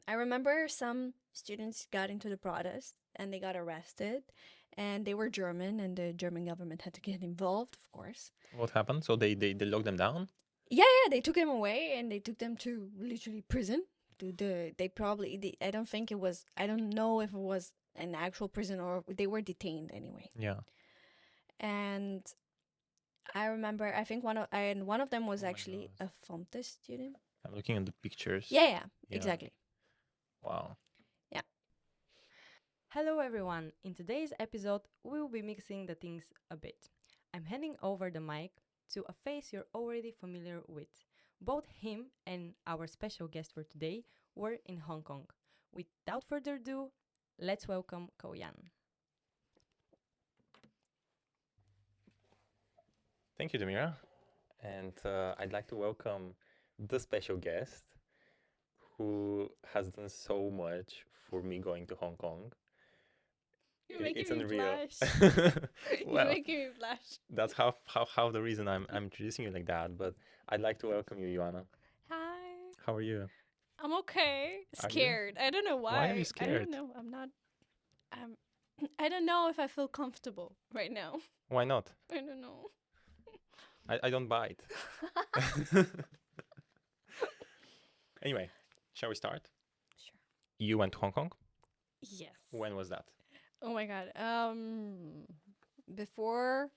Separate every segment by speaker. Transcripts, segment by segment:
Speaker 1: I remember some students got into the protest and they got arrested, and they were German, and the German government had to get involved, of course.
Speaker 2: What happened? So they locked them down?
Speaker 1: Yeah, they took them away and they took them to literally prison. I don't think it was. I don't know if it was an actual prison or they were detained anyway.
Speaker 2: Yeah.
Speaker 1: And I remember, I think one of them was
Speaker 2: Oh my
Speaker 1: actually
Speaker 2: God.
Speaker 1: a Fontes student.
Speaker 2: I'm looking at the pictures.
Speaker 1: Yeah,
Speaker 2: Yeah.
Speaker 1: exactly.
Speaker 2: Wow.
Speaker 1: Yeah.
Speaker 3: Hello everyone! In today's episode, we will be mixing the things a bit. I'm handing over the mic to a face you're already familiar with. Both him and our special guest for today were in Hong Kong. Without further ado, let's welcome Kaloyan.
Speaker 2: Thank you, Demira. And I'd like to welcome the special guest who has done so much for me going to Hong Kong.
Speaker 1: You're making
Speaker 2: It's
Speaker 1: me
Speaker 2: unreal.
Speaker 1: blush. You're
Speaker 2: Well,
Speaker 1: making me blush.
Speaker 2: that's how the reason I'm introducing you like that. But I'd like to welcome you, Ioana.
Speaker 1: Hi.
Speaker 2: How are you?
Speaker 1: I'm okay.
Speaker 2: Are you?
Speaker 1: Scared. I don't know why.
Speaker 2: Why are you
Speaker 1: I
Speaker 2: scared?
Speaker 1: don't know. I'm not. I'm. I don't know if I feel comfortable right now.
Speaker 2: Why not?
Speaker 1: I don't know.
Speaker 2: I don't bite. Anyway, shall we start?
Speaker 1: Sure.
Speaker 2: You went to Hong Kong?
Speaker 1: Yes.
Speaker 2: When was that?
Speaker 1: Oh my god. Before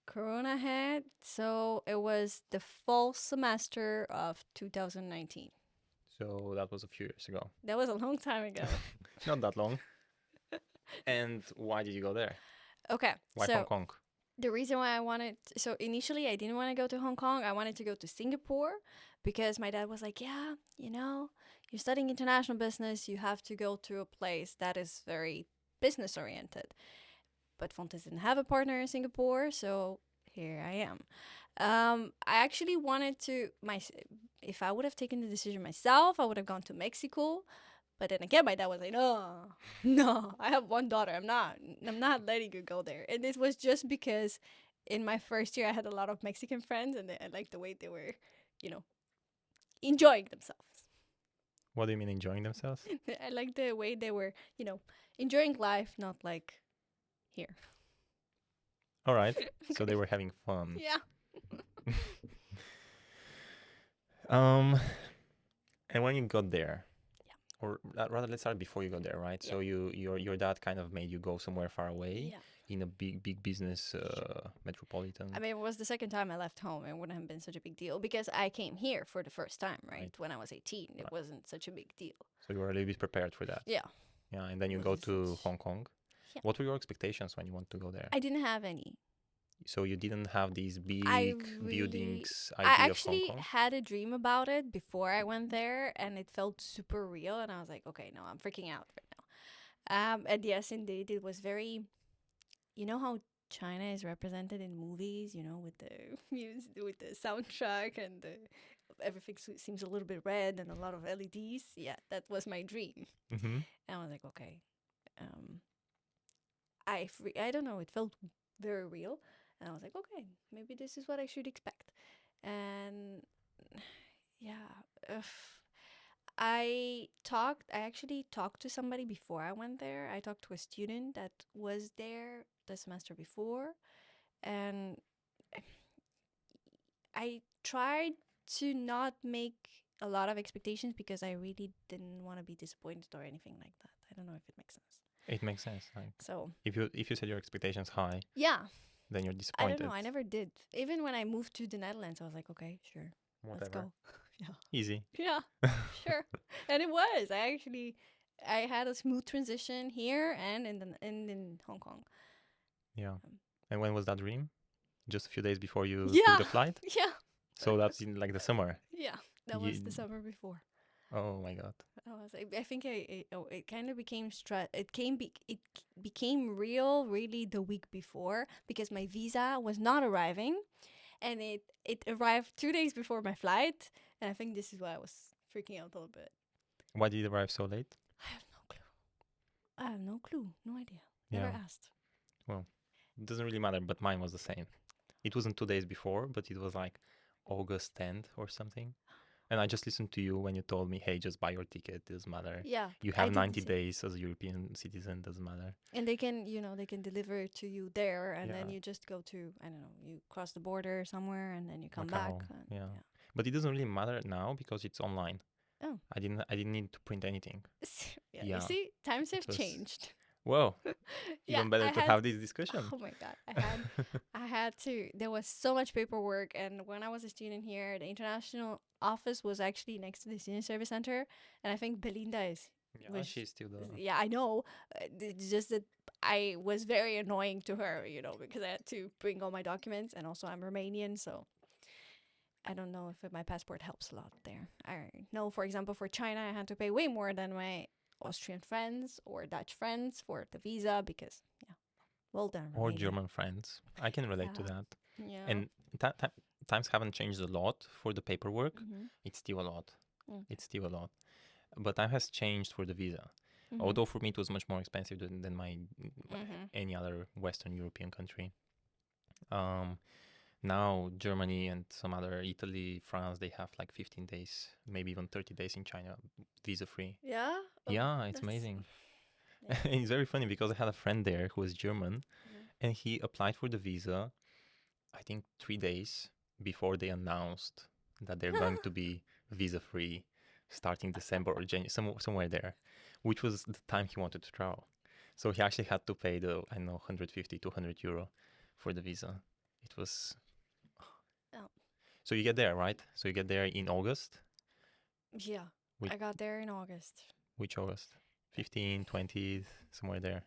Speaker 1: Corona hit, so it was the fall semester of 2019.
Speaker 2: So that was a few years ago.
Speaker 1: That was a long time ago.
Speaker 2: Not that long. And why did you go there?
Speaker 1: Okay.
Speaker 2: Why
Speaker 1: so
Speaker 2: Hong Kong?
Speaker 1: the reason why so initially I didn't want to go to Hong Kong. I wanted to go to Singapore because my dad was like, yeah, you're studying international business. You have to go to a place that is very business oriented. But Fontes didn't have a partner in Singapore, so here I am. I actually wanted to, if I would have taken the decision myself, I would have gone to Mexico. But then again, my dad was like, no, no, I have one daughter. I'm not letting you go there. And this was just because in my first year, I had a lot of Mexican friends, and I liked the way they were, enjoying themselves.
Speaker 2: What do you mean enjoying themselves?
Speaker 1: I liked the way they were, enjoying life, not like here.
Speaker 2: All right. So they were having fun.
Speaker 1: Yeah.
Speaker 2: And when you got there,
Speaker 1: Yeah.
Speaker 2: or rather, let's start before you got there, right?
Speaker 1: Yeah.
Speaker 2: So your dad kind of made you go somewhere far away
Speaker 1: Yeah.
Speaker 2: in a big business metropolitan.
Speaker 1: I mean, it was the second time I left home. It wouldn't have been such a big deal because I came here for the first time, right?
Speaker 2: Right.
Speaker 1: When I was 18. It
Speaker 2: Right.
Speaker 1: wasn't such a big deal.
Speaker 2: So you were a little bit prepared for that.
Speaker 1: Yeah.
Speaker 2: Yeah, and then you
Speaker 1: It
Speaker 2: go
Speaker 1: wasn't
Speaker 2: to
Speaker 1: such-
Speaker 2: Hong Kong.
Speaker 1: Yeah.
Speaker 2: What were your expectations when you want to go there?
Speaker 1: I didn't have any.
Speaker 2: So you didn't have these big buildings
Speaker 1: I
Speaker 2: idea of Hong
Speaker 1: actually
Speaker 2: Kong?
Speaker 1: had a dream about it before I went there, and it felt super real. And I was like, okay, no, I'm freaking out right now. And yes, indeed, it was very. You know how China is represented in movies, with the music, with the soundtrack, and everything seems a little bit red and a lot of LEDs. Yeah, that was my dream.
Speaker 2: Mm-hmm.
Speaker 1: And I was like, okay. I don't know. It felt very real, and I was like, okay, maybe this is what I should expect. And yeah, I actually talked to somebody before I went there. I talked to a student that was there the semester before, and I tried to not make a lot of expectations because I really didn't want to be disappointed or anything like that. I don't know if it makes sense.
Speaker 2: It makes sense. Like
Speaker 1: So
Speaker 2: if you set your expectations high,
Speaker 1: yeah,
Speaker 2: then you're
Speaker 1: I
Speaker 2: disappointed.
Speaker 1: don't know. I never did. Even when I moved to the Netherlands, I was like, okay, sure, let's
Speaker 2: Whatever.
Speaker 1: go. Yeah.
Speaker 2: Easy.
Speaker 1: Yeah, sure. And it was. I had a smooth transition here and in Hong Kong.
Speaker 2: Yeah. And when was that dream? Just a few days before you
Speaker 1: Yeah.
Speaker 2: took the flight?
Speaker 1: Yeah.
Speaker 2: So that's in like the summer.
Speaker 1: Yeah. That was the summer before.
Speaker 2: Oh my God.
Speaker 1: I think it kind of became it became real really the week before because my visa was not arriving, and it arrived 2 days before my flight, and I think this is why I was freaking out a little bit.
Speaker 2: Why did it arrive so late?
Speaker 1: I have no clue. I have no clue. No idea. Never
Speaker 2: Yeah.
Speaker 1: asked.
Speaker 2: It doesn't really matter, but mine was the same. It wasn't 2 days before, but it was like August 10th or something. And I just listened to you when you told me, hey, just buy your ticket, doesn't matter.
Speaker 1: Yeah,
Speaker 2: You
Speaker 1: I
Speaker 2: have
Speaker 1: did
Speaker 2: 90
Speaker 1: the same.
Speaker 2: days as a European citizen, doesn't matter.
Speaker 1: And they can, they can deliver it to you there, and then
Speaker 2: Yeah.
Speaker 1: you just go to, I don't know, you cross the border somewhere, and then you come back.
Speaker 2: Macau,
Speaker 1: And
Speaker 2: yeah. But it doesn't really matter now because it's online.
Speaker 1: Oh.
Speaker 2: I didn't need to print anything.
Speaker 1: Yeah,
Speaker 2: Yeah.
Speaker 1: you see, times have
Speaker 2: was-
Speaker 1: changed.
Speaker 2: Whoa,
Speaker 1: Yeah,
Speaker 2: even better
Speaker 1: I
Speaker 2: to
Speaker 1: had.
Speaker 2: have this discussion.
Speaker 1: Oh my god, I had to. There was so much paperwork, and when I was a student here, the international office was actually next to the student service center, and I think Belinda is.
Speaker 2: Yeah,
Speaker 1: was-
Speaker 2: she's still the.
Speaker 1: Yeah, I know. It's just that I was very annoying to her, because I had to bring all my documents, and also I'm Romanian, so I don't know if my passport helps a lot there. I know, for example, for China, I had to pay way more than my Austrian friends or Dutch friends for the visa because, well done,
Speaker 2: Or
Speaker 1: Romania.
Speaker 2: German friends. I can relate to
Speaker 1: Yeah.
Speaker 2: that.
Speaker 1: Yeah.
Speaker 2: And times haven't changed a lot for the paperwork.
Speaker 1: Mhm.
Speaker 2: It's still a lot.
Speaker 1: Okay.
Speaker 2: It's still a lot. But time has changed for the visa.
Speaker 1: Mhm.
Speaker 2: Although for me it was much more expensive than
Speaker 1: Mhm.
Speaker 2: any other Western European country. Now Germany and some other Italy, France, they have like 15 days, maybe even 30 days in China, visa free.
Speaker 1: Yeah. Oh,
Speaker 2: Yeah, it's
Speaker 1: that's-
Speaker 2: amazing.
Speaker 1: Yeah.
Speaker 2: And it's very funny because I had a friend there who was German, and he applied for the visa, I think 3 days before they announced that they're going to be visa free starting December or January, somewhere there, which was the time he wanted to travel. So he actually had to pay the, I don't know, 150, 200 euro for the visa. It was.
Speaker 1: Oh.
Speaker 2: So you get there, right? So you get there in August.
Speaker 1: Yeah.
Speaker 2: Wait.
Speaker 1: I got there in August.
Speaker 2: Which August? 15, 20, somewhere there.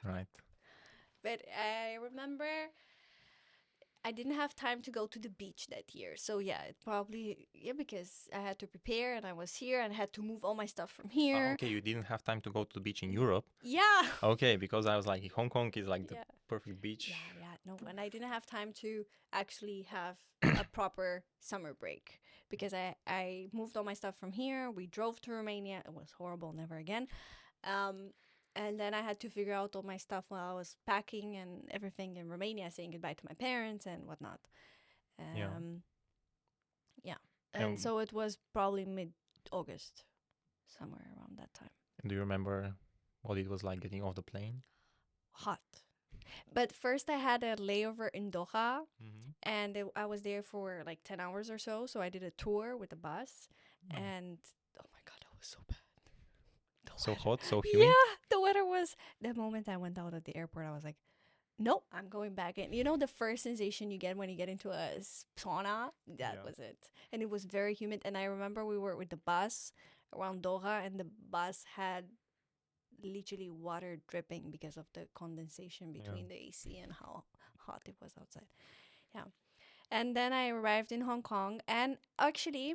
Speaker 2: Right.
Speaker 1: But I remember I didn't have time to go to the beach that year. So yeah, it probably because I had to prepare and I was here and I had to move all my stuff from here.
Speaker 2: Okay, you didn't have time to go to the beach in Europe.
Speaker 1: Yeah.
Speaker 2: Okay, because I was like, Hong Kong is like the
Speaker 1: Yeah.
Speaker 2: perfect beach.
Speaker 1: Yeah, no, and I didn't have time to actually have a proper summer break because I moved all my stuff from here. We drove to Romania. It was horrible, never again. And then I had to figure out all my stuff while I was packing and everything in Romania, saying goodbye to my parents and whatnot.
Speaker 2: Yeah.
Speaker 1: Yeah. And so it was probably mid-August, somewhere around that time.
Speaker 2: Do you remember what it was like getting off the plane?
Speaker 1: Hot. But first I had a layover in Doha, and I was there for like 10 hours or so. So I did a tour with the bus, and oh my God, that was so bad.
Speaker 2: So hot, so humid?
Speaker 1: Yeah, the weather was... The moment I went out at the airport, I was like, nope, I'm going back in. You know the first sensation you get when you get into a sauna? That was it. And it was very humid. And I remember we were with the bus around Doha, and the bus had literally water dripping because of the condensation between the AC and how hot it was outside. Yeah. And then I arrived in Hong Kong, and actually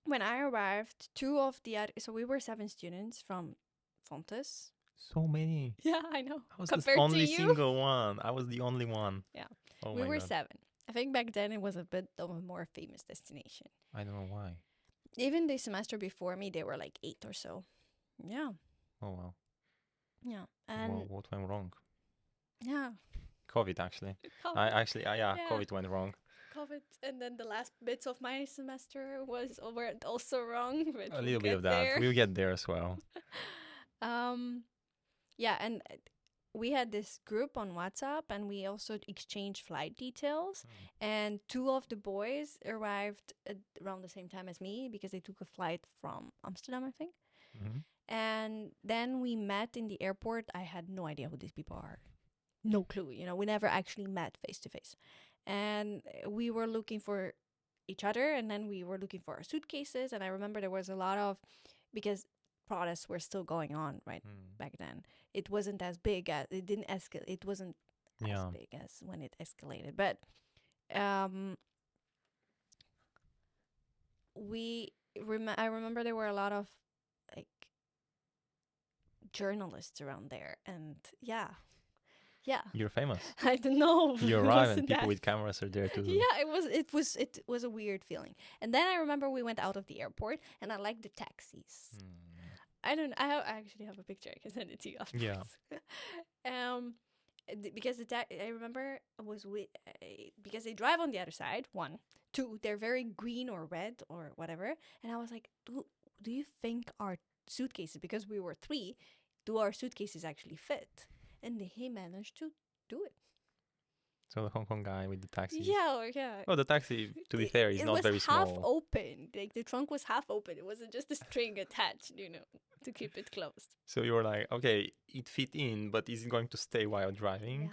Speaker 1: when I arrived, two of the other, so we were 7 students from Fontes.
Speaker 2: So many.
Speaker 1: Yeah, I know.
Speaker 2: I was
Speaker 1: Compared
Speaker 2: the only
Speaker 1: to you.
Speaker 2: single one. I was the only one.
Speaker 1: Yeah.
Speaker 2: Oh
Speaker 1: We
Speaker 2: my
Speaker 1: were
Speaker 2: God.
Speaker 1: 7. I think back then it was a bit of a more famous destination.
Speaker 2: I don't know why.
Speaker 1: Even the semester before me, they were like 8 or so. Yeah.
Speaker 2: Oh wow.
Speaker 1: Yeah. And
Speaker 2: What went wrong?
Speaker 1: yeah.
Speaker 2: COVID actually.
Speaker 1: COVID.
Speaker 2: Yeah, COVID went wrong.
Speaker 1: COVID, and then the last bits of my semester were also wrong. But
Speaker 2: A
Speaker 1: we'll
Speaker 2: little bit
Speaker 1: get
Speaker 2: of that.
Speaker 1: there.
Speaker 2: We'll get there as well.
Speaker 1: Yeah, and we had this group on WhatsApp, and we also exchanged flight details. And 2 of the boys arrived at around the same time as me because they took a flight from Amsterdam, I think. And then we met in the airport. I had no idea who these people are. No clue. We never actually met face to face. And we were looking for each other, and then we were looking for our suitcases. And I remember there was a lot of, because protests were still going on back then. It wasn't as big as, it didn't escalate. It wasn't as big as when it escalated. But I remember there were a lot of like journalists around there, and yeah.
Speaker 2: You're famous.
Speaker 1: I don't know.
Speaker 2: You arrive and people with cameras are there too.
Speaker 1: Yeah, it was a weird feeling. And then I remember we went out of the airport, and I liked the taxis. I actually have a picture. I can send it to you afterwards. Yeah. Because I remember because they drive on the other side. 1, two. They're very green or red or whatever. And I was like, do you think our suitcases, because we were three, do our suitcases actually fit? And he managed to do it.
Speaker 2: So the Hong Kong guy with the taxi.
Speaker 1: Yeah, yeah.
Speaker 2: Oh, the taxi, to be fair, is
Speaker 1: It
Speaker 2: not
Speaker 1: was
Speaker 2: very
Speaker 1: half
Speaker 2: small.
Speaker 1: open. Like the trunk was half open. It wasn't just a string attached, to keep it closed.
Speaker 2: So you were like, okay, it fit in, but is it going to stay while driving?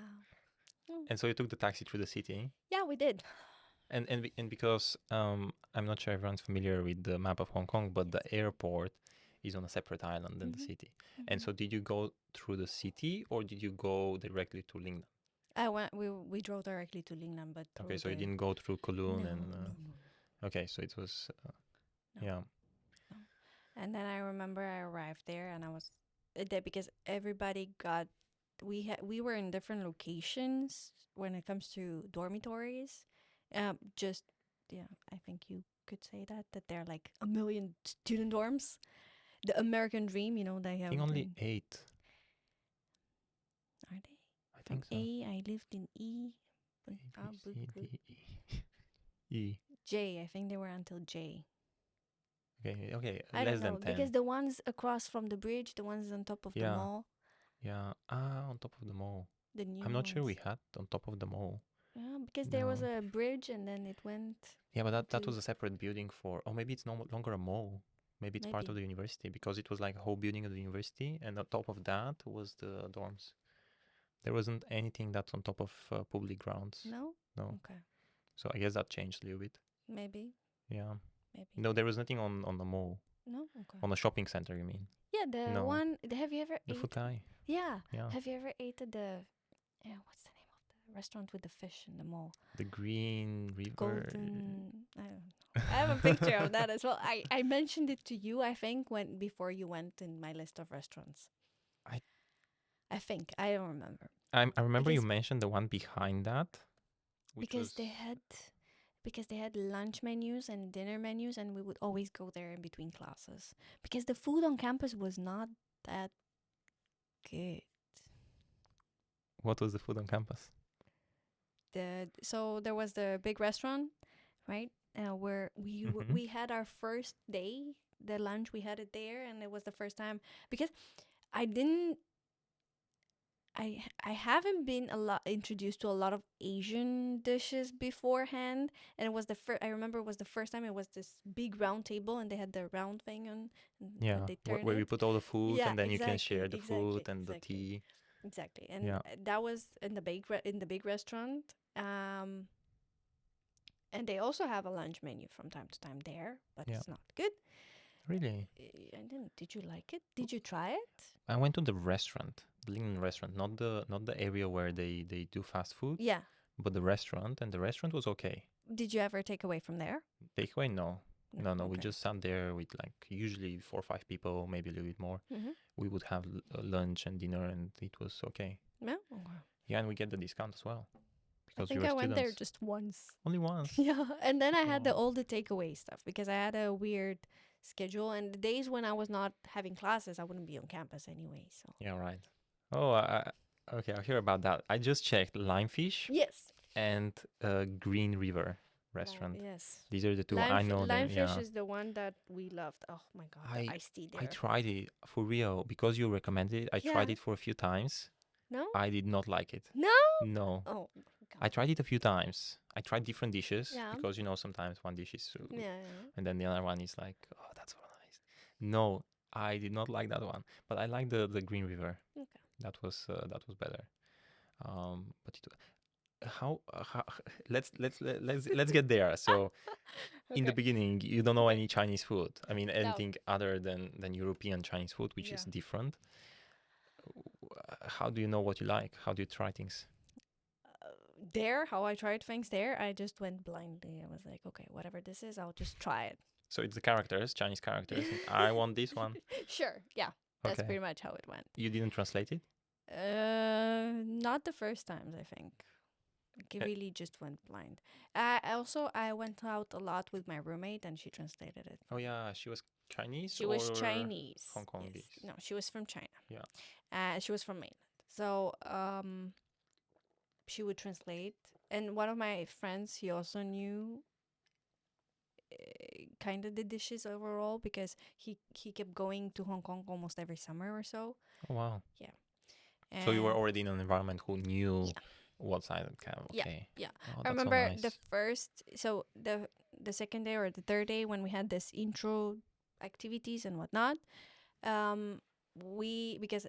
Speaker 1: Yeah.
Speaker 2: And so you took the taxi through the city.
Speaker 1: Yeah, we did.
Speaker 2: And because I'm not sure everyone's familiar with the map of Hong Kong, but the airport is on a separate island than the city. And so did you go through the city or did you go directly to Lingnan?
Speaker 1: We drove directly to Lingnan, but
Speaker 2: Okay, so you didn't go through Kowloon and
Speaker 1: no.
Speaker 2: okay, so it was
Speaker 1: No.
Speaker 2: yeah.
Speaker 1: No. And then I remember I arrived there, and I was there because everybody got. We were in different locations when it comes to dormitories. Just yeah, I think you could say that they're like a million student dorms. The American dream, they
Speaker 2: I
Speaker 1: have.
Speaker 2: think only 8.
Speaker 1: Are they?
Speaker 2: I think so.
Speaker 1: A, I lived in E.
Speaker 2: A, B, C, D, E. E.
Speaker 1: J, I think they were until J.
Speaker 2: Okay,
Speaker 1: I
Speaker 2: less
Speaker 1: don't know
Speaker 2: than 10.
Speaker 1: because the ones across from the bridge, the ones on top of the mall,
Speaker 2: Yeah. On top of the mall.
Speaker 1: the new
Speaker 2: I'm not sure we
Speaker 1: ones.
Speaker 2: had on top of the mall.
Speaker 1: Yeah, because there was
Speaker 2: No.
Speaker 1: a bridge and then it went.
Speaker 2: Yeah, but that
Speaker 1: to-
Speaker 2: was a separate building for, or maybe it's no longer a mall. Maybe it's part of the university because it was like a whole building of the university, and on top of that was the dorms. There wasn't anything that's on top of public grounds.
Speaker 1: No.
Speaker 2: No.
Speaker 1: Okay.
Speaker 2: So I guess that changed a little bit.
Speaker 1: Maybe.
Speaker 2: Yeah.
Speaker 1: Maybe.
Speaker 2: No, there was nothing on the mall.
Speaker 1: No. Okay.
Speaker 2: On the shopping center, you mean?
Speaker 1: Yeah, the
Speaker 2: No.
Speaker 1: one. Have you ever
Speaker 2: The
Speaker 1: ate?
Speaker 2: Futai.
Speaker 1: Yeah.
Speaker 2: Yeah.
Speaker 1: Have you ever ate at the? Yeah. What's the name of the restaurant with the fish in the mall?
Speaker 2: The Green River.
Speaker 1: Golden. I don't know. I have a picture of that as well. I mentioned it to you, I think, before you went in my list of restaurants. I think I don't remember.
Speaker 2: I remember you mentioned the one behind that.
Speaker 1: Because they had lunch menus and dinner menus, and we would always go there in between classes because the food on campus was not that good.
Speaker 2: What was the food on campus?
Speaker 1: So there was the big restaurant, right? Where we had our first day, the lunch we had it there, and it was the first time because I haven't been introduced to a lot of Asian dishes beforehand, and it was I remember it was the first time. It was this big round table, and they had the round thing on.
Speaker 2: Yeah,
Speaker 1: they turn
Speaker 2: where you put all the food, and then you can
Speaker 1: exactly,
Speaker 2: share the food and
Speaker 1: exactly.
Speaker 2: the tea.
Speaker 1: Exactly, and that was in the big restaurant. And they also have a lunch menu from time to time there, but it's not good.
Speaker 2: Really?
Speaker 1: I didn't. Did you like it? Did you try it?
Speaker 2: I went to the restaurant, the Lingnan restaurant, not the area where they do fast food.
Speaker 1: Yeah.
Speaker 2: But the restaurant, and the restaurant was okay.
Speaker 1: Did you ever take away from there?
Speaker 2: Takeaway, no. No.
Speaker 1: Okay.
Speaker 2: We just sat there with like usually 4 or 5 people, maybe a little bit more.
Speaker 1: Mm-hmm.
Speaker 2: We would have lunch and dinner, and it was okay.
Speaker 1: Yeah. Okay.
Speaker 2: Yeah, and we get the discount as well.
Speaker 1: I think I went there just once.
Speaker 2: Only once.
Speaker 1: Yeah, and then I had all the takeaway stuff because I had a weird schedule, and the days when I was not having classes, I wouldn't be on campus anyway. So
Speaker 2: yeah, right. Oh, okay. I'll hear about that. I just checked Limefish.
Speaker 1: Yes.
Speaker 2: And Green River restaurant.
Speaker 1: Yes.
Speaker 2: These are the two I know.
Speaker 1: Limefish is the one that we loved. Oh my god, the iced tea there.
Speaker 2: I tried it for real because you recommended it. I tried it for a few times.
Speaker 1: No.
Speaker 2: I did not like it.
Speaker 1: No.
Speaker 2: No.
Speaker 1: Oh.
Speaker 2: I tried it a few times. I tried different dishes because sometimes one dish is and then the other one is like, oh, that's so nice. No, I did not like that one, but I like the Green River.
Speaker 1: Okay.
Speaker 2: That was better. But how let's get there. So in the beginning, you don't know any Chinese food. I mean, anything other than European Chinese food, which is different. How do you know what you like? How do you try things?
Speaker 1: How I tried things there, I just went blindly. I was like, okay, whatever this is, I'll just try it.
Speaker 2: So it's the characters, Chinese characters. I want this one.
Speaker 1: Sure, yeah. That's pretty much how it went.
Speaker 2: You didn't translate it?
Speaker 1: Not the first times, I think. It really just went blind. I went out a lot with my roommate, and she translated it.
Speaker 2: Oh yeah, she was Chinese.
Speaker 1: She was Chinese.
Speaker 2: Hong Kongese.
Speaker 1: Yes. No, she was from China.
Speaker 2: Yeah.
Speaker 1: She was from mainland. So she would translate, and one of my friends, he also knew kind of the dishes overall because he kept going to Hong Kong almost every summer or so.
Speaker 2: Oh, wow.
Speaker 1: Yeah.
Speaker 2: So you were
Speaker 1: And
Speaker 2: already in an environment who knew
Speaker 1: yeah,
Speaker 2: what side of camp.
Speaker 1: yeah,
Speaker 2: Okay.
Speaker 1: yeah.
Speaker 2: Oh,
Speaker 1: I
Speaker 2: that's so
Speaker 1: remember the
Speaker 2: nice.
Speaker 1: first, so the second day or the third day when we had this intro activities and whatnot. Um, we because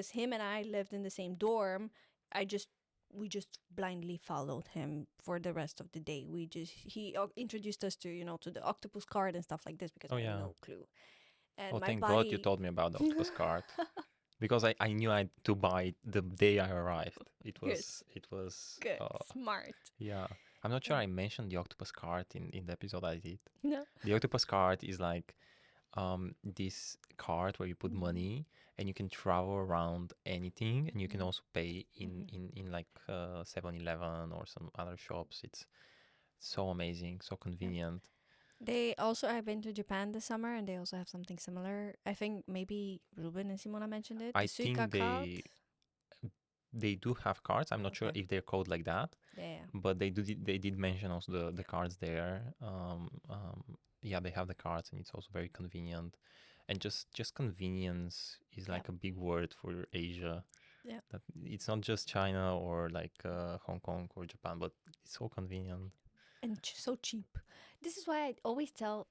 Speaker 1: him and I lived in the same dorm. I just we just blindly followed him for the rest of the day. He introduced us to to the octopus card and stuff like this because
Speaker 2: Oh,
Speaker 1: I had
Speaker 2: yeah.
Speaker 1: no clue. And
Speaker 2: Oh,
Speaker 1: my
Speaker 2: thank God you
Speaker 1: body.
Speaker 2: told me about the octopus card. Because I knew I had to buy it the day I arrived.
Speaker 1: Good,
Speaker 2: It was
Speaker 1: good, smart.
Speaker 2: yeah. I'm not sure
Speaker 1: Yeah.
Speaker 2: I mentioned the octopus card in the episode I did.
Speaker 1: No.
Speaker 2: The octopus card is like this card where you put
Speaker 1: Mhm.
Speaker 2: money and you can travel around anything and you can
Speaker 1: Mhm.
Speaker 2: also pay
Speaker 1: Mhm.
Speaker 2: in like 7-Eleven or some other shops. It's so amazing, so
Speaker 1: Yeah.
Speaker 2: convenient.
Speaker 1: They also have been to Japan this summer, and they also have something similar. I think maybe Ruben and Simona mentioned it. The
Speaker 2: I
Speaker 1: Suica
Speaker 2: think
Speaker 1: card.
Speaker 2: they do have cards. I'm not sure
Speaker 1: Okay.
Speaker 2: if they're called like that,
Speaker 1: Yeah.
Speaker 2: but they did mention also the
Speaker 1: Yeah.
Speaker 2: cards there. Yeah, they have the cards, and it's also very convenient. And just convenience is
Speaker 1: Yeah.
Speaker 2: like a big word for Asia.
Speaker 1: Yeah.
Speaker 2: That it's not just China or like Hong Kong or Japan, but it's so convenient.
Speaker 1: And so cheap. This is why I always tell,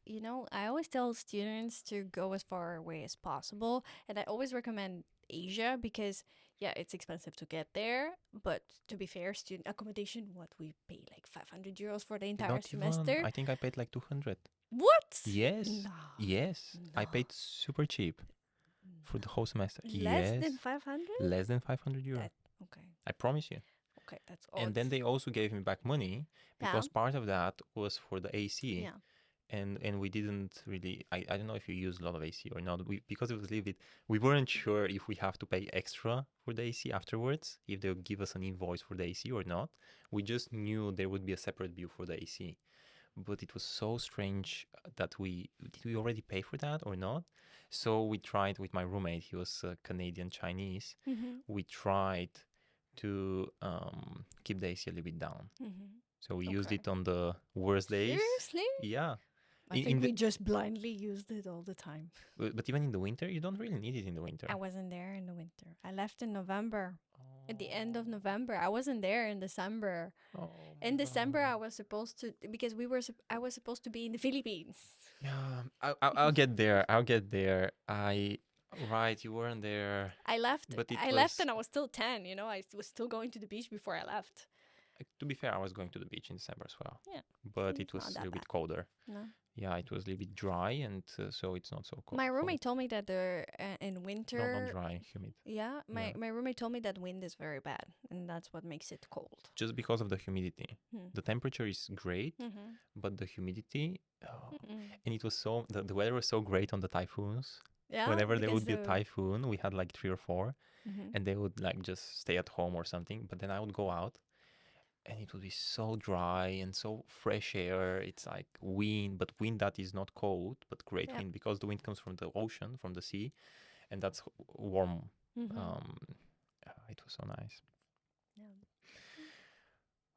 Speaker 1: I always tell students to go as far away as possible. And I always recommend Asia because, yeah, it's expensive to get there. But to be fair, student accommodation, what we pay like 500 euros for the entire
Speaker 2: Not even.
Speaker 1: semester.
Speaker 2: I think I paid like 200.
Speaker 1: What?
Speaker 2: Yes,
Speaker 1: No,
Speaker 2: yes. I
Speaker 1: no,
Speaker 2: paid super cheap for the whole semester.
Speaker 1: less than
Speaker 2: Yes,
Speaker 1: 500?
Speaker 2: less than 500 euro.
Speaker 1: That, okay.
Speaker 2: I promise you.
Speaker 1: Okay, that's
Speaker 2: And
Speaker 1: odd.
Speaker 2: then they also gave me back money
Speaker 1: Yeah.
Speaker 2: because part of that was for the AC.
Speaker 1: Yeah.
Speaker 2: And we didn't really I don't know if you use a lot of AC or not. Because it was a little bit we weren't sure if we have to pay extra for the AC afterwards, if they'll give us an invoice for the AC or not. We just knew there would be a separate bill for the AC. But it was so strange that we did we already pay for that or not? So we tried with my roommate, he was Canadian Chinese.
Speaker 1: Mm-hmm.
Speaker 2: We tried to keep the AC a little bit down.
Speaker 1: Mm-hmm.
Speaker 2: So we used
Speaker 1: Okay.
Speaker 2: it on the worst days.
Speaker 1: Seriously?
Speaker 2: Yeah.
Speaker 1: I
Speaker 2: In
Speaker 1: think
Speaker 2: the
Speaker 1: we just blindly used it all the time.
Speaker 2: but even in the winter, you don't really need it in the winter.
Speaker 1: I wasn't there in the winter. I left in November. At the end of
Speaker 2: Oh,
Speaker 1: November. I wasn't there in December.
Speaker 2: oh my
Speaker 1: In December, I
Speaker 2: God.
Speaker 1: was supposed to because I was supposed to be in the Philippines.
Speaker 2: Yeah, I'll get there. I'll get there. Right, you weren't there,
Speaker 1: I left.
Speaker 2: but it
Speaker 1: I left
Speaker 2: was.
Speaker 1: and I was still 10. I was still going to the beach before I left.
Speaker 2: To be fair, I was going to the beach in December as well,
Speaker 1: Yeah,
Speaker 2: but
Speaker 1: see,
Speaker 2: it
Speaker 1: not
Speaker 2: was a
Speaker 1: that
Speaker 2: little
Speaker 1: bad.
Speaker 2: bit colder.
Speaker 1: No.
Speaker 2: Yeah, it was a little bit dry, and so it's not so
Speaker 1: My
Speaker 2: cold.
Speaker 1: roommate told me that in
Speaker 2: Not
Speaker 1: winter.
Speaker 2: dry, humid.
Speaker 1: Yeah,
Speaker 2: Yeah,
Speaker 1: my roommate told me that wind is very bad, and that's what makes it cold.
Speaker 2: just because of the humidity.
Speaker 1: Hmm.
Speaker 2: The temperature is great,
Speaker 1: Mm-hmm.
Speaker 2: but the humidity. Oh.
Speaker 1: Mm-mm.
Speaker 2: And it was the weather was so great on the typhoons.
Speaker 1: Yeah,
Speaker 2: Whenever there
Speaker 1: because
Speaker 2: would be a typhoon, we had like 3 or 4,
Speaker 1: Mhm.
Speaker 2: and they would like just stay at home or something. But then I would go out, and it would be so dry and so fresh air. It's like wind, but wind that is not cold, but great
Speaker 1: Yeah.
Speaker 2: wind because the wind comes from the ocean, from the sea, and that's warm.
Speaker 1: Mhm.
Speaker 2: It was so nice.
Speaker 1: Yeah.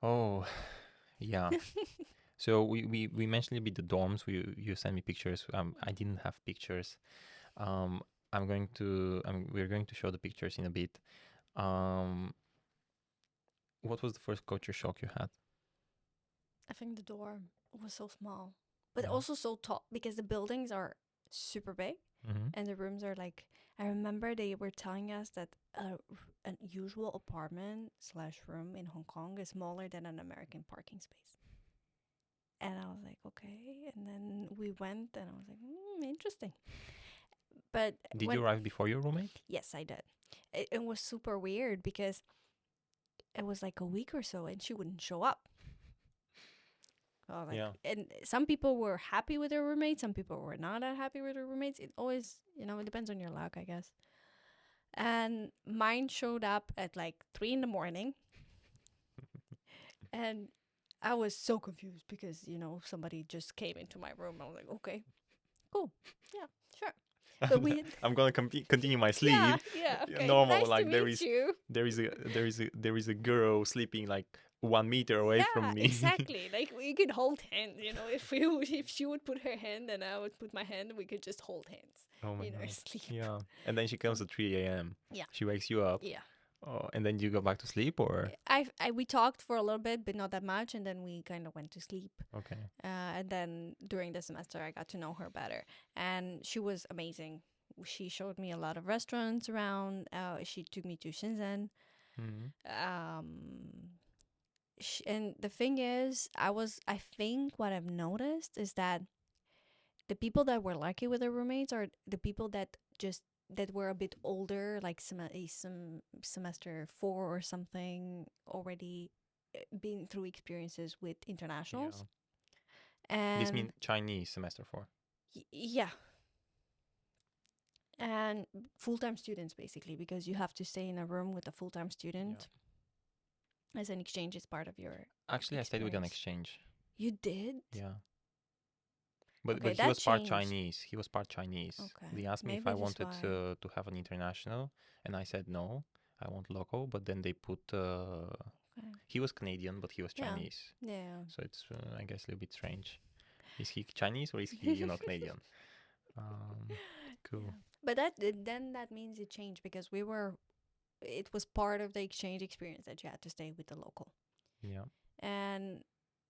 Speaker 2: Oh, yeah. So we mentioned a bit the dorms. You sent me pictures. I didn't have pictures. We're going to show the pictures in a bit. What was the first culture shock you had?
Speaker 1: I think the door was so small, but
Speaker 2: Yeah.
Speaker 1: also so tall because the buildings are super big
Speaker 2: Mm-hmm.
Speaker 1: and the rooms are like. I remember they were telling us that an usual apartment slash room in Hong Kong is smaller than an American parking space. And I was like, okay. And then we went, and I was like, interesting. But
Speaker 2: Did you arrive before your roommate?
Speaker 1: yes, I did. It was super weird because it was like a week or so, and she wouldn't show up.
Speaker 2: Yeah.
Speaker 1: And some people were happy with their roommates, some people were not that happy with their roommates. It always, it depends on your luck, I guess. And mine showed up at like 3 in the morning, and I was so confused because somebody just came into my room. I was like, okay, cool, yeah, sure. But we
Speaker 2: I'm gonna continue my sleep.
Speaker 1: yeah, okay.
Speaker 2: Normal,
Speaker 1: Nice
Speaker 2: like
Speaker 1: to
Speaker 2: there
Speaker 1: meet
Speaker 2: is
Speaker 1: you.
Speaker 2: there is a girl sleeping like 1 meter away from me.
Speaker 1: exactly. Like we could hold hands, if she would put her hand and I would put my hand, we could just hold hands
Speaker 2: Oh my
Speaker 1: in our
Speaker 2: god.
Speaker 1: sleep.
Speaker 2: Yeah. And then she comes at 3 a.m.
Speaker 1: Yeah.
Speaker 2: She wakes you up.
Speaker 1: Yeah.
Speaker 2: Oh, and then you go back to sleep, or?
Speaker 1: We talked for a little bit, but not that much, and then we kind of went to sleep.
Speaker 2: Okay.
Speaker 1: And then during the semester, I got to know her better, and she was amazing. She showed me a lot of restaurants around. She took me to Shenzhen.
Speaker 2: Mhm.
Speaker 1: And the thing is, I think what I've noticed is that the people that were lucky with their roommates are the people that were a bit older, like some semester 4 or something, already been through experiences with internationals.
Speaker 2: Yeah. This
Speaker 1: And
Speaker 2: means Chinese semester 4.
Speaker 1: yeah, and full-time students basically, because you have to stay in a room with a full-time student as an exchange is part of your
Speaker 2: Actually, I stayed with an
Speaker 1: experience.
Speaker 2: exchange.
Speaker 1: You did?
Speaker 2: Yeah. But
Speaker 1: Okay,
Speaker 2: he
Speaker 1: that
Speaker 2: was part
Speaker 1: changed.
Speaker 2: Chinese. He was part Chinese.
Speaker 1: Okay,
Speaker 2: They asked me if
Speaker 1: maybe
Speaker 2: I
Speaker 1: that's
Speaker 2: wanted
Speaker 1: why.
Speaker 2: to have an international, and I said no. I want local. But then they put.
Speaker 1: Okay.
Speaker 2: He was Canadian, but he was
Speaker 1: Yeah.
Speaker 2: Chinese.
Speaker 1: Yeah.
Speaker 2: So it's I guess a little bit strange. Is he Chinese or is he Canadian? Cool.
Speaker 1: Yeah. But then that means it changed because it was part of the exchange experience that you had to stay with the local.
Speaker 2: Yeah.
Speaker 1: And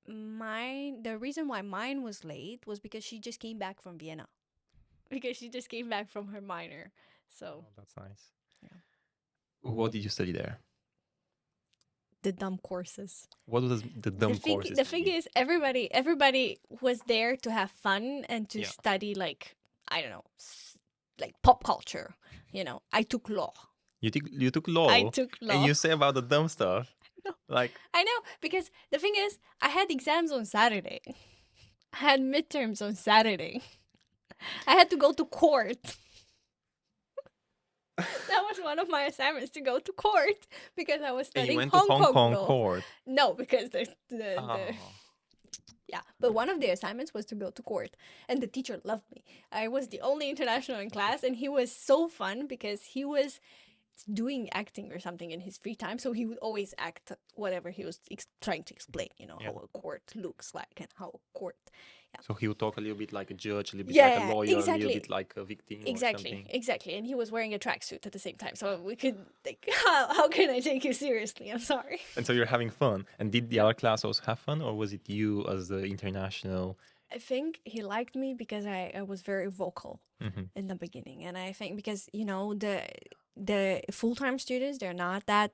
Speaker 1: the reason why mine was late was because she just came back from Vienna. Because she just came back from her minor. So
Speaker 2: that's nice.
Speaker 1: Yeah.
Speaker 2: What did you study there?
Speaker 1: The dumb courses.
Speaker 2: What was the dumb courses?
Speaker 1: The thing is, everybody was there to have fun and to study, like, I don't know, like pop culture. I took law.
Speaker 2: You took law.
Speaker 1: I took law.
Speaker 2: And you say about the dumb stuff.
Speaker 1: No.
Speaker 2: Like,
Speaker 1: I know, because the thing is, I had exams on Saturday. I had midterms on Saturday. I had to go to court. That was one of my assignments, to go to court, because I was studying
Speaker 2: and you went to Hong Kong
Speaker 1: law.
Speaker 2: court.
Speaker 1: No, because yeah, but one of the assignments was to go to court, and the teacher loved me. I was the only international in class, and he was so fun because he was doing acting or something in his free time, so he would always act whatever he was trying to explain, how a court looks like and how a court.
Speaker 2: So he would talk a little bit like a judge, a little bit like a lawyer,
Speaker 1: exactly.
Speaker 2: a little bit like a victim or something.
Speaker 1: Exactly. And he was wearing a tracksuit at the same time, so we could like, how can I take you seriously? I'm sorry.
Speaker 2: And so you're having fun. And did the other class also have fun, or was it you as the international?
Speaker 1: I think he liked me because I was very vocal in the beginning, and I think because the full-time students, they're not that,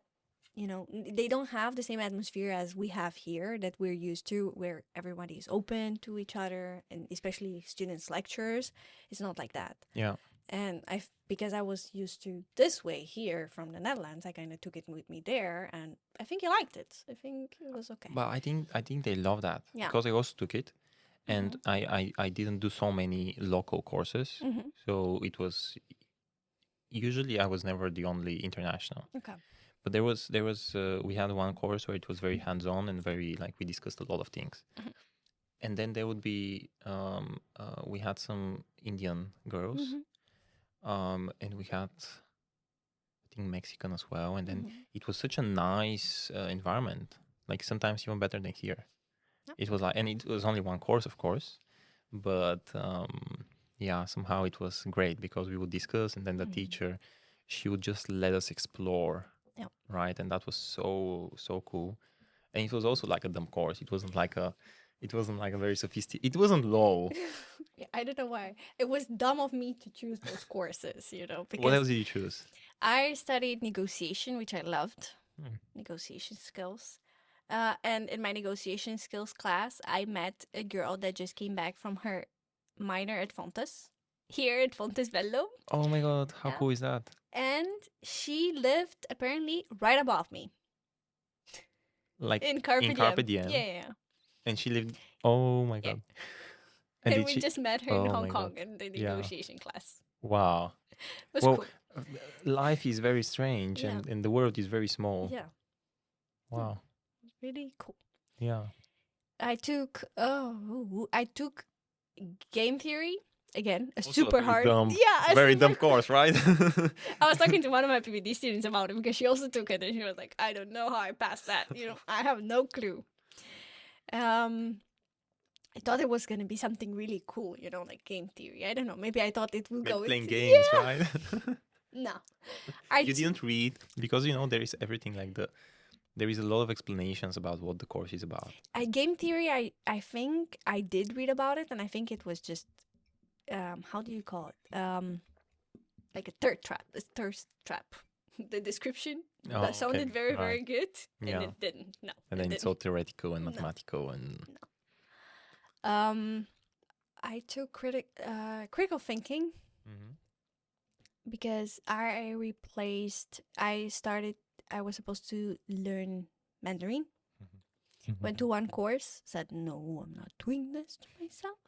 Speaker 1: they don't have the same atmosphere as we have here that we're used to, where everybody is open to each other, and especially students' lectures. It's not like that.
Speaker 2: Yeah.
Speaker 1: And because I was used to this way here from the Netherlands, I kind of took it with me there, and I think he liked it. I think it was okay.
Speaker 2: But I think they love that, because I also took it, and I didn't do so many local courses, so it was usually I was never the only international.
Speaker 1: Okay.
Speaker 2: But there was we had one course where it was very hands-on and very, like, we discussed a lot of things. And then there would be we had some Indian girls, and we had, I think, Mexican as well. And then it was such a nice environment, like sometimes even better than here. It was like, and it was only one course, of course, but yeah, somehow it was great because we would discuss, and then the teacher, she would just let us explore. Right, and that was so cool. And it was also like a dumb course. It wasn't like a very sophisticated. It wasn't low.
Speaker 1: I don't know why. It was dumb of me to choose those courses, because
Speaker 2: what else did you choose?
Speaker 1: I studied negotiation, which I loved. Negotiation skills. And in my negotiation skills class, I met a girl that just came back from her minor at Fontes, here at Fontes Venlo.
Speaker 2: Oh my god, how cool is that?
Speaker 1: And she lived apparently right above me.
Speaker 2: Like
Speaker 1: in Carpe Diem. Yeah.
Speaker 2: And she lived. Oh my god.
Speaker 1: And we just met her in Hong Kong in the negotiation class.
Speaker 2: Wow.
Speaker 1: It was cool.
Speaker 2: Life is very strange, and the world is very small.
Speaker 1: Yeah.
Speaker 2: Wow.
Speaker 1: Really cool.
Speaker 2: Yeah.
Speaker 1: I took game theory, Again, a
Speaker 2: Also a
Speaker 1: super
Speaker 2: very
Speaker 1: hard.
Speaker 2: dumb,
Speaker 1: Yeah, a
Speaker 2: very
Speaker 1: super
Speaker 2: dumb course, right?
Speaker 1: I was talking to one of my PhD students about it because she also took it and she was like, I don't know how I passed that. I have no clue. Um, I thought it was going to be something really cool, like game theory. I don't know. Maybe I thought it would
Speaker 2: Maybe
Speaker 1: go
Speaker 2: playing
Speaker 1: into.
Speaker 2: games,
Speaker 1: Yeah.
Speaker 2: right?
Speaker 1: No. I
Speaker 2: You didn't read because there is everything there is a lot of explanations about what the course is about.
Speaker 1: game theory, I think I did read about it, and I think it was just, how do you call it? Like a thirst trap. The description
Speaker 2: Oh,
Speaker 1: that sounded
Speaker 2: okay,
Speaker 1: very, very
Speaker 2: right.
Speaker 1: good, and
Speaker 2: Yeah.
Speaker 1: it didn't. No,
Speaker 2: And
Speaker 1: it
Speaker 2: then it's all
Speaker 1: didn't.
Speaker 2: theoretical and
Speaker 1: No.
Speaker 2: mathematical and
Speaker 1: I took critical thinking
Speaker 2: Mhm.
Speaker 1: because I was supposed to learn Mandarin. Went to one course, said, no, I'm not doing this to myself.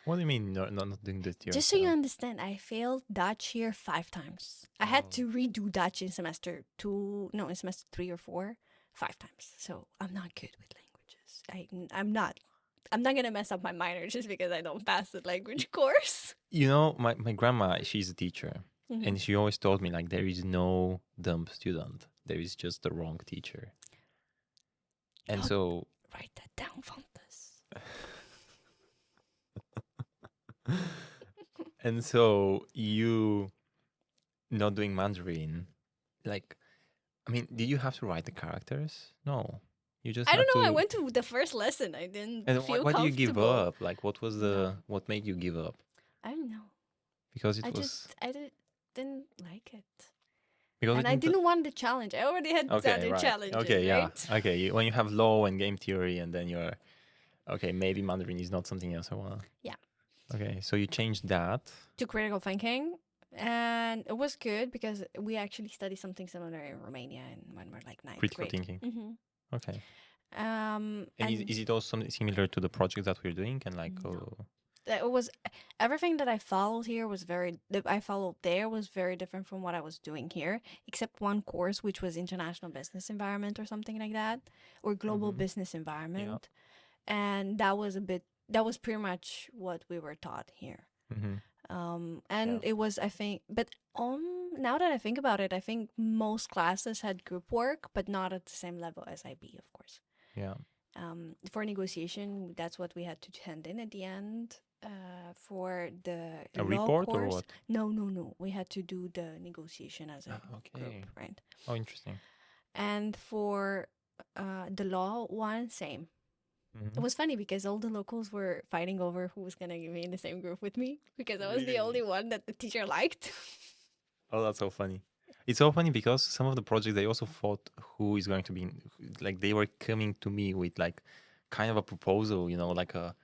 Speaker 2: What do you mean not doing this to
Speaker 1: Just so you
Speaker 2: yourself?
Speaker 1: understand, I failed Dutch here 5 times. I had to redo Dutch in semester 3 or 4, 5 times. So I'm not good with languages. I'm not gonna mess up my minor just because I don't pass the language course.
Speaker 2: My grandma, she's a teacher, and she always told me like there is no dumb student. There is just the wrong teacher. And
Speaker 1: Oh,
Speaker 2: so
Speaker 1: write that down, Fontes.
Speaker 2: and so you not doing Mandarin, like I mean, did you have to write the characters? No. You just
Speaker 1: I
Speaker 2: had
Speaker 1: don't know. I
Speaker 2: to.
Speaker 1: went to the first lesson. I didn't
Speaker 2: And
Speaker 1: feel
Speaker 2: why do you give
Speaker 1: comfortable.
Speaker 2: up? Like, what was what made you give up?
Speaker 1: I don't know.
Speaker 2: Because it was
Speaker 1: Didn't like it.
Speaker 2: because
Speaker 1: And
Speaker 2: it
Speaker 1: I
Speaker 2: didn't.
Speaker 1: didn't want the challenge. I already had
Speaker 2: Okay,
Speaker 1: other
Speaker 2: right.
Speaker 1: challenges,
Speaker 2: Okay, yeah.
Speaker 1: right?
Speaker 2: Okay, when you have law and game theory, and then you're okay, maybe Mandarin is not something else I wanna.
Speaker 1: Yeah.
Speaker 2: Okay, so you changed that.
Speaker 1: To critical thinking. And it was good because we actually studied something similar in Romania and when we're like ninth
Speaker 2: Critical
Speaker 1: grade.
Speaker 2: thinking. Okay.
Speaker 1: And
Speaker 2: And is it also something similar to the project that we're doing? And like,
Speaker 1: No. It was everything that I followed here was very different from what I was doing here, except one course which was international business environment or something like that, or global business environment, and that was pretty much what we were taught here. And it was, I think, but now that I think about it, I think most classes had group work, but not at the same level as IB, of course.
Speaker 2: yeah.
Speaker 1: For negotiation, that's what we had to hand in at the end. For the
Speaker 2: A
Speaker 1: law
Speaker 2: report
Speaker 1: course,
Speaker 2: or what?
Speaker 1: no, we had to do the negotiation as a group,
Speaker 2: Okay.
Speaker 1: right?
Speaker 2: Oh, interesting.
Speaker 1: And for the law one, same. It was funny because all the locals were fighting over who was gonna be in the same group with me because I was the only one that the teacher liked.
Speaker 2: Oh, that's so funny. It's so funny because some of the projects they also thought who is going to be like they were coming to me with like kind of a proposal, like a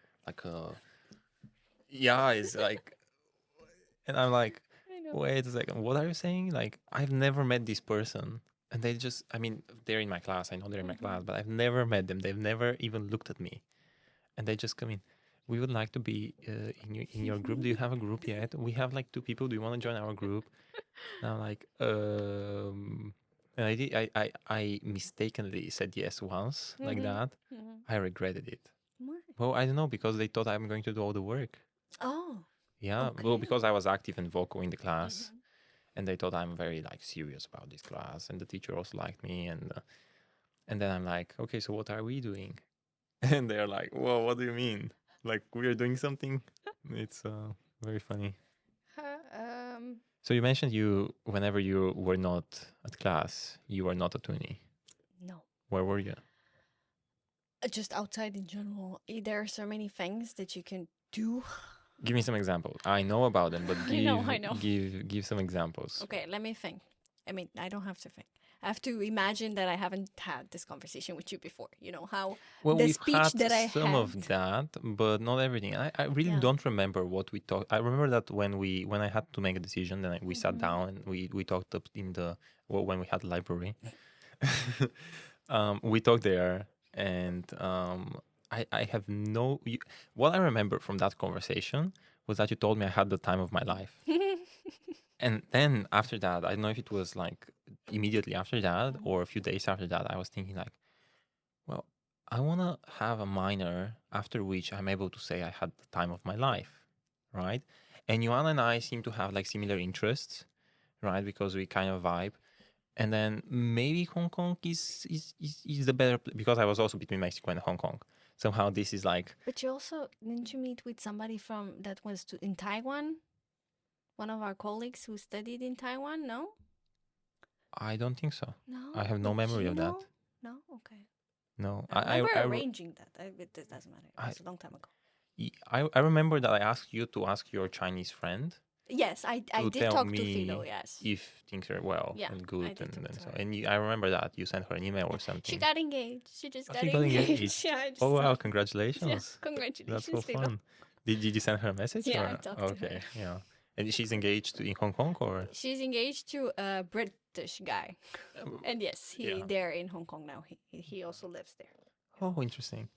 Speaker 2: yeah, it's like and I'm like,
Speaker 1: I know.
Speaker 2: wait a second, what are you saying? Like I've never met this person. And they just I mean, they're in my class. I know they're in my class, but I've never met them. They've never even looked at me. And they just come in. We would like to be in your group. Do you have a group yet? We have like 2 people. Do you want to join our group? And I'm like, and I mistakenly said yes once like that. I regretted it.
Speaker 1: Why?
Speaker 2: Well, I don't know because they thought I'm going to do all the work.
Speaker 1: Oh,
Speaker 2: Yeah,
Speaker 1: okay.
Speaker 2: well, because I was active and vocal in the class, and they thought I'm very like serious about this class, and the teacher also liked me, and then I'm like, okay, so what are we doing? And they're like, whoa, what do you mean? Like we are doing something? It's very funny. So you mentioned whenever you were not at class, you were not at uni.
Speaker 1: No.
Speaker 2: Where were you?
Speaker 1: Just outside in general, there are so many things that you can do.
Speaker 2: Give me some examples. I know about them, but
Speaker 1: I know.
Speaker 2: give some examples.
Speaker 1: Okay, let me think. I mean, I don't have to think. I have to imagine that I haven't had this conversation with you before. You know how
Speaker 2: Well,
Speaker 1: the
Speaker 2: we've
Speaker 1: speech
Speaker 2: had
Speaker 1: that I
Speaker 2: some
Speaker 1: had.
Speaker 2: of that, but not everything. I really
Speaker 1: Yeah.
Speaker 2: don't remember what we talked. I remember that when I had to make a decision, then we sat down and we talked up in when we had library. We talked there, and I have what I remember from that conversation was that you told me I had the time of my life. And then after that, I don't know if it was like immediately after that or a few days after that, I was thinking like, well, I want to have a minor after which I'm able to say I had the time of my life, right? And Ioana and I seem to have like similar interests, right? Because we kind of vibe. And then maybe Hong Kong is the better because I was also between Mexico and Hong Kong. Somehow this is like
Speaker 1: But you also didn't you meet with somebody from that was in Taiwan? One of our colleagues who studied in Taiwan? No,
Speaker 2: I don't think so.
Speaker 1: no.
Speaker 2: I have no
Speaker 1: But
Speaker 2: memory
Speaker 1: you
Speaker 2: of that.
Speaker 1: know? No, okay.
Speaker 2: No,
Speaker 1: I remember arranging that. It doesn't matter. It
Speaker 2: I,
Speaker 1: was a long time ago.
Speaker 2: I remember that I asked you to ask your Chinese friend
Speaker 1: Yes, I
Speaker 2: to
Speaker 1: did
Speaker 2: tell
Speaker 1: talk to Philo.
Speaker 2: me
Speaker 1: Yes.
Speaker 2: if things are well
Speaker 1: Yeah,
Speaker 2: and
Speaker 1: I
Speaker 2: good
Speaker 1: did talk
Speaker 2: and
Speaker 1: to
Speaker 2: so.
Speaker 1: her.
Speaker 2: And I remember that you sent her an email or
Speaker 1: She
Speaker 2: something.
Speaker 1: got engaged. She just
Speaker 2: Oh,
Speaker 1: got
Speaker 2: she got
Speaker 1: engaged.
Speaker 2: engaged.
Speaker 1: Yeah, I just
Speaker 2: Oh wow!
Speaker 1: saw. Yeah,
Speaker 2: Congratulations. That's
Speaker 1: congratulations,
Speaker 2: so
Speaker 1: Philo.
Speaker 2: fun. Did you send her a message?
Speaker 1: Yeah,
Speaker 2: or?
Speaker 1: I talked to her.
Speaker 2: Okay, yeah. And she's engaged in Hong Kong or?
Speaker 1: She's engaged to a British guy, and yes,
Speaker 2: Yeah.
Speaker 1: they're in Hong Kong now. He also lives there.
Speaker 2: Oh, interesting.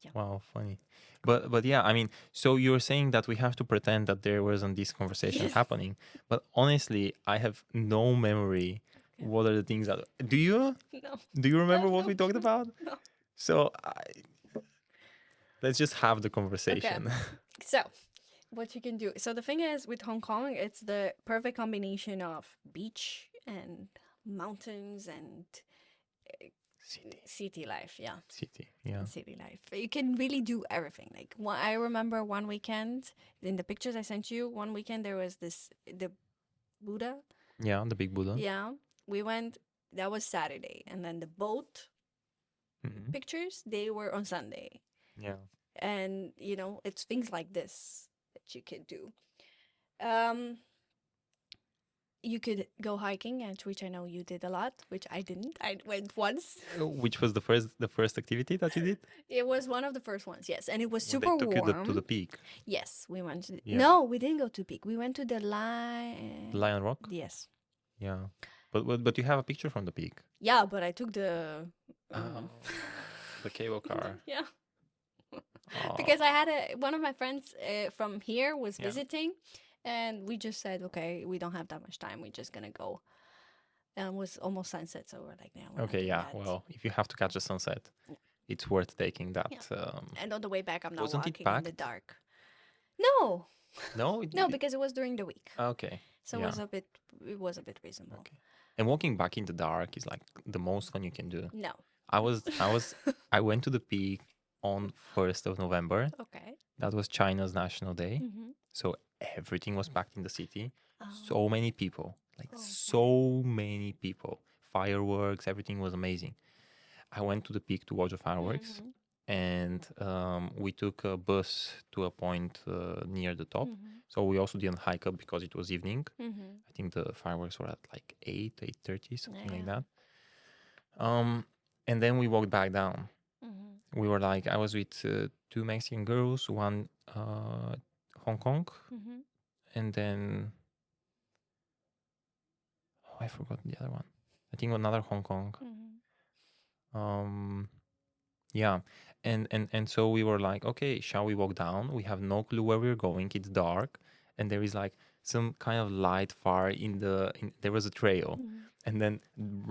Speaker 1: Yeah.
Speaker 2: Wow, funny. But yeah, I mean, so you're saying that we have to pretend that there wasn't this conversation
Speaker 1: Yes.
Speaker 2: happening, but honestly, I have no memory.
Speaker 1: Okay.
Speaker 2: What are the things that do you
Speaker 1: No,
Speaker 2: do you remember
Speaker 1: no,
Speaker 2: what
Speaker 1: no,
Speaker 2: we talked about?
Speaker 1: no.
Speaker 2: So let's just have the
Speaker 1: Okay.
Speaker 2: conversation.
Speaker 1: So, what you can do. So the thing is with Hong Kong, it's the perfect combination of beach and mountains and city life. Yeah.
Speaker 2: City, yeah,
Speaker 1: City life. You can really do everything. Like I remember one weekend in the pictures I sent you. One weekend there was the Buddha.
Speaker 2: yeah, the big Buddha.
Speaker 1: Yeah, we went. That was Saturday, and then the boat
Speaker 2: Mhm.
Speaker 1: pictures they were on Sunday.
Speaker 2: Yeah.
Speaker 1: And it's things like this that you could do. Um, you could go hiking, and which I know you did a lot, which I didn't. I went once.
Speaker 2: Which was the first activity that you did?
Speaker 1: It was one of the first ones, yes, and it was
Speaker 2: When they
Speaker 1: super
Speaker 2: took you
Speaker 1: warm.
Speaker 2: to the peak,
Speaker 1: Yes, we went to.
Speaker 2: Yeah.
Speaker 1: No, we didn't go to peak. We went to the Lion.
Speaker 2: the Lion Rock.
Speaker 1: Yes.
Speaker 2: Yeah, but you have a picture from the peak.
Speaker 1: Yeah, but I took the.
Speaker 2: The cable car.
Speaker 1: Yeah.
Speaker 2: Oh.
Speaker 1: Because I had one of my friends from here was
Speaker 2: Yeah.
Speaker 1: visiting, and we just said, okay, we don't have that much time. We're just gonna go. And it was almost sunset, so we're like, yeah. We're not
Speaker 2: Okay,
Speaker 1: doing
Speaker 2: yeah.
Speaker 1: that.
Speaker 2: Well, if you have to catch the sunset, it's worth taking that.
Speaker 1: And on the way back, I'm not
Speaker 2: Wasn't it
Speaker 1: walking in the
Speaker 2: packed?
Speaker 1: dark. No,
Speaker 2: No,
Speaker 1: no, because it was during the week,
Speaker 2: Okay.
Speaker 1: so
Speaker 2: yeah.
Speaker 1: it was a bit reasonable.
Speaker 2: Okay. And walking back in the dark is like the most fun you can do.
Speaker 1: No.
Speaker 2: I went to the peak on 1st of November.
Speaker 1: Okay.
Speaker 2: That was China's National Day.
Speaker 1: Mm-hmm.
Speaker 2: So everything was packed in the city.
Speaker 1: Oh.
Speaker 2: So many people, like
Speaker 1: Okay.
Speaker 2: so many people. Fireworks, everything was amazing. I went to the peak to watch the fireworks,
Speaker 1: Mhm.
Speaker 2: and we took a bus to a point near the top.
Speaker 1: Mhm.
Speaker 2: So we also didn't hike up because it was evening.
Speaker 1: Mhm.
Speaker 2: I think the fireworks were at like 8:30, something like
Speaker 1: Yeah.
Speaker 2: that. And then we walked back down.
Speaker 1: Mhm.
Speaker 2: We were like, I was with two Mexican girls, one Hong Kong,
Speaker 1: Mhm.
Speaker 2: and then I forgot the other one. I think another Hong Kong.
Speaker 1: Mhm.
Speaker 2: Yeah, and so we were like, okay, shall we walk down? We have no clue where we're going. It's dark, and there is like some kind of light far there was a trail,
Speaker 1: Mhm.
Speaker 2: and then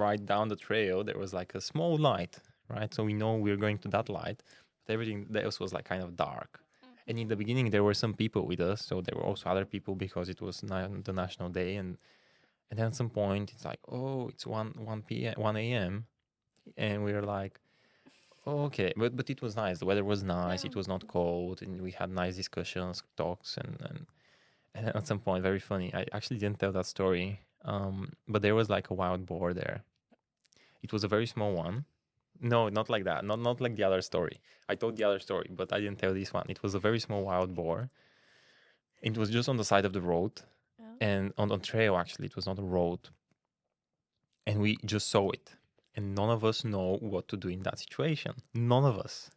Speaker 2: right down the trail there was like a small light, right? So we know we're going to that light, but everything else was like kind of dark. And in the beginning there were some people with us, so there were also other people because it was the national day, and then at some point it's like, oh, it's 1 p.m. 1 a.m. and we were like, oh, okay, but it was nice. The weather was nice.
Speaker 1: Yeah.
Speaker 2: It was not cold, and we had nice discussions, talks, and then at some point, very funny. I actually didn't tell that story, but there was like a wild boar there. It was a very small one. No, not like that. Not like the other story. I told the other story, but I didn't tell this one. It was a very small wild boar. It was just on the side of the road,
Speaker 1: Yeah.
Speaker 2: and on the trail. Actually, it was not a road, and we just saw it. And none of us know what to do in that situation. None of us.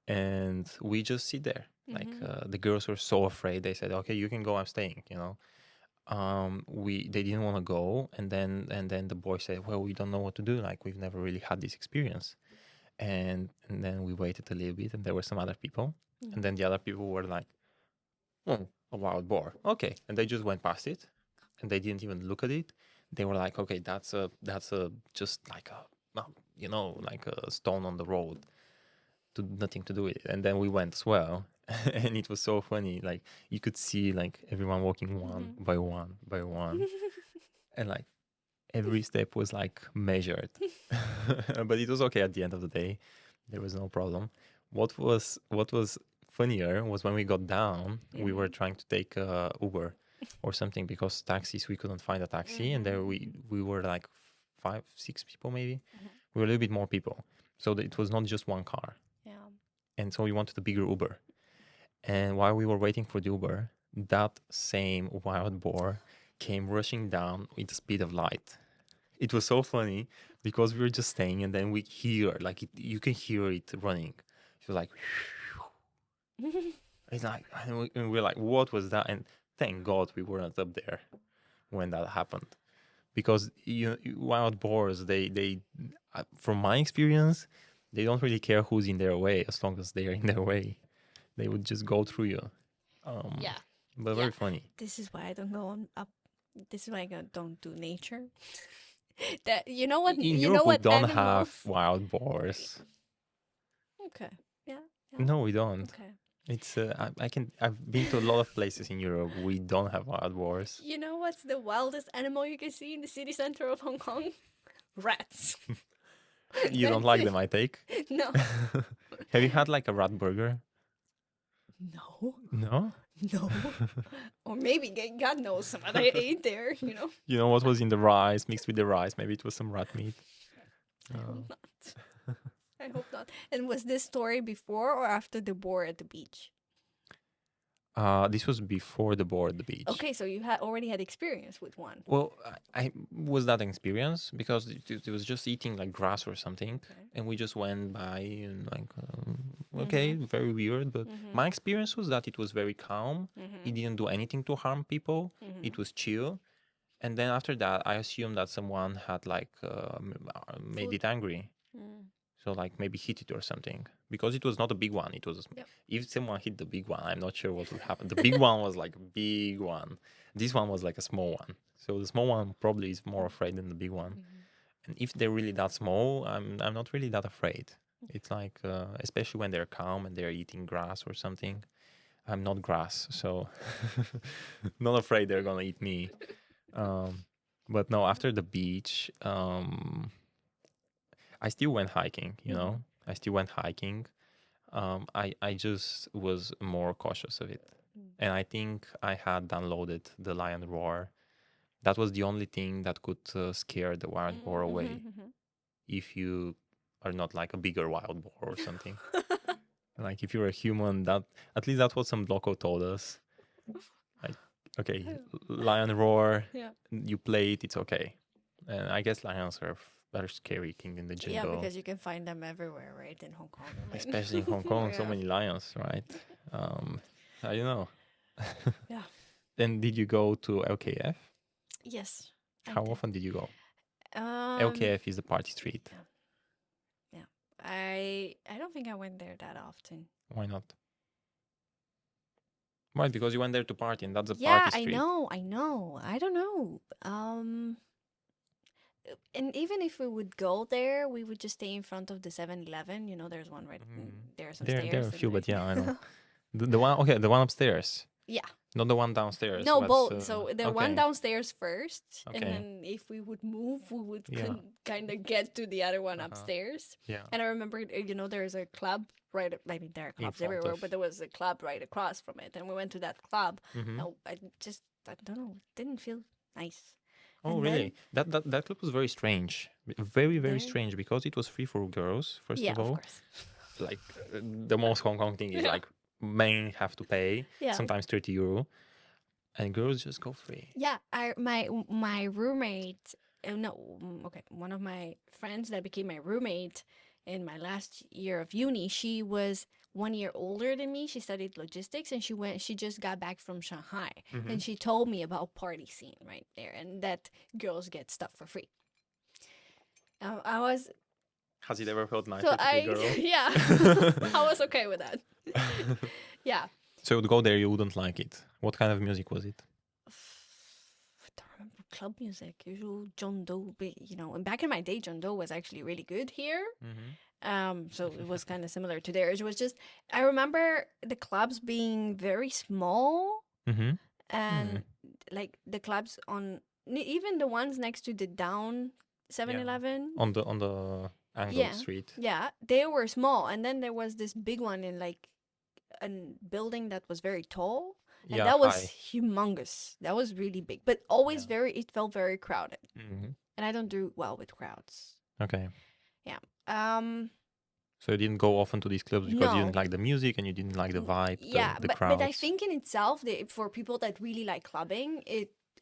Speaker 2: And we just sit there. Like the girls were so afraid. They said, "Okay, you can go. I'm staying." They didn't want to go, and then the boy said, "Well, we don't know what to do. Like we've never really had this experience." And then we waited a little bit, and there were some other people, and then the other people were like, "Oh, a wild boar. Okay," and they just went past it, and they didn't even look at it. They were like, "Okay, that's a just like like a stone on the road." To nothing to do with it. And then we went as well. And it was so funny. Like you could see like everyone walking one by one by one, and like every step was like measured. But it was okay at the end of the day. There was no problem. What was funnier was when we got down, we were trying to take Uber or something because taxis we couldn't find a taxi, and there we were like 5, 6 people maybe. We were a little bit more people, so it was not just one car.
Speaker 1: Yeah.
Speaker 2: And so we wanted a bigger Uber. And while we were waiting for the Uber, that same wild boar came rushing down with the speed of light. It was so funny because we were just staying, and then we hear like you can hear it running. It was like it's like, and we're like, what was that? And thank God we weren't up there when that happened, because wild boars, they from my experience, they don't really care who's in their way as long as they're in their way. They would just go through you.
Speaker 1: Yeah.
Speaker 2: But very funny.
Speaker 1: This is why I don't go on up. This is why I don't do nature. That you know what
Speaker 2: In
Speaker 1: you
Speaker 2: Europe,
Speaker 1: know
Speaker 2: we
Speaker 1: what
Speaker 2: don't
Speaker 1: animals.
Speaker 2: have wild boars.
Speaker 1: Okay. Yeah.
Speaker 2: No, we don't.
Speaker 1: Okay.
Speaker 2: It's I've been to a lot of places in Europe. We don't have wild boars.
Speaker 1: You know what's the wildest animal you can see in the city center of Hong Kong? Rats.
Speaker 2: You don't like them, I take.
Speaker 1: No.
Speaker 2: Have you had like a rat burger?
Speaker 1: No.
Speaker 2: No.
Speaker 1: No. Or maybe God knows some I ate there.
Speaker 2: You know what was in the rice, mixed with the rice? Maybe it was some rat meat.
Speaker 1: I hope not. I hope not. And was this story before or after the boar at the beach?
Speaker 2: This was before the boar at the beach.
Speaker 1: Okay, so you already had experience with one.
Speaker 2: Well, I was that an experience because it was just eating like grass or something, and we just went by and like, okay, very weird. But my experience was that it was very calm. It didn't do anything to harm people. It was chill. And then after that, I assumed that someone had like made it angry. So like maybe hit it or something, because it was not a big one. It was if someone hit the big one, I'm not sure what would happen. The big one was like a big one. This one was like a small one. So the small one probably is more afraid than the big one. And if they're really that small, I'm not really that afraid. It's like especially when they're calm and they're eating grass or something. I'm not grass, so not afraid they're gonna eat me. But no, after the beach, I still went hiking, I still went hiking. I just was more cautious of it. And I think I had downloaded the lion roar. That was the only thing that could scare the wild boar away. If you are not like a bigger wild boar or something. Like if you're a human, that at least that's what some local told us. Like, okay, lion roar, you play it, it's okay. And I guess lions are very scary king in the jungle.
Speaker 1: Yeah, because you can find them everywhere, right, in Hong Kong.
Speaker 2: Especially in Hong Kong, so many lions, right? I don't know.
Speaker 1: Yeah.
Speaker 2: Then did you go to LKF?
Speaker 1: Yes.
Speaker 2: How often did you go?
Speaker 1: LKF
Speaker 2: LKF is the party street.
Speaker 1: Yeah. I don't think I went there that often.
Speaker 2: Why not? Why? Because you went there to party, and that's a
Speaker 1: Yeah,
Speaker 2: party street.
Speaker 1: I know. I don't know. And even if we would go there, we would just stay in front of the 7-Eleven. There's one right there. Some stairs.
Speaker 2: There are a few, but yeah, I know. the one, the one upstairs.
Speaker 1: Yeah.
Speaker 2: Not the one downstairs.
Speaker 1: No,
Speaker 2: but,
Speaker 1: both. So the one
Speaker 2: okay.
Speaker 1: downstairs first,
Speaker 2: Okay.
Speaker 1: and then if we would move, we would kind of get to the other one upstairs.
Speaker 2: Yeah.
Speaker 1: And I remember, there's a club right. I mean, there are clubs
Speaker 2: front
Speaker 1: everywhere,
Speaker 2: of-
Speaker 1: but there was a club right across from it, and we went to that club. No, I don't know, it didn't feel nice.
Speaker 2: Oh,
Speaker 1: And
Speaker 2: really? That club was very strange. Very, very
Speaker 1: Very-
Speaker 2: strange, because it was free for girls, first
Speaker 1: Yeah,
Speaker 2: of
Speaker 1: of
Speaker 2: all.
Speaker 1: course.
Speaker 2: Like, the most Hong Kong thing is like, men have to pay,
Speaker 1: Yeah.
Speaker 2: sometimes 30 euro, and girls just go free.
Speaker 1: Yeah, my roommate, one of my friends that became my roommate in my last year of uni, she was 1 year older than me. She studied logistics, and she just got back from Shanghai, and she told me about party scene right there, and that girls get stuff for free. I was
Speaker 2: Has it ever felt nicer
Speaker 1: so
Speaker 2: to be a girl?
Speaker 1: yeah, I was okay with that. Yeah.
Speaker 2: So you would go there, you wouldn't like it. What kind of music was it?
Speaker 1: I don't remember club music, usual John Doe. And back in my day, John Doe was actually really good here. So it was kind of similar to theirs. It was just I remember the clubs being very small
Speaker 2: Mm-hmm.
Speaker 1: and like the clubs on even the ones next to the down Seven
Speaker 2: Yeah.
Speaker 1: Eleven.
Speaker 2: On the angle
Speaker 1: Yeah,
Speaker 2: street.
Speaker 1: yeah, they were small, and then there was this big one in like a building that was very tall, and
Speaker 2: Yeah,
Speaker 1: that was
Speaker 2: high.
Speaker 1: humongous. That was really big, but always
Speaker 2: Yeah.
Speaker 1: very. It felt very crowded,
Speaker 2: Mm-hmm.
Speaker 1: and I don't do well with crowds.
Speaker 2: Okay.
Speaker 1: Yeah. Um.
Speaker 2: So you didn't go often to these clubs because you didn't
Speaker 1: No.
Speaker 2: like the music and you didn't like the vibe,
Speaker 1: Yeah,
Speaker 2: the
Speaker 1: but I
Speaker 2: crowds.
Speaker 1: think in itself, for people that really like clubbing,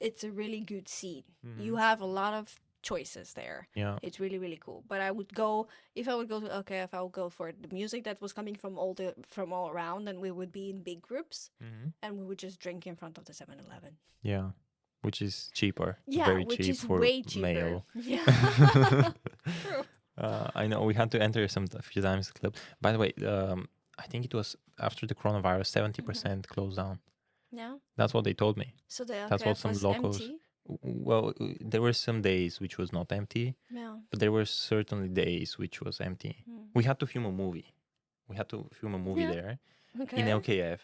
Speaker 1: it's a really good scene.
Speaker 2: Mm-hmm.
Speaker 1: You have a lot of choices there.
Speaker 2: Yeah.
Speaker 1: It's really really cool. But I would go if I would go to if I would go for the music that was coming from all around, and we would be in big groups,
Speaker 2: Mm-hmm.
Speaker 1: and we would just drink in front of the 7-Eleven.
Speaker 2: Yeah. Which is cheaper.
Speaker 1: Yeah,
Speaker 2: Very
Speaker 1: which
Speaker 2: cheap
Speaker 1: is
Speaker 2: for
Speaker 1: way cheaper.
Speaker 2: male.
Speaker 1: Yeah. True.
Speaker 2: I know we had to enter a few times the club. By the way, I think it was after the coronavirus, 70% closed down.
Speaker 1: Yeah.
Speaker 2: That's what they told me.
Speaker 1: So the
Speaker 2: That's what
Speaker 1: LKF
Speaker 2: some
Speaker 1: was
Speaker 2: locals.
Speaker 1: empty.
Speaker 2: Well, there were some days which was not empty,
Speaker 1: Yeah.
Speaker 2: but there were certainly days which was empty. We had to film a movie. We had to film a movie
Speaker 1: Yeah.
Speaker 2: there
Speaker 1: Okay.
Speaker 2: in LKF.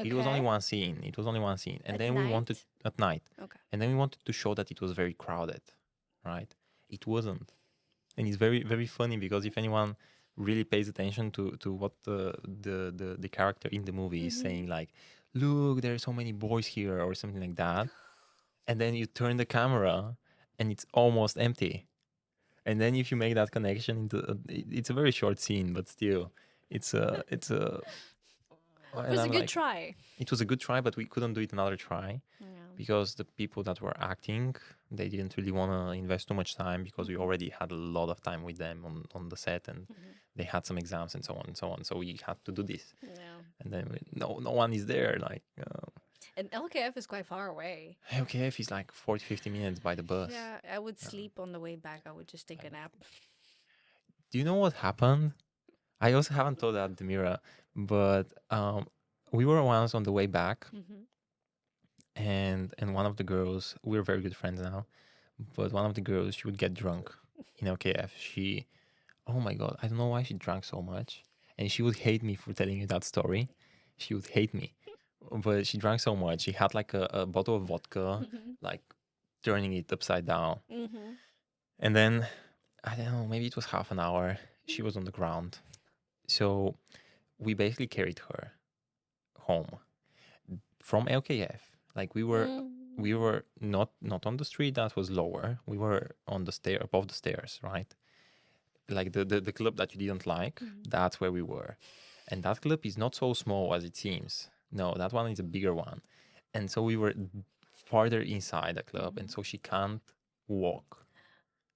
Speaker 2: It was only
Speaker 1: Okay.
Speaker 2: one scene. It was only one scene, and
Speaker 1: At
Speaker 2: then we wanted
Speaker 1: night?
Speaker 2: at night,
Speaker 1: Okay.
Speaker 2: and then we wanted to show that it was very crowded, right? It wasn't, and it's very very funny because if anyone really pays attention to what the character in the movie is saying, like, look, there are so many boys here or something like that, and then you turn the camera and it's almost empty, and then if you make that connection into it's a very short scene, but still, it's a
Speaker 1: It
Speaker 2: and
Speaker 1: was a
Speaker 2: I'm
Speaker 1: good
Speaker 2: like,
Speaker 1: try.
Speaker 2: it was a good try, but we couldn't do it another try
Speaker 1: Yeah.
Speaker 2: because the people that were acting, they didn't really want to invest too much time because we already had a lot of time with them on the set, and they had some exams and so on and so on. So we had to do this,
Speaker 1: Yeah.
Speaker 2: and then no one is there. Like
Speaker 1: And LKF is quite far away.
Speaker 2: LKF is like 40-50 minutes by the bus.
Speaker 1: Yeah, I would sleep on the way back. I would just take a nap.
Speaker 2: Do you know what happened? I also haven't told that Demira, but we were once on the way back, and one of the girls, we're very good friends now, but one of the girls, she would get drunk in LKF. She, oh my god, I don't know why she drank so much, and she would hate me for telling you that story. She would hate me, but she drank so much. She had like a bottle of vodka, like turning it upside down, and then I don't know, maybe it was half an hour. She was on the ground, so we basically carried her home from LKF. Like we were not on the street, that was lower. We were on the stair, above the stairs, right? Like the club that you didn't like, that's where we were. And that club is not so small as it seems. No, that one is a bigger one. And so we were farther inside the club, and so she can't walk.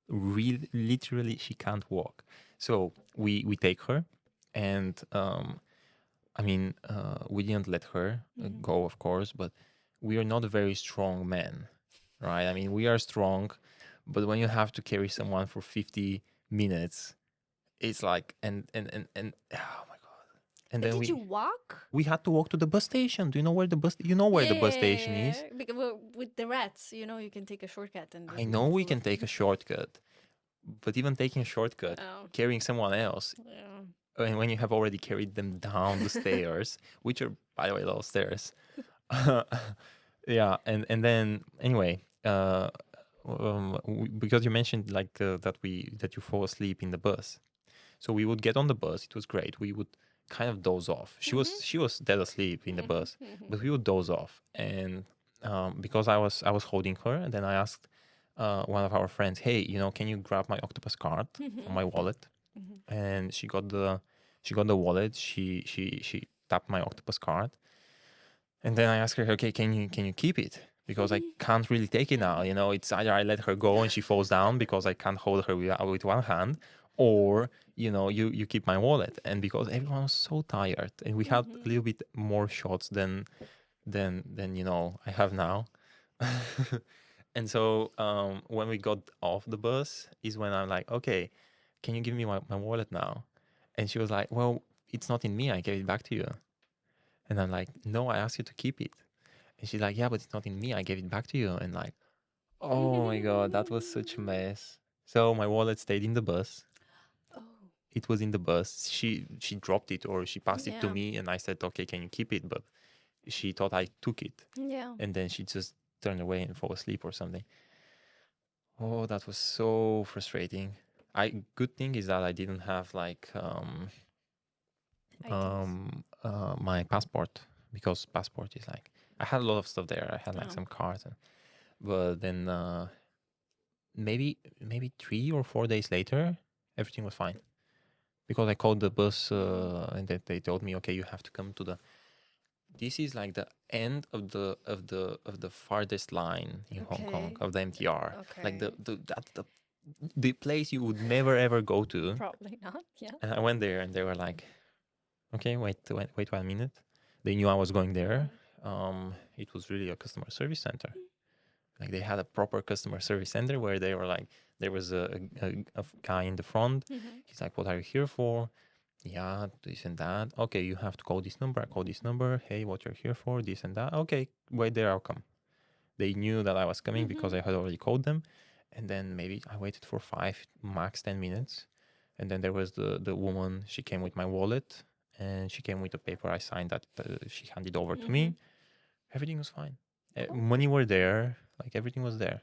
Speaker 2: Really, literally, she can't walk. So we take her, and I mean, we didn't let her go, of course, but we are not very strong men, right? I mean, we are strong, but when you have to carry someone for 50 minutes, it's like, and oh my god! And
Speaker 1: But
Speaker 2: then
Speaker 1: did you walk?
Speaker 2: we had to walk to the bus station. Do you know where the bus? You know where the bus station is?
Speaker 1: Because with the rats, you know, you can take a shortcut. And
Speaker 2: I know we can take a shortcut, but even taking a shortcut,
Speaker 1: Oh.
Speaker 2: carrying someone else,
Speaker 1: Yeah.
Speaker 2: and when you have already carried them down the stairs, which are, by the way, low stairs. Yeah, and then anyway, because you mentioned like that you fall asleep in the bus, so we would get on the bus. It was great. We would kind of doze off. She was dead asleep in the bus, but we would doze off, and because I was holding her, and then I asked one of our friends, hey, you know, can you grab my octopus card from my wallet? And she got the wallet. She tapped my octopus card, and then I asked her, okay, can you keep it? Because I can't really take it now. You know, it's either I let her go and she falls down because I can't hold her with one hand, or you know, you keep my wallet. And because everyone was so tired, and we had a little bit more shots than you know I have now. And so when we got off the bus is when I'm like, okay, can you give me my wallet now? And she was like, well, it's not in me. I gave it back to you. And I'm like, no, I asked you to keep it. And she's like, yeah, but it's not in me. I gave it back to you. And like, oh my God, that was such a mess. So my wallet stayed in the bus.
Speaker 1: Oh.
Speaker 2: it was in the bus. She dropped it, or she passed it to
Speaker 1: Yeah.
Speaker 2: me, and I said, okay, can you keep it? But she thought I took it,
Speaker 1: Yeah.
Speaker 2: and then she just turned away and fall asleep or something. Oh, that was so frustrating. Good thing is that I didn't have like
Speaker 1: IDs.
Speaker 2: my passport, because passport is like, I had a lot of stuff there. I had like
Speaker 1: Oh.
Speaker 2: some cards, but then maybe 3 or 4 days later, everything was fine, because I called the bus and they told me, okay, you have to come to the. This is like the end of the farthest line in Hong Kong
Speaker 1: Okay.
Speaker 2: of the MTR, like
Speaker 1: Okay.
Speaker 2: the place you would never ever go to.
Speaker 1: Probably not. Yeah.
Speaker 2: And I went there, and they were like, okay, wait 1 minute. They knew I was going there. It was really a customer service center. Like, they had a proper customer service center where they were like, there was a guy in the front. He's like, what are you here for? Yeah, this and that. Okay, you have to call this number. I call this number. Hey, what you're here for? This and that. Okay, wait there, I'll come. They knew that I was coming because I had already called them. And then maybe I waited for 5, max 10 minutes. And then there was the woman. She came with my wallet, and she came with a paper I signed that she handed over to me. Everything was fine. Money were there. Like, everything was there.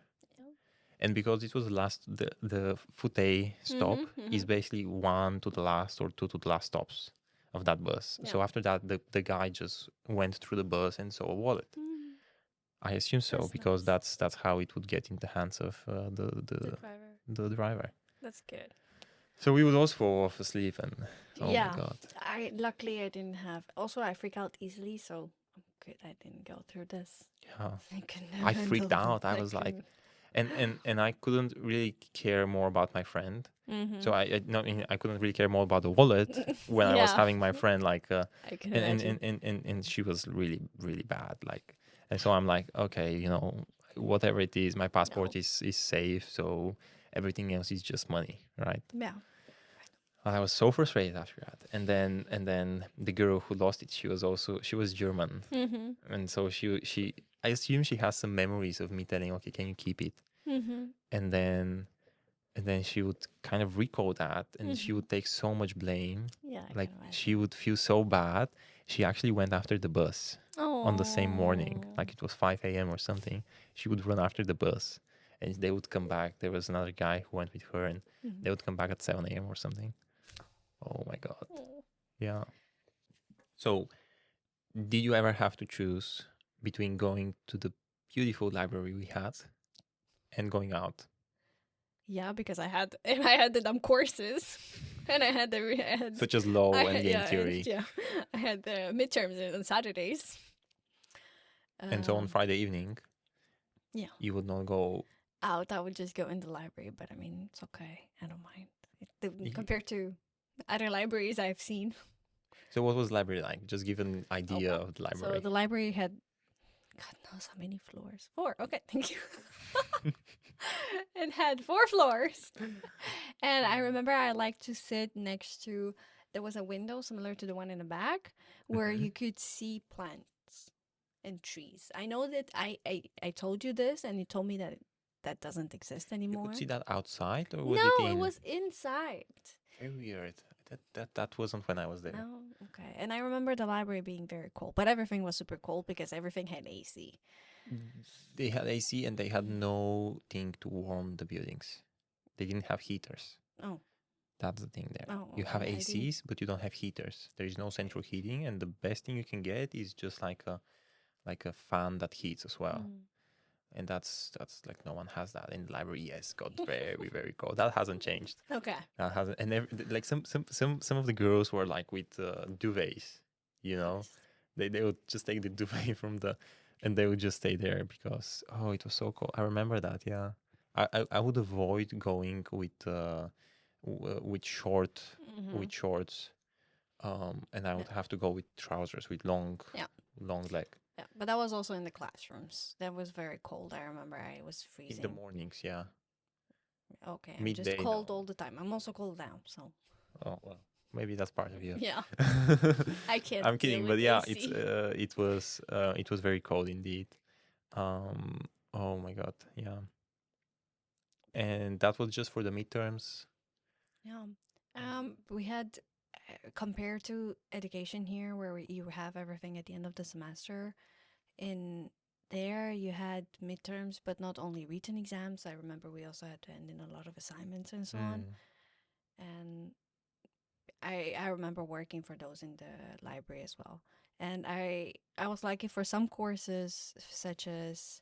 Speaker 2: And because it was the Fute stop is basically one to the last or two to the last stops of that bus.
Speaker 1: Yeah.
Speaker 2: So after that, the guy just went through the bus and saw a wallet. I assume so,
Speaker 1: That's
Speaker 2: because
Speaker 1: nice.
Speaker 2: that's how it would get in the hands of
Speaker 1: The driver.
Speaker 2: the driver.
Speaker 1: That's good.
Speaker 2: So we would also fall off asleep, and oh
Speaker 1: Yeah.
Speaker 2: my god.
Speaker 1: Luckily I didn't have. Also, I freak out easily, so I'm good. I didn't go through this.
Speaker 2: Yeah.
Speaker 1: I could
Speaker 2: I
Speaker 1: never
Speaker 2: freaked
Speaker 1: handle
Speaker 2: out. I was like,
Speaker 1: couldn't.
Speaker 2: and I couldn't really care more about my friend. So
Speaker 1: Mm-hmm.
Speaker 2: I couldn't really care more about the wallet when I was
Speaker 1: Yeah.
Speaker 2: having my friend, like
Speaker 1: I can
Speaker 2: and
Speaker 1: imagine.
Speaker 2: and she was really really bad, like. And so I'm like, okay, whatever it is, my passport
Speaker 1: No.
Speaker 2: is safe, so everything else is just money, right?
Speaker 1: Yeah.
Speaker 2: I was so frustrated after that. And then the girl who lost it, she was German.
Speaker 1: Mm-hmm.
Speaker 2: And so she I assume she has some memories of me telling, okay, can you keep it?
Speaker 1: Mm-hmm.
Speaker 2: And then she would kind of recall that, and she would take so much blame.
Speaker 1: Yeah, I
Speaker 2: Like,
Speaker 1: can imagine.
Speaker 2: she would feel so bad. She actually went after the bus on the same morning, like it was 5 a.m. or something. She would run after the bus, and they would come back. There was another guy who went with her, and they would come back at 7 a.m. or something. Oh my god. Yeah. So, did you ever have to choose between going to the beautiful library we had and going out?
Speaker 1: Yeah, because I had the dumb courses, and I had
Speaker 2: Such as law
Speaker 1: I
Speaker 2: and
Speaker 1: had,
Speaker 2: game
Speaker 1: yeah,
Speaker 2: theory.
Speaker 1: yeah, I had the midterms on Saturdays.
Speaker 2: And so on Friday evening,
Speaker 1: yeah,
Speaker 2: you would not go.
Speaker 1: out. I would just go in the library, but I mean, it's okay. I don't mind
Speaker 2: Y-
Speaker 1: compared to other libraries I've seen.
Speaker 2: So what was the library like? Just give an idea of the
Speaker 1: So
Speaker 2: library.
Speaker 1: the library had, God knows how many floors. 4. Okay, thank you. It had 4 floors. And I remember I liked to sit next to, there was a window similar to the one in the back where you could see plants and trees. I know that I told you this, and you told me that that doesn't exist
Speaker 2: You
Speaker 1: anymore.
Speaker 2: could see that outside, or was
Speaker 1: No,
Speaker 2: it in?
Speaker 1: it was inside.
Speaker 2: Very weird. That wasn't when I was there.
Speaker 1: No, okay. And I remember the library being very cold, but everything was super cold because everything had AC.
Speaker 2: They had AC, and they had no thing to warm the buildings. They didn't have heaters.
Speaker 1: Oh,
Speaker 2: That's the thing there.
Speaker 1: oh,
Speaker 2: You have
Speaker 1: okay, I didn't-
Speaker 2: ACs, but you don't have heaters. There is no central heating, and the best thing you can get is just like a fan that heats as well. And that's like, no one has that in the library. Yes, got very very cold. That hasn't changed.
Speaker 1: Okay.
Speaker 2: That hasn't. And like some of the girls were like with duvets. They would just take the duvet and they would just stay there because it was so cold. I remember that. Yeah, I would avoid going with shorts, and I would have to go with trousers with long leg.
Speaker 1: Yeah, but that was also in the classrooms. That was very cold. I remember I was freezing.
Speaker 2: In the mornings, yeah.
Speaker 1: Okay, I'm
Speaker 2: Midday,
Speaker 1: just cold
Speaker 2: no.
Speaker 1: all the time. I'm also cold now, so.
Speaker 2: Oh well, maybe that's part of you.
Speaker 1: Yeah, I can't.
Speaker 2: I'm kidding,
Speaker 1: deal
Speaker 2: but
Speaker 1: with
Speaker 2: yeah,
Speaker 1: AC.
Speaker 2: it was very cold indeed. Oh my god, yeah. And that was just for the midterms.
Speaker 1: Yeah, We had compared to education here, where you have everything at the end of the semester. In there, you had midterms, but not only written exams. I remember we also had to end in a lot of assignments and so on.
Speaker 2: Mm.
Speaker 1: And I remember working for those in the library as well. And I was lucky for some courses, such as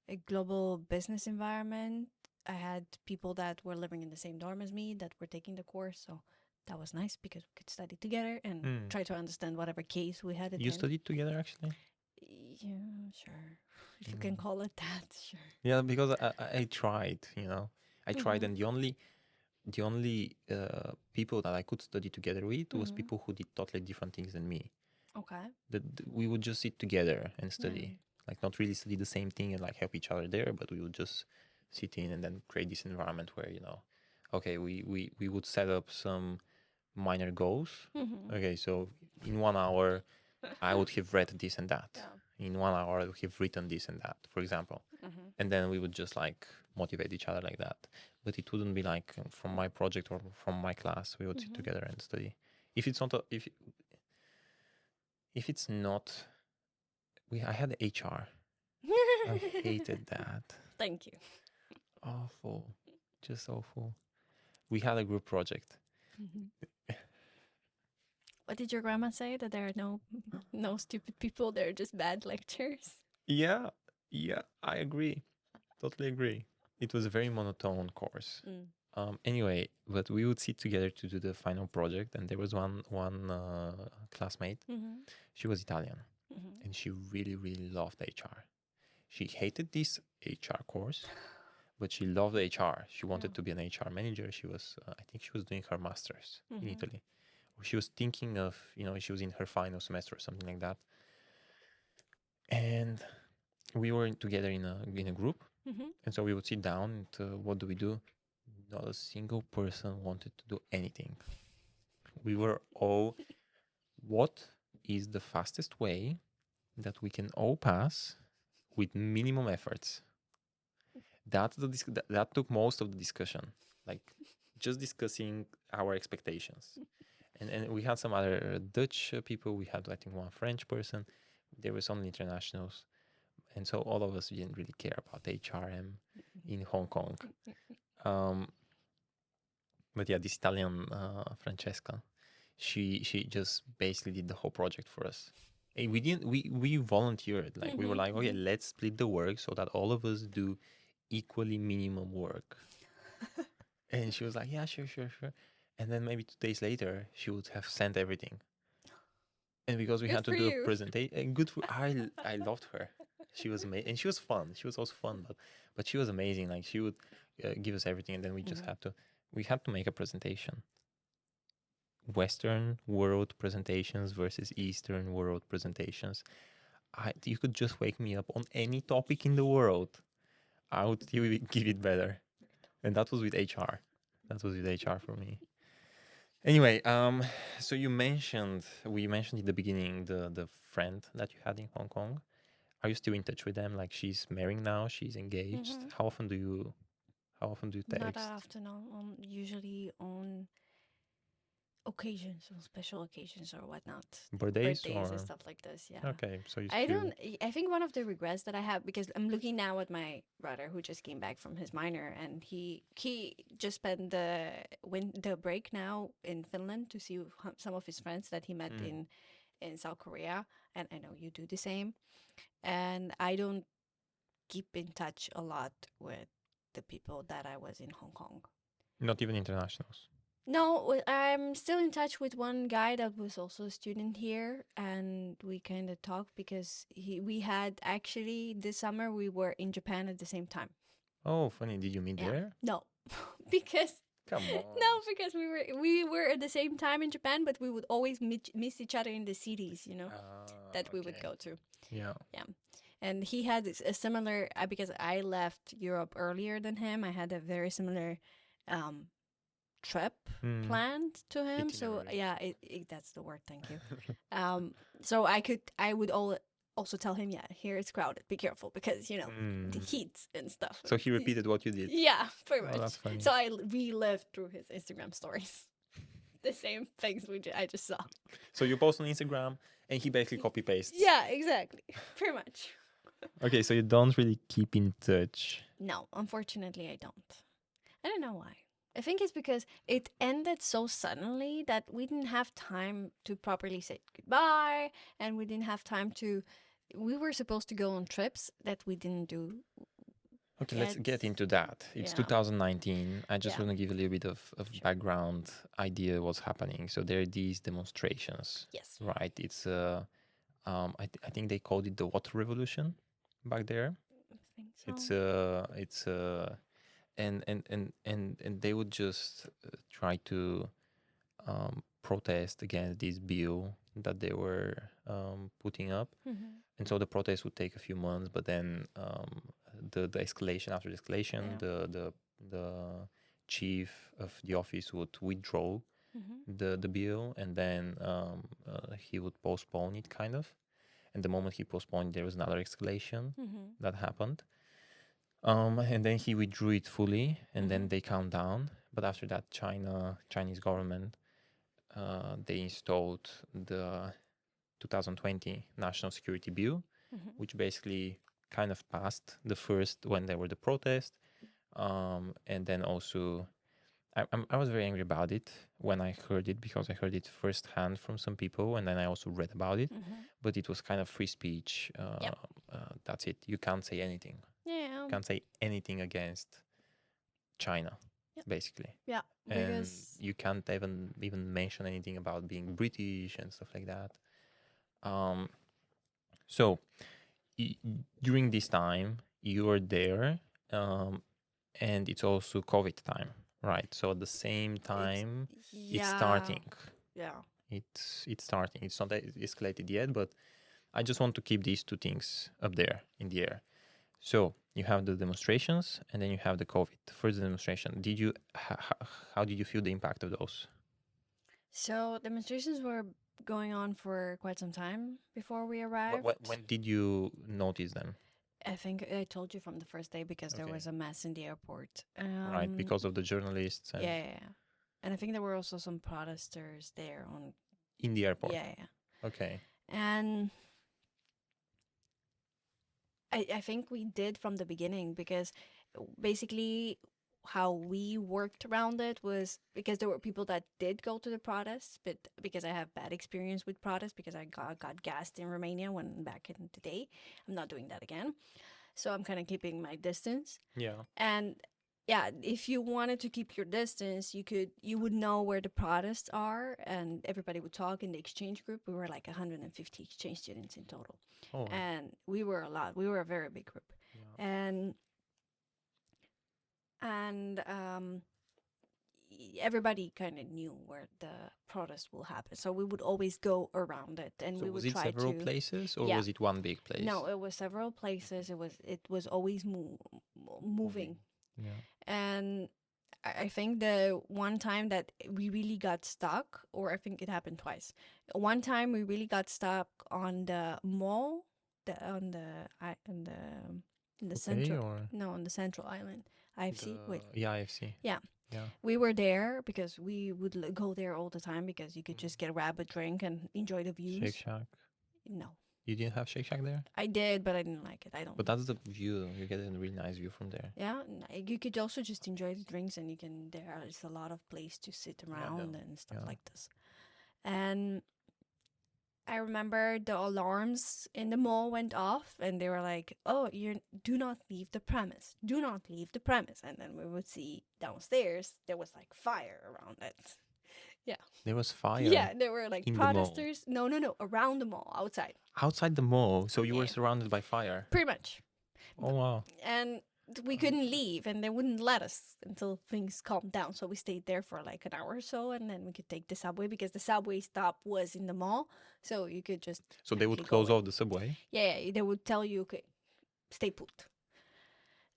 Speaker 1: a global business environment. I had people that were living in the same dorm as me that were taking the course, so that was nice because we could study together and
Speaker 2: Mm.
Speaker 1: try to understand whatever case we had at
Speaker 2: You
Speaker 1: hand.
Speaker 2: studied together actually?
Speaker 1: Yeah, sure. If you
Speaker 2: Mm.
Speaker 1: can call it that, sure.
Speaker 2: Yeah, because I tried, you know, I tried,
Speaker 1: Mhm.
Speaker 2: and the only people that I could study together with was
Speaker 1: Mhm.
Speaker 2: people who did totally different things than me.
Speaker 1: Okay.
Speaker 2: That we would just sit together and
Speaker 1: Yeah.
Speaker 2: study, like not really study the same thing and like help each other there, but we would just sit in and then create this environment where, you know, okay, we would set up some minor goals.
Speaker 1: Mhm.
Speaker 2: Okay, so in 1 hour I would have read this and that.
Speaker 1: Yeah.
Speaker 2: In 1 hour I would have written this and that, for example.
Speaker 1: Mhm.
Speaker 2: And then we would just like motivate each other like that. But it wouldn't be like from my project or from my class we would sit
Speaker 1: Mhm.
Speaker 2: together and study. If it's not if it's not I had HR. I hated that.
Speaker 1: Thank you.
Speaker 2: Awful. Just awful. We had a group project.
Speaker 1: What did your grandma say? That there are no stupid people. They're just bad lectures.
Speaker 2: Yeah, yeah, I agree. Totally agree. It was a very monotone course. Anyway, but we would sit together to do the final project, and there was one classmate.
Speaker 1: Mhm.
Speaker 2: She was Italian,
Speaker 1: Mhm.
Speaker 2: and she really loved HR. She hated this HR course, but she loved HR. She wanted
Speaker 1: Yeah.
Speaker 2: to be an HR manager. She was, I think, she was doing her masters in
Speaker 1: Mhm.
Speaker 2: Italy. Or she was thinking of, you know, she was in her final semester or something like that. And we were together in a group,
Speaker 1: Mhm.
Speaker 2: and so we would sit down and what do we do? Not a single person wanted to do anything. We were all, what is the fastest way that we can all pass with minimum efforts? That took most of the discussion, like just discussing our expectations. And we had some other Dutch people. We had, I think, one French person. There were some internationals. And so all of us didn't really care about HRM in Hong Kong. But yeah, this Italian Francesca, she just basically did the whole project for us. And we volunteered, like we were like, okay, let's split the work so that all of us do equally minimum work. And she was like, yeah, sure. And then maybe 2 days later, she would have sent everything. And because we
Speaker 1: Good
Speaker 2: had to
Speaker 1: for
Speaker 2: do a
Speaker 1: you.
Speaker 2: presentation, and good for I loved her. She was amazing, and she was fun. She was also fun, but she was amazing. Like she would give us everything, and then we just had to make a presentation. Western world presentations versus Eastern world presentations. You could just wake me up on any topic in the world. I would still give it better, and that was with HR. That was with HR for me. Anyway, so we mentioned in the beginning the friend that you had in Hong Kong. Are you still in touch with them? Like she's married now, she's engaged.
Speaker 1: Mhm.
Speaker 2: How often do you
Speaker 1: Not
Speaker 2: text?
Speaker 1: that often. Usually on occasions, on special occasions or whatnot,
Speaker 2: Birthdays
Speaker 1: birthdays and
Speaker 2: or
Speaker 1: stuff like this. Yeah.
Speaker 2: okay, so you
Speaker 1: I
Speaker 2: still
Speaker 1: don't. I think one of the regrets that I have, because I'm looking now at my brother who just came back from his minor, and he just spent the break now in Finland to see some of his friends that he met
Speaker 2: Mm.
Speaker 1: in South Korea, and I know you do the same. And I don't keep in touch a lot with the people that I was in Hong Kong.
Speaker 2: Not even internationals.
Speaker 1: No, I'm still in touch with one guy that was also a student here, and we kind of talked because we had actually this summer we were in Japan at the same time.
Speaker 2: Oh, funny. Did you meet
Speaker 1: Yeah.
Speaker 2: there?
Speaker 1: No, because
Speaker 2: Come on.
Speaker 1: no, because we were at the same time in Japan, but we would always miss each other in the cities, that we would
Speaker 2: Okay.
Speaker 1: go to.
Speaker 2: Yeah.
Speaker 1: Yeah. And he had a similar, because I left Europe earlier than him. I had a very similar um, trip
Speaker 2: Mm.
Speaker 1: planned to him. So
Speaker 2: Itinerary.
Speaker 1: yeah, that's the word. Thank you. So I would also tell him, yeah, here it's crowded. Be careful because the
Speaker 2: Mm.
Speaker 1: heat and stuff.
Speaker 2: So he repeated what you did.
Speaker 1: Yeah, pretty
Speaker 2: Oh,
Speaker 1: much.
Speaker 2: that's funny.
Speaker 1: So I relived through his Instagram stories. the same things I just saw.
Speaker 2: So you post on Instagram, and he basically copy pastes.
Speaker 1: Yeah, exactly. Pretty much.
Speaker 2: Okay, so you don't really keep in touch.
Speaker 1: No, unfortunately, I don't. I don't know why. I think it's because it ended so suddenly that we didn't have time to properly say goodbye, and we didn't have time to. We were supposed to go on trips that we didn't do.
Speaker 2: Okay, let's
Speaker 1: Yet.
Speaker 2: get into that. It's
Speaker 1: Yeah.
Speaker 2: 2019. I just
Speaker 1: Yeah.
Speaker 2: want to give a little bit of background idea what's happening. So there are these demonstrations,
Speaker 1: Yes.
Speaker 2: right? It's I think they called it the water revolution back there.
Speaker 1: I think so.
Speaker 2: It's and they would just try to protest against this bill that they were putting up. And so the protest would take a few months, but then the escalation after the escalation,
Speaker 1: Yeah.
Speaker 2: the chief of the office would withdraw the bill, and then he would postpone it, kind of. And the moment he postponed, there was another escalation that happened. And then he withdrew it fully, and then they calmed down. But after that, Chinese government, they installed the 2020 National Security Bill, which basically kind of passed the first when there were the protests, and then also I was very angry about it when I heard it, because I heard it firsthand from some people, and then I also read about it. But it was kind of free speech.
Speaker 1: Yep.
Speaker 2: That's it. You can't say anything.
Speaker 1: Yeah.
Speaker 2: You can't say anything against China,
Speaker 1: Yep.
Speaker 2: basically.
Speaker 1: Yeah.
Speaker 2: And
Speaker 1: Because
Speaker 2: you can't even mention anything about being British and stuff like that. So during this time, you are there, and it's also COVID time, right? So at the same time, it's starting.
Speaker 1: Yeah.
Speaker 2: It's starting. It's not escalated yet, but I just want to keep these two things up there in the air. So you have the demonstrations, and then you have the COVID. The first demonstration, did you? How did you feel the impact of those?
Speaker 1: So demonstrations were going on for quite some time before we arrived.
Speaker 2: When did you notice them?
Speaker 1: I think I told you from the first day, because there
Speaker 2: Okay.
Speaker 1: was a mess in the airport.
Speaker 2: Right, because of the journalists and
Speaker 1: Yeah. And I think there were also some protesters there on.
Speaker 2: in the airport.
Speaker 1: Yeah.
Speaker 2: Okay.
Speaker 1: And I think we did from the beginning, because basically how we worked around it was because there were people that did go to the protests, but because I have bad experience with protests, because I got gassed in Romania when back in the day, I'm not doing that again. So I'm kind of keeping my distance.
Speaker 2: Yeah.
Speaker 1: And yeah, if you wanted to keep your distance, you would know where the protests are, and everybody would talk in the exchange group. We were like 150 exchange students in total.
Speaker 2: Oh.
Speaker 1: And we were a lot. We were a very big group.
Speaker 2: Yeah.
Speaker 1: And everybody kind of knew where the protest will happen, so we would always go around it, and
Speaker 2: So
Speaker 1: we
Speaker 2: was
Speaker 1: would
Speaker 2: it
Speaker 1: try
Speaker 2: several
Speaker 1: to.
Speaker 2: places, or
Speaker 1: Yeah.
Speaker 2: was it one big place?
Speaker 1: No, it was several places. It was always moving.
Speaker 2: Yeah.
Speaker 1: And I think the one time that we really got stuck, or I think it happened twice. One time we really got stuck on the mall, on the central.
Speaker 2: Or
Speaker 1: No, on the central island. IFC. Wait.
Speaker 2: Yeah, IFC.
Speaker 1: Yeah.
Speaker 2: Yeah.
Speaker 1: We were there because we would go there all the time, because you could just grab a drink and enjoy the views.
Speaker 2: Shake Shack.
Speaker 1: No,
Speaker 2: You didn't have Shake Shack there?
Speaker 1: I did, but I didn't like it. I don't.
Speaker 2: But that's the view. You get a really nice view from there.
Speaker 1: Yeah, you could also just enjoy the drinks, and there is a lot of place to sit around and stuff
Speaker 2: Yeah.
Speaker 1: like this. And I remember the alarms in the mall went off, and they were like, "Oh, do not leave the premise. Do not leave the premise." And then we would see downstairs there was like fire around it.
Speaker 2: There was fire.
Speaker 1: Yeah, there were like
Speaker 2: in the mall.
Speaker 1: protesters. No, around the mall, outside.
Speaker 2: Outside the mall. So you were
Speaker 1: Yeah.
Speaker 2: surrounded by fire.
Speaker 1: Pretty much.
Speaker 2: Oh wow.
Speaker 1: And we couldn't leave, and they wouldn't let us until things calmed down. So we stayed there for like an hour or so, and then we could take the subway, because the subway stop was in the mall, so you could just.
Speaker 2: So they would
Speaker 1: actually
Speaker 2: close
Speaker 1: go in.
Speaker 2: off the subway.
Speaker 1: Yeah, they would tell you, okay, stay put.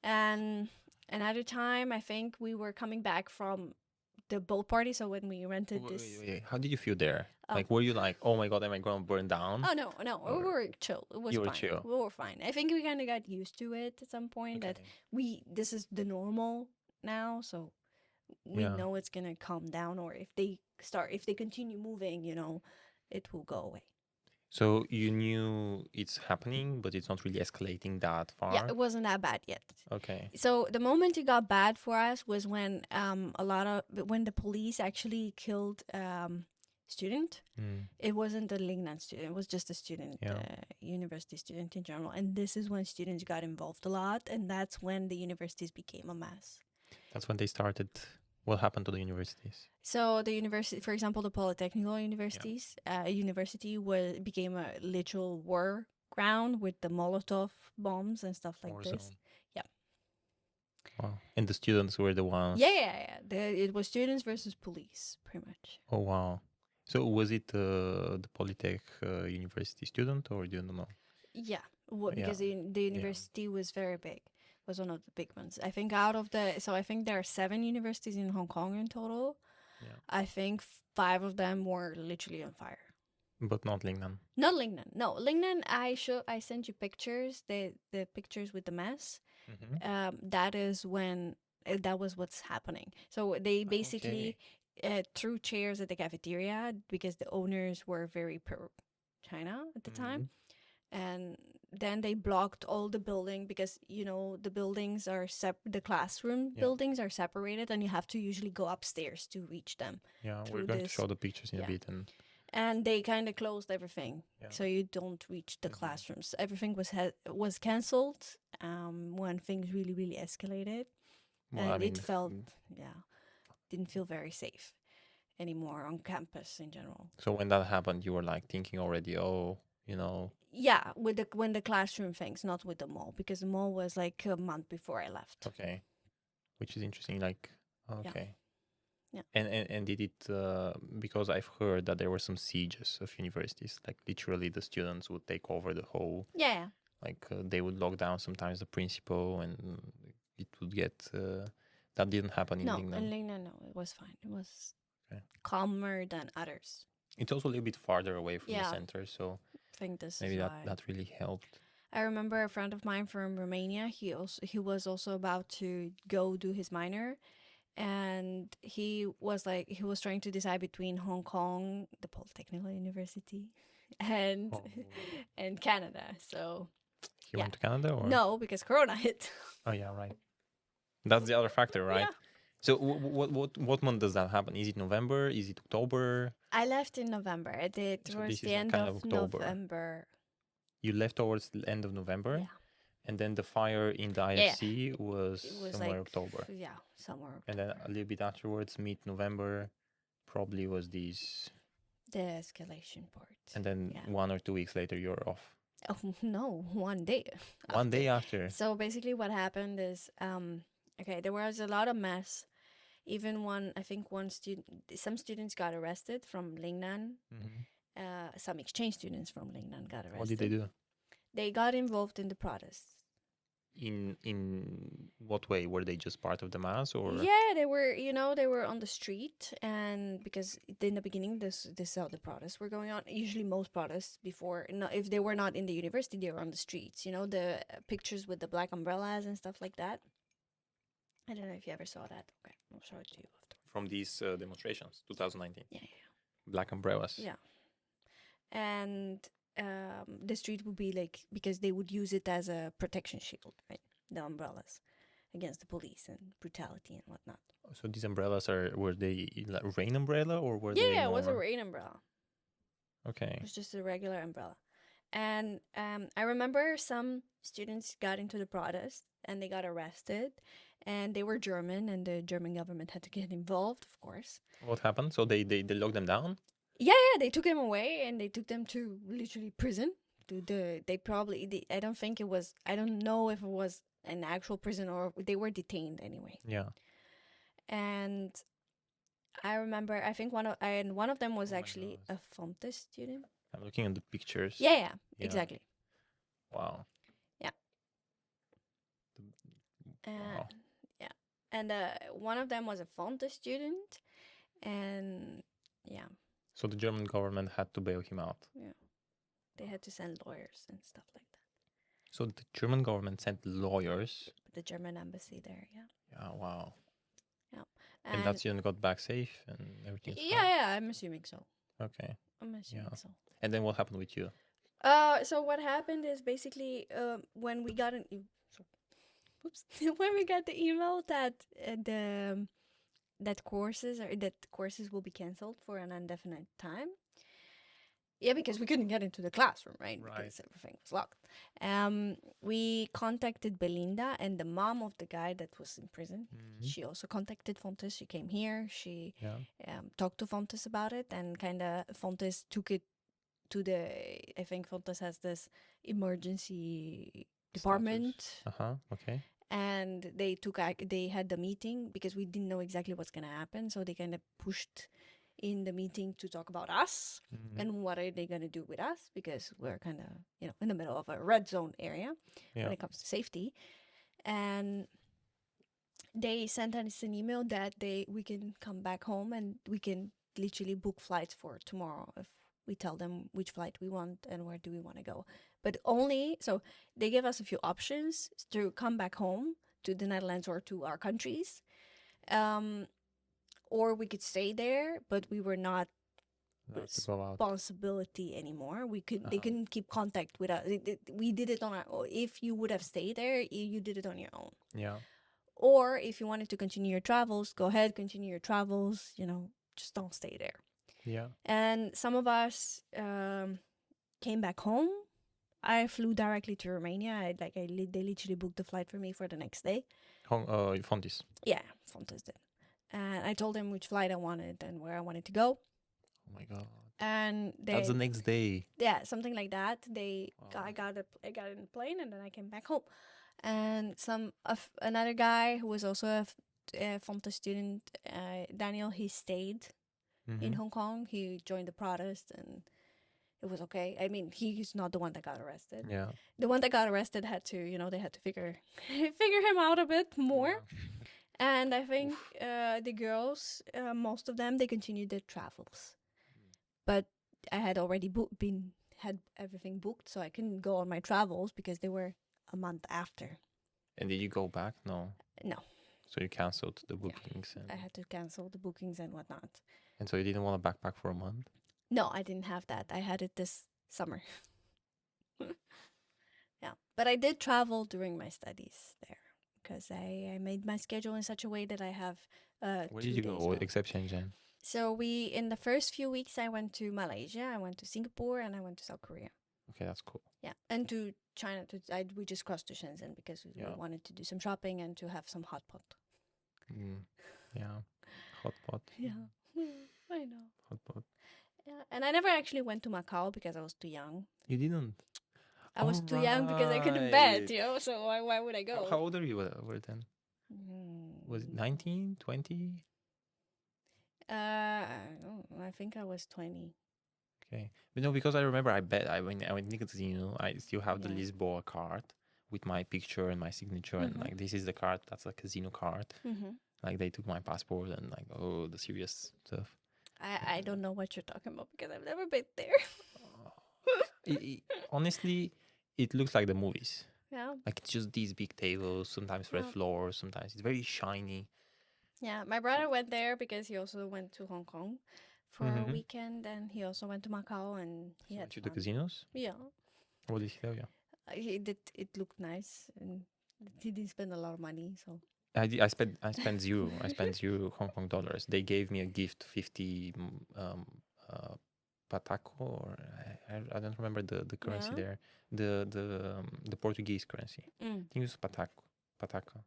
Speaker 1: And another time, I think we were coming back from the boat party. So when we rented this.
Speaker 2: Wait. How did you feel there?
Speaker 1: Oh.
Speaker 2: Like, were you like, oh my god, am I going to burn down?
Speaker 1: Oh no, we were chill. It was
Speaker 2: You were
Speaker 1: fine.
Speaker 2: chill.
Speaker 1: We were fine. I think we kind of got used to it at some point. That this is the normal now. So we
Speaker 2: Yeah.
Speaker 1: know it's gonna calm down, or if they continue moving, it will go away.
Speaker 2: So you knew it's happening, but it's not really escalating that
Speaker 1: Yeah,
Speaker 2: far.
Speaker 1: it wasn't that bad yet.
Speaker 2: Okay.
Speaker 1: So the moment it got bad for us was when when the police actually killed student.
Speaker 2: Mm.
Speaker 1: It wasn't a Lignan student; it was just a student,
Speaker 2: Yeah.
Speaker 1: university student in general. And this is when students got involved a lot, and that's when the universities became a mess.
Speaker 2: That's when they started. What happened to the universities?
Speaker 1: So the university, for example, the polytechnical universities, university became a literal war ground with the Molotov bombs and stuff like
Speaker 2: War
Speaker 1: this.
Speaker 2: zone.
Speaker 1: Yeah.
Speaker 2: Wow. And the students were the ones.
Speaker 1: Yeah. It was students versus police, pretty much.
Speaker 2: Oh wow. So was it the Polytech university student, or do you know?
Speaker 1: Yeah,
Speaker 2: Yeah.
Speaker 1: because the university was very big. Was one of the big ones. I think I think there are 7 universities in Hong Kong in total.
Speaker 2: Yeah.
Speaker 1: I think 5 of them were literally on fire.
Speaker 2: But not Lingnan.
Speaker 1: Not Lingnan. No, Lingnan. I sent you pictures. The pictures with the mess.
Speaker 2: Mm-hmm.
Speaker 1: That is when that was what's happening. So they basically threw chairs at the cafeteria because the owners were very pro China at the time, and then they blocked all the building because the buildings are the classroom buildings are separated, and you have to usually go upstairs to reach them.
Speaker 2: Yeah, we're going to show the pictures in a bit,
Speaker 1: and they kind of closed everything, so you don't reach the classrooms. Everything was cancelled when things really escalated,
Speaker 2: well,
Speaker 1: and it felt didn't feel very safe anymore on campus in general.
Speaker 2: So when that happened, you were like thinking already,
Speaker 1: yeah, when the classroom things, not with the mall, because the mall was like a month before I left.
Speaker 2: Okay, which is interesting. Like, okay.
Speaker 1: Yeah.
Speaker 2: And did it because I've heard that there were some sieges of universities, like literally the students would take over the whole.
Speaker 1: Yeah.
Speaker 2: Like they would lock down sometimes the principal, and it would get. That didn't happen in Lingnan.
Speaker 1: No, in Lingnan, no, it was fine. It was calmer than others.
Speaker 2: It's also a little bit farther away from the center, so
Speaker 1: I think this
Speaker 2: maybe
Speaker 1: is
Speaker 2: that really helped.
Speaker 1: I remember a friend of mine from Romania. He was also about to go do his minor, and he was trying to decide between Hong Kong, the Polytechnical University, and and Canada. So
Speaker 2: he went to Canada, or
Speaker 1: no, because Corona hit.
Speaker 2: Oh yeah, right. That's the other factor, right? Yeah. So what month does that happen? Is it November? Is it October?
Speaker 1: I left in November. I did towards the end of November.
Speaker 2: You left towards the end of November?
Speaker 1: Yeah.
Speaker 2: And then the fire in the IFC was somewhere October.
Speaker 1: Yeah, somewhere October.
Speaker 2: And then a little bit afterwards, mid-November, probably was the
Speaker 1: escalation part.
Speaker 2: And then 1 or 2 weeks later, you're off.
Speaker 1: Oh, no, 1 day.
Speaker 2: One day after.
Speaker 1: So basically what happened is, there was a lot of mess. Even some students got arrested from Lingnan. Mm-hmm. Some exchange students from Lingnan got arrested.
Speaker 2: What did they do?
Speaker 1: They got involved in the protests.
Speaker 2: In what way? Were they just part of the mass, or?
Speaker 1: Yeah, they were on the street, and because in the beginning, this how the protests were going on. Usually, most protests before, if they were not in the university, they were on the streets. The pictures with the black umbrellas and stuff like that. I don't know if you ever saw that. Okay, I'll show it to you after.
Speaker 2: From these demonstrations, 2019.
Speaker 1: Yeah.
Speaker 2: Black umbrellas.
Speaker 1: Yeah, and the street would be because they would use it as a protection shield, right? The umbrellas against the police and brutality and whatnot.
Speaker 2: So these umbrellas were they like rain umbrella, or were they?
Speaker 1: Yeah, it was a rain umbrella.
Speaker 2: Okay.
Speaker 1: It was just a regular umbrella. And I remember some students got into the protest and they got arrested, and they were German, and the German government had to get involved, of course.
Speaker 2: What happened? So they locked them down?
Speaker 1: Yeah, they took them away, and they took them to literally prison. I don't think it was, I don't know if it was an actual prison or they were detained anyway.
Speaker 2: Yeah.
Speaker 1: And I remember, I think one of them was actually a Fontes student.
Speaker 2: I'm looking at the pictures.
Speaker 1: Yeah, exactly.
Speaker 2: Wow.
Speaker 1: Yeah.
Speaker 2: Wow.
Speaker 1: Yeah. And one of them was a Fontes student, and yeah.
Speaker 2: So the German government had to bail him out.
Speaker 1: Yeah. They had to send lawyers and stuff like that.
Speaker 2: So the German government sent lawyers?
Speaker 1: The German embassy there, yeah.
Speaker 2: Yeah, wow.
Speaker 1: Yeah,
Speaker 2: And
Speaker 1: and
Speaker 2: that you got back safe and everything's
Speaker 1: yeah,
Speaker 2: fine.
Speaker 1: yeah, I'm assuming so.
Speaker 2: Okay.
Speaker 1: I'm assuming
Speaker 2: Yeah.
Speaker 1: so.
Speaker 2: And then what happened with you?
Speaker 1: So what happened is basically when we got oops, when we got the email that that courses will be canceled for an indefinite time. Yeah, because we couldn't get into the classroom, right?
Speaker 2: Right.
Speaker 1: Because everything was locked. We contacted Belinda and the mom of the guy that was in prison.
Speaker 2: Mhm.
Speaker 1: She also contacted Fontes. She came here. She
Speaker 2: Yeah.
Speaker 1: talked to Fontes about it, and kind of Fontes took it to the. I think Fontes has this emergency department,
Speaker 2: Okay.
Speaker 1: and they had the meeting because we didn't know exactly what's gonna happen, so they kind of pushed in the meeting to talk about us
Speaker 2: Mhm.
Speaker 1: and what are they gonna do with us because we're kind of in the middle of a red zone area
Speaker 2: Yeah.
Speaker 1: when it comes to safety. And they sent us an email that we can come back home and we can literally book flights for tomorrow if we tell them which flight we want and where do we want to go. But only so they gave us a few options to come back home to the Netherlands or to our countries, um, or we could stay there, but we were not
Speaker 2: Allowed to go out.
Speaker 1: responsibility anymore. They couldn't keep contact with us. We did it on our own. If you would have stayed there, you did it on your own.
Speaker 2: Yeah.
Speaker 1: Or if you wanted to continue your travels, go ahead, continue your travels. Just don't stay there.
Speaker 2: Yeah.
Speaker 1: And some of us came back home. I flew directly to Romania. They literally booked the flight for me for the next day.
Speaker 2: Fontis.
Speaker 1: Yeah, Fontes did. And I told them which flight I wanted and where I wanted to go.
Speaker 2: Oh my god.
Speaker 1: And
Speaker 2: That's the next day.
Speaker 1: yeah, something like that.
Speaker 2: Wow.
Speaker 1: I got in the plane and then I came back home. And another guy who was also a Fonte student, Daniel, he stayed in
Speaker 2: Mhm.
Speaker 1: Hong Kong. He joined the protest and it was okay. I mean, he's not the one that got arrested.
Speaker 2: Yeah.
Speaker 1: The one that got arrested had to, they had to figure figure him out a bit more.
Speaker 2: Yeah.
Speaker 1: And I think the girls, most of them, they continued their travels. But I had already had everything booked, so I couldn't go on my travels because they were a month after.
Speaker 2: And did you go back? No.
Speaker 1: No,
Speaker 2: So you canceled the bookings
Speaker 1: I had to cancel the bookings and whatnot.
Speaker 2: and so you didn't want to backpack for a month?
Speaker 1: No, I didn't have that. I had it this summer. Yeah, but I did travel during my studies there because I made my schedule in such a way that I have
Speaker 2: Where
Speaker 1: 2
Speaker 2: did you
Speaker 1: days
Speaker 2: go
Speaker 1: off.
Speaker 2: except Shenzhen?
Speaker 1: So in the first few weeks, I went to Malaysia, I went to Singapore, and I went to South Korea.
Speaker 2: Okay, that's cool.
Speaker 1: Yeah, and to China. We just crossed to Shenzhen because we
Speaker 2: Yeah.
Speaker 1: wanted to do some shopping and to have some hot pot.
Speaker 2: Yeah. Hot pot.
Speaker 1: Yeah, I know.
Speaker 2: Hot pot.
Speaker 1: Yeah, and I never actually went to Macau because I was too young.
Speaker 2: You didn't?
Speaker 1: I was too young because I couldn't bet,
Speaker 2: Alright.
Speaker 1: So why would I go?
Speaker 2: How old are you were then? Was it 19, 20?
Speaker 1: I think I was 20.
Speaker 2: Okay. But no, because I remember I went to the casino. I still have the
Speaker 1: Yeah.
Speaker 2: Lisboa card with my picture and my signature and like this is the card, that's a casino card.
Speaker 1: Mm-hmm.
Speaker 2: Like they took my passport and like the serious stuff.
Speaker 1: I don't know what you're talking about because I've never been there.
Speaker 2: Honestly, it looks like the movies.
Speaker 1: Yeah.
Speaker 2: Like it's just these big tables, sometimes red
Speaker 1: Yeah.
Speaker 2: floors, sometimes it's very shiny.
Speaker 1: Yeah, my brother went there because he also went to Hong Kong for a
Speaker 2: Mhm.
Speaker 1: weekend, and he also went to Macau, and he
Speaker 2: So
Speaker 1: had
Speaker 2: to the
Speaker 1: fun.
Speaker 2: casinos?
Speaker 1: Yeah,
Speaker 2: What did he tell you?
Speaker 1: he did. It looked nice, and he didn't spend a lot of money. So
Speaker 2: I spent zero. I spent zero Hong Kong dollars. They gave me a gift, 50 pataco, or I don't remember the currency
Speaker 1: Yeah.
Speaker 2: there. The Portuguese currency. I think it was pataca.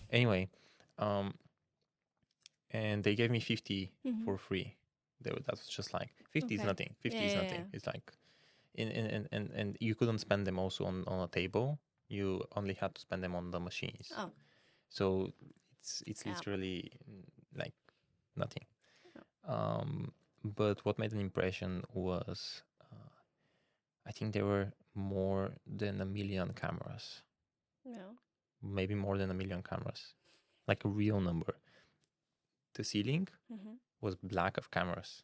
Speaker 2: Anyway, and they gave me 50 for free. That was just like 50 is
Speaker 1: Okay.
Speaker 2: nothing. 50 is
Speaker 1: Yeah,
Speaker 2: nothing.
Speaker 1: yeah.
Speaker 2: It's like, and you couldn't spend them also on a table. You only had to spend them on the machines.
Speaker 1: Oh.
Speaker 2: So it's
Speaker 1: Yeah.
Speaker 2: literally like nothing. But what made an impression was, I think there were more than 1 million cameras.
Speaker 1: Yeah.
Speaker 2: Maybe more than 1 million cameras, like a real number. The ceiling was black of cameras,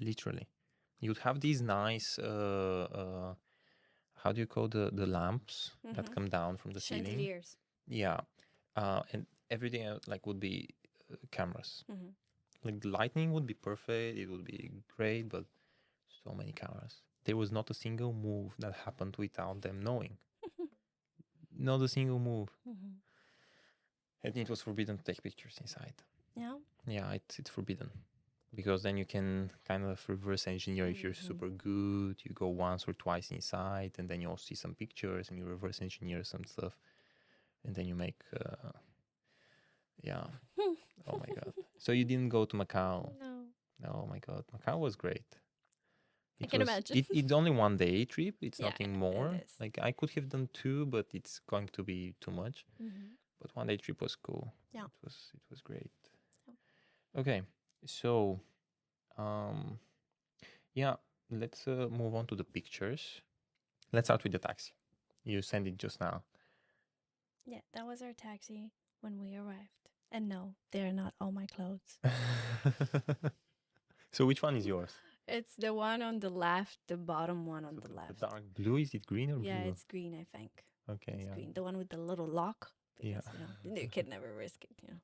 Speaker 2: literally. You'd have these nice, how do you call the lamps that come down from the ceiling?
Speaker 1: Chandeliers.
Speaker 2: Yeah, and everything else, like would be cameras.
Speaker 1: Mm-hmm.
Speaker 2: Like the lighting would be perfect, it would be great, but so many cameras. There was not a single move that happened without them knowing. Not a single move.
Speaker 1: Mm-hmm.
Speaker 2: And it was forbidden to take pictures inside.
Speaker 1: Yeah.
Speaker 2: Yeah, it's forbidden. Because then you can kind of reverse engineer if you're super good. You go once or twice inside, and then you'll see some pictures, and you reverse engineer some stuff, and then you make, yeah. Oh my god. So you didn't go to Macau?
Speaker 1: No.
Speaker 2: Oh my god, Macau was great.
Speaker 1: I can imagine.
Speaker 2: It's only 1 day trip. It's
Speaker 1: Yeah,
Speaker 2: nothing more.
Speaker 1: it is.
Speaker 2: Like I could have done 2, but it's going to be too much.
Speaker 1: Mm-hmm.
Speaker 2: But 1 day trip was cool.
Speaker 1: Yeah.
Speaker 2: It was great.
Speaker 1: Yeah.
Speaker 2: Okay, so yeah, let's move on to the pictures. Let's start with the taxi. You sent it just now.
Speaker 1: Yeah, that was our taxi when we arrived. And no, they're not all my clothes.
Speaker 2: So which one is yours?
Speaker 1: It's the one on the left, the bottom one on the left.
Speaker 2: The dark blue, is it green or
Speaker 1: Yeah,
Speaker 2: blue?
Speaker 1: it's green, I think.
Speaker 2: Okay,
Speaker 1: It's
Speaker 2: yeah.
Speaker 1: green. The one with the little lock. Because,
Speaker 2: Yeah.
Speaker 1: you know, you can never risk it, you know.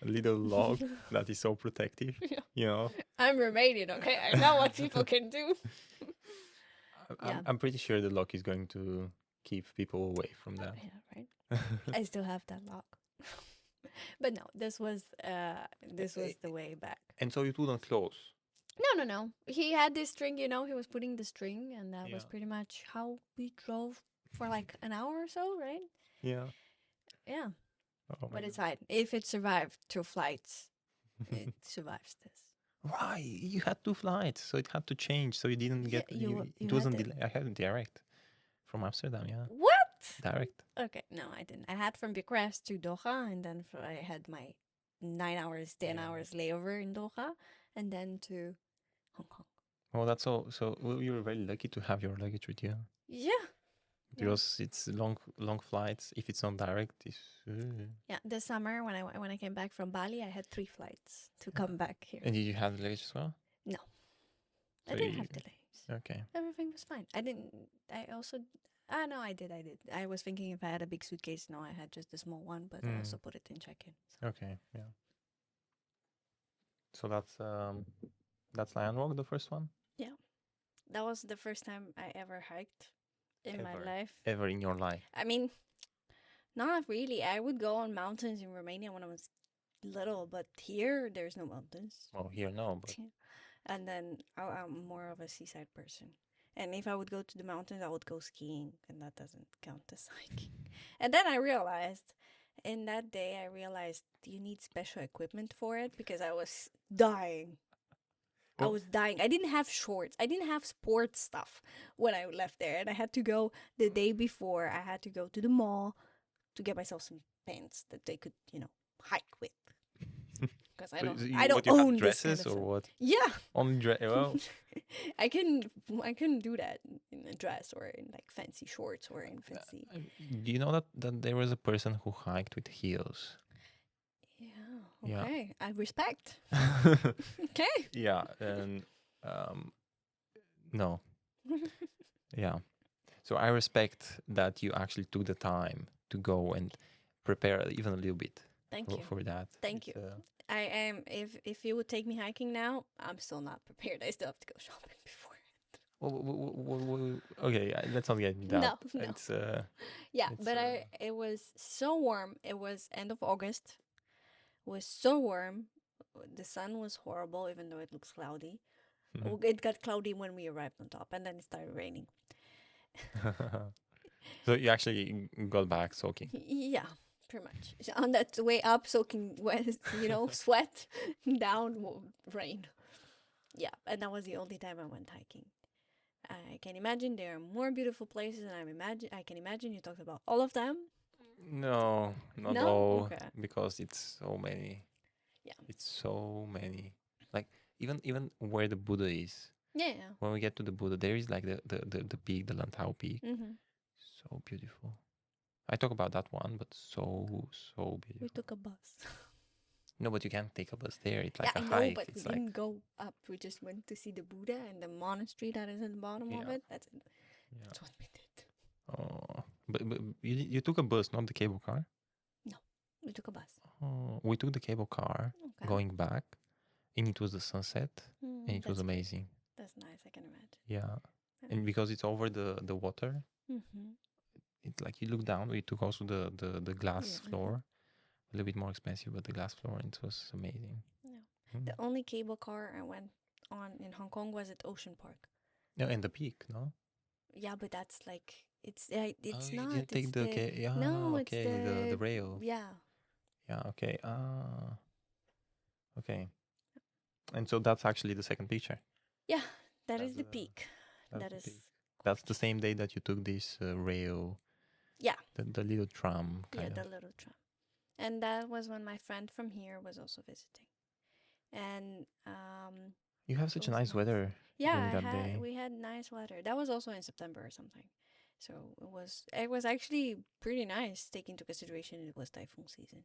Speaker 2: A little log that is so protective.
Speaker 1: Yeah.
Speaker 2: You know.
Speaker 1: I'm Romanian, okay? I know what people can do. Yeah.
Speaker 2: I'm pretty sure the lock is going to keep people away from that.
Speaker 1: Yeah, right? I still have that lock. But no, this was the way back.
Speaker 2: And so you wouldn't close.
Speaker 1: No. He had this string, you know, he was putting the string, and that was
Speaker 2: Yeah.
Speaker 1: pretty much how we drove for like an hour or so, right?
Speaker 2: Yeah.
Speaker 1: Yeah.
Speaker 2: Oh
Speaker 1: But it's fine. If it survived 2 flights, it survives this.
Speaker 2: Why? You had 2 flights, so it had to change. So you didn't
Speaker 1: Yeah,
Speaker 2: get.
Speaker 1: you
Speaker 2: It
Speaker 1: had
Speaker 2: wasn't
Speaker 1: the-
Speaker 2: delay. I had it direct from Amsterdam. Yeah,
Speaker 1: What?
Speaker 2: direct.
Speaker 1: Okay, no, I didn't. I had from Bucharest to Doha, and then I had my 9 hours, 10
Speaker 2: Yeah.
Speaker 1: hours layover in Doha, and then to Hong Kong.
Speaker 2: Oh, that's so. So you were very lucky to have your luggage with you,
Speaker 1: Yeah.
Speaker 2: because it's long flights. If it's not direct, it's.
Speaker 1: Yeah, this summer when I came back from Bali, I had 3 flights to come back here.
Speaker 2: And did you have the luggage as well?
Speaker 1: No. I
Speaker 2: So
Speaker 1: didn't
Speaker 2: you-
Speaker 1: have delays.
Speaker 2: Okay.
Speaker 1: Everything was fine. I also. No, I did. I was thinking if I had a big suitcase. No, I had just a small one, but I also put it in check-in. So.
Speaker 2: Okay. Yeah. So that's Lion Rock, the first one
Speaker 1: That was the first time I ever hiked in my
Speaker 2: Ever.
Speaker 1: life.
Speaker 2: ever in your life.
Speaker 1: I mean, not really. I would go on mountains in Romania when I was little, but here there's no mountains.
Speaker 2: Well, here no, but
Speaker 1: And then I'm more of a seaside person. And if I would go to the mountains, I would go skiing, and that doesn't count as hiking. And then I realized, in that day, you need special equipment for it because I was dying. I
Speaker 2: Well-
Speaker 1: was dying. I didn't have shorts. I didn't have sports stuff when I left there. And I had to go the day before. I had to go to the mall to get myself some pants that they could, hike with. Because I don't
Speaker 2: what, you had
Speaker 1: own this kind
Speaker 2: dresses
Speaker 1: of
Speaker 2: or
Speaker 1: stuff.
Speaker 2: what?
Speaker 1: Yeah.
Speaker 2: Only dress. Well,
Speaker 1: I couldn't do that in a dress or in like fancy shorts or in fancy.
Speaker 2: do you know that there was a person who hiked with heels?
Speaker 1: Yeah.
Speaker 2: Yeah.
Speaker 1: Okay. I respect. Okay.
Speaker 2: Yeah, and no, yeah. So I respect that you actually took the time to go and prepare even a little bit
Speaker 1: Thank you.
Speaker 2: for that.
Speaker 1: Thank
Speaker 2: It's,
Speaker 1: you. I am. If you would take me hiking now, I'm still not prepared. I still have to go shopping before.
Speaker 2: okay, let's not get into that.
Speaker 1: No.
Speaker 2: It's
Speaker 1: Yeah,
Speaker 2: It's,
Speaker 1: but it was so warm. It was end of August. It was so warm. The sun was horrible, even though it looks cloudy.
Speaker 2: Mhm.
Speaker 1: It got cloudy when we arrived on top, and then it started raining.
Speaker 2: so you actually got back soaking.
Speaker 1: Yeah, pretty much. So on that way up, soaking wet, sweat, down, rain. Yeah, and that was the only time I went hiking. I can imagine there are more beautiful places, and I can imagine you talked about all of them.
Speaker 2: No, not
Speaker 1: No?
Speaker 2: all,
Speaker 1: Okay.
Speaker 2: because it's so many.
Speaker 1: Yeah.
Speaker 2: It's so many. Like even where the Buddha is.
Speaker 1: Yeah.
Speaker 2: When we get to the Buddha, there is like the peak, the Lantau peak.
Speaker 1: Mm-hmm.
Speaker 2: So beautiful. I talk about that one, but so beautiful.
Speaker 1: We took a bus.
Speaker 2: No, but you can't take a bus there. It's like
Speaker 1: yeah,
Speaker 2: a
Speaker 1: I know,
Speaker 2: hike.
Speaker 1: but we
Speaker 2: It's like
Speaker 1: didn't go up. We just went to see the Buddha and the monastery that is at the bottom of
Speaker 2: Yeah.
Speaker 1: it. That's it.
Speaker 2: yeah.
Speaker 1: That's what we did.
Speaker 2: Oh, but you took a bus, not the cable car.
Speaker 1: We took a bus.
Speaker 2: Oh, we took the cable car
Speaker 1: Okay.
Speaker 2: going back, and it was the sunset, and it was
Speaker 1: That's great.
Speaker 2: amazing.
Speaker 1: That's nice. I can imagine.
Speaker 2: Yeah,
Speaker 1: Yeah.
Speaker 2: and because it's over the water,
Speaker 1: Mm-hmm.
Speaker 2: it's like you look down. We took also the glass
Speaker 1: Yeah.
Speaker 2: floor, a little bit more expensive, but the glass floor, and it was amazing.
Speaker 1: No.
Speaker 2: Mm.
Speaker 1: The only cable car I went on in Hong Kong was at Ocean Park.
Speaker 2: Yeah, and the peak, no?
Speaker 1: Yeah, but that's like it's
Speaker 2: Oh, you
Speaker 1: not.
Speaker 2: didn't take
Speaker 1: It's
Speaker 2: the
Speaker 1: the
Speaker 2: yeah,
Speaker 1: no. It's
Speaker 2: okay, the
Speaker 1: the
Speaker 2: rail.
Speaker 1: yeah.
Speaker 2: Yeah, okay. Okay. And so that's actually the second picture.
Speaker 1: Yeah, that
Speaker 2: That's
Speaker 1: is the
Speaker 2: the
Speaker 1: peak.
Speaker 2: that's
Speaker 1: That
Speaker 2: the
Speaker 1: is
Speaker 2: peak. That's the
Speaker 1: gorgeous.
Speaker 2: same day that you took this rail,
Speaker 1: Yeah,
Speaker 2: the little tram
Speaker 1: yeah,
Speaker 2: kind
Speaker 1: the
Speaker 2: of.
Speaker 1: little tram. And that was when my friend from here was also visiting. And
Speaker 2: You have
Speaker 1: it
Speaker 2: such a
Speaker 1: was
Speaker 2: nice
Speaker 1: nice.
Speaker 2: weather
Speaker 1: Yeah,
Speaker 2: during that day.
Speaker 1: we had nice weather. That was also in September or something. So it was actually pretty nice, taking into consideration it was typhoon season.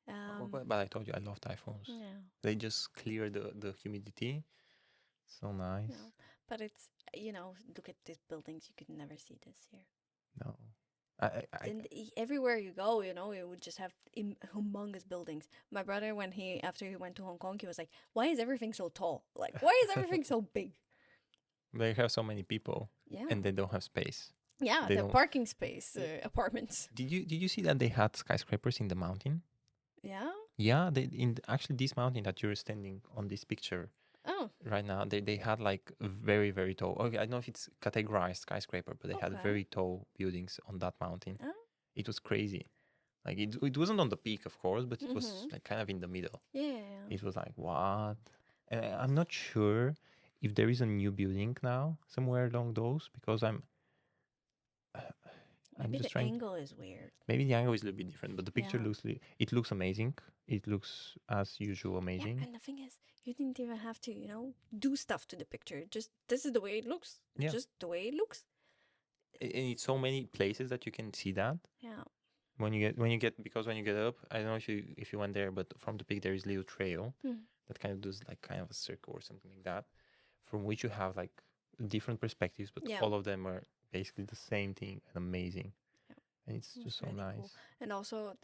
Speaker 2: But I told you I love typhoons.
Speaker 1: Yeah,
Speaker 2: They just clear the humidity. So nice.
Speaker 1: no, but it's look at these buildings. You could never see this here.
Speaker 2: No. I
Speaker 1: And everywhere you go, you would just have humongous buildings. My brother, after he went to Hong Kong, he was like, "Why is everything so tall? Like, why is everything so big?"
Speaker 2: They have so many people
Speaker 1: Yeah,
Speaker 2: and they don't have space.
Speaker 1: yeah,
Speaker 2: They
Speaker 1: the
Speaker 2: don't.
Speaker 1: parking space, apartments.
Speaker 2: Did you see that they had skyscrapers in the mountain?
Speaker 1: Yeah.
Speaker 2: Yeah, actually this mountain that you're standing on this picture
Speaker 1: Oh,
Speaker 2: right now, they had like very very tall. Okay, I don't know if it's categorized skyscraper, but they had
Speaker 1: okay.
Speaker 2: very tall buildings on that mountain.
Speaker 1: Oh.
Speaker 2: It was crazy. Like it wasn't on the peak, of course, but it was
Speaker 1: Mhm.
Speaker 2: like kind of in the middle.
Speaker 1: Yeah.
Speaker 2: It was like what? And I'm not sure if there is a new building now somewhere along those because I'm
Speaker 1: Maybe
Speaker 2: just
Speaker 1: the
Speaker 2: trying.
Speaker 1: angle is weird.
Speaker 2: Maybe the angle is a little bit different, but the picture
Speaker 1: Yeah.
Speaker 2: it looks amazing. It looks as usual
Speaker 1: Yeah,
Speaker 2: amazing.
Speaker 1: and the thing is, you didn't even have to, do stuff to the picture. Just this is the way it looks.
Speaker 2: Yeah.
Speaker 1: Just the way it looks.
Speaker 2: And it's so many places that you can see that.
Speaker 1: Yeah.
Speaker 2: When you get because when you get up, I don't know if you went there, but from the peak there is a little trail that kind of does like kind of a circle or something like that, from which you have like different perspectives, but
Speaker 1: Yeah.
Speaker 2: all of them are basically the same thing and amazing.
Speaker 1: Yeah.
Speaker 2: And it's just so
Speaker 1: really
Speaker 2: nice.
Speaker 1: cool. And also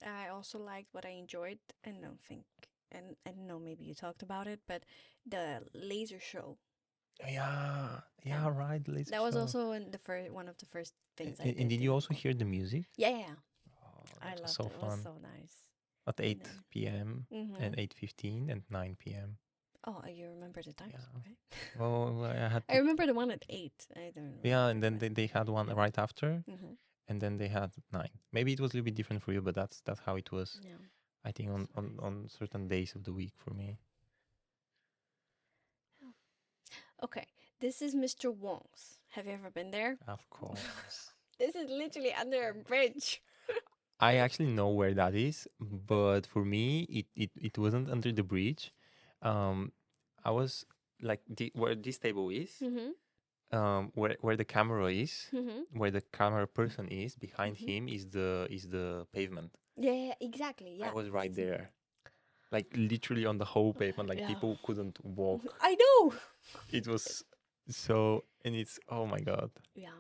Speaker 1: I also liked what I enjoyed, and I don't think, and I don't know, maybe you talked about it, but the laser show.
Speaker 2: Yeah, right. The laser
Speaker 1: That was
Speaker 2: show.
Speaker 1: also in one of the first things I did.
Speaker 2: And did
Speaker 1: in
Speaker 2: you
Speaker 1: Hong
Speaker 2: also
Speaker 1: Kong.
Speaker 2: hear the music?
Speaker 1: Yeah.
Speaker 2: Oh,
Speaker 1: I
Speaker 2: that was
Speaker 1: loved
Speaker 2: so
Speaker 1: it. It
Speaker 2: fun.
Speaker 1: was so nice.
Speaker 2: At
Speaker 1: And
Speaker 2: 8
Speaker 1: then-
Speaker 2: p.m.
Speaker 1: Mhm.
Speaker 2: and 8:15 and 9 p.m.
Speaker 1: Oh, you remember the times,
Speaker 2: Yeah.
Speaker 1: right?
Speaker 2: Well, I had
Speaker 1: I remember the one at 8. I don't remember.
Speaker 2: yeah, and then they had one right after,
Speaker 1: Mhm.
Speaker 2: and then they had 9. Maybe it was a little bit different for you, but that's how it was.
Speaker 1: Yeah.
Speaker 2: I think on certain days of the week for me.
Speaker 1: Okay, this is Mr. Wong's. Have you ever been there?
Speaker 2: Of course.
Speaker 1: This is literally under a bridge.
Speaker 2: I actually know where that is, but for me, it wasn't under the bridge. I was like where this table is, where the camera is, where the camera person is. Behind him is the pavement.
Speaker 1: Yeah, exactly. Yeah.
Speaker 2: I was right there, like literally on the whole pavement. Like
Speaker 1: Yeah.
Speaker 2: people couldn't walk.
Speaker 1: I know.
Speaker 2: It was so, and it's oh my god.
Speaker 1: Yeah.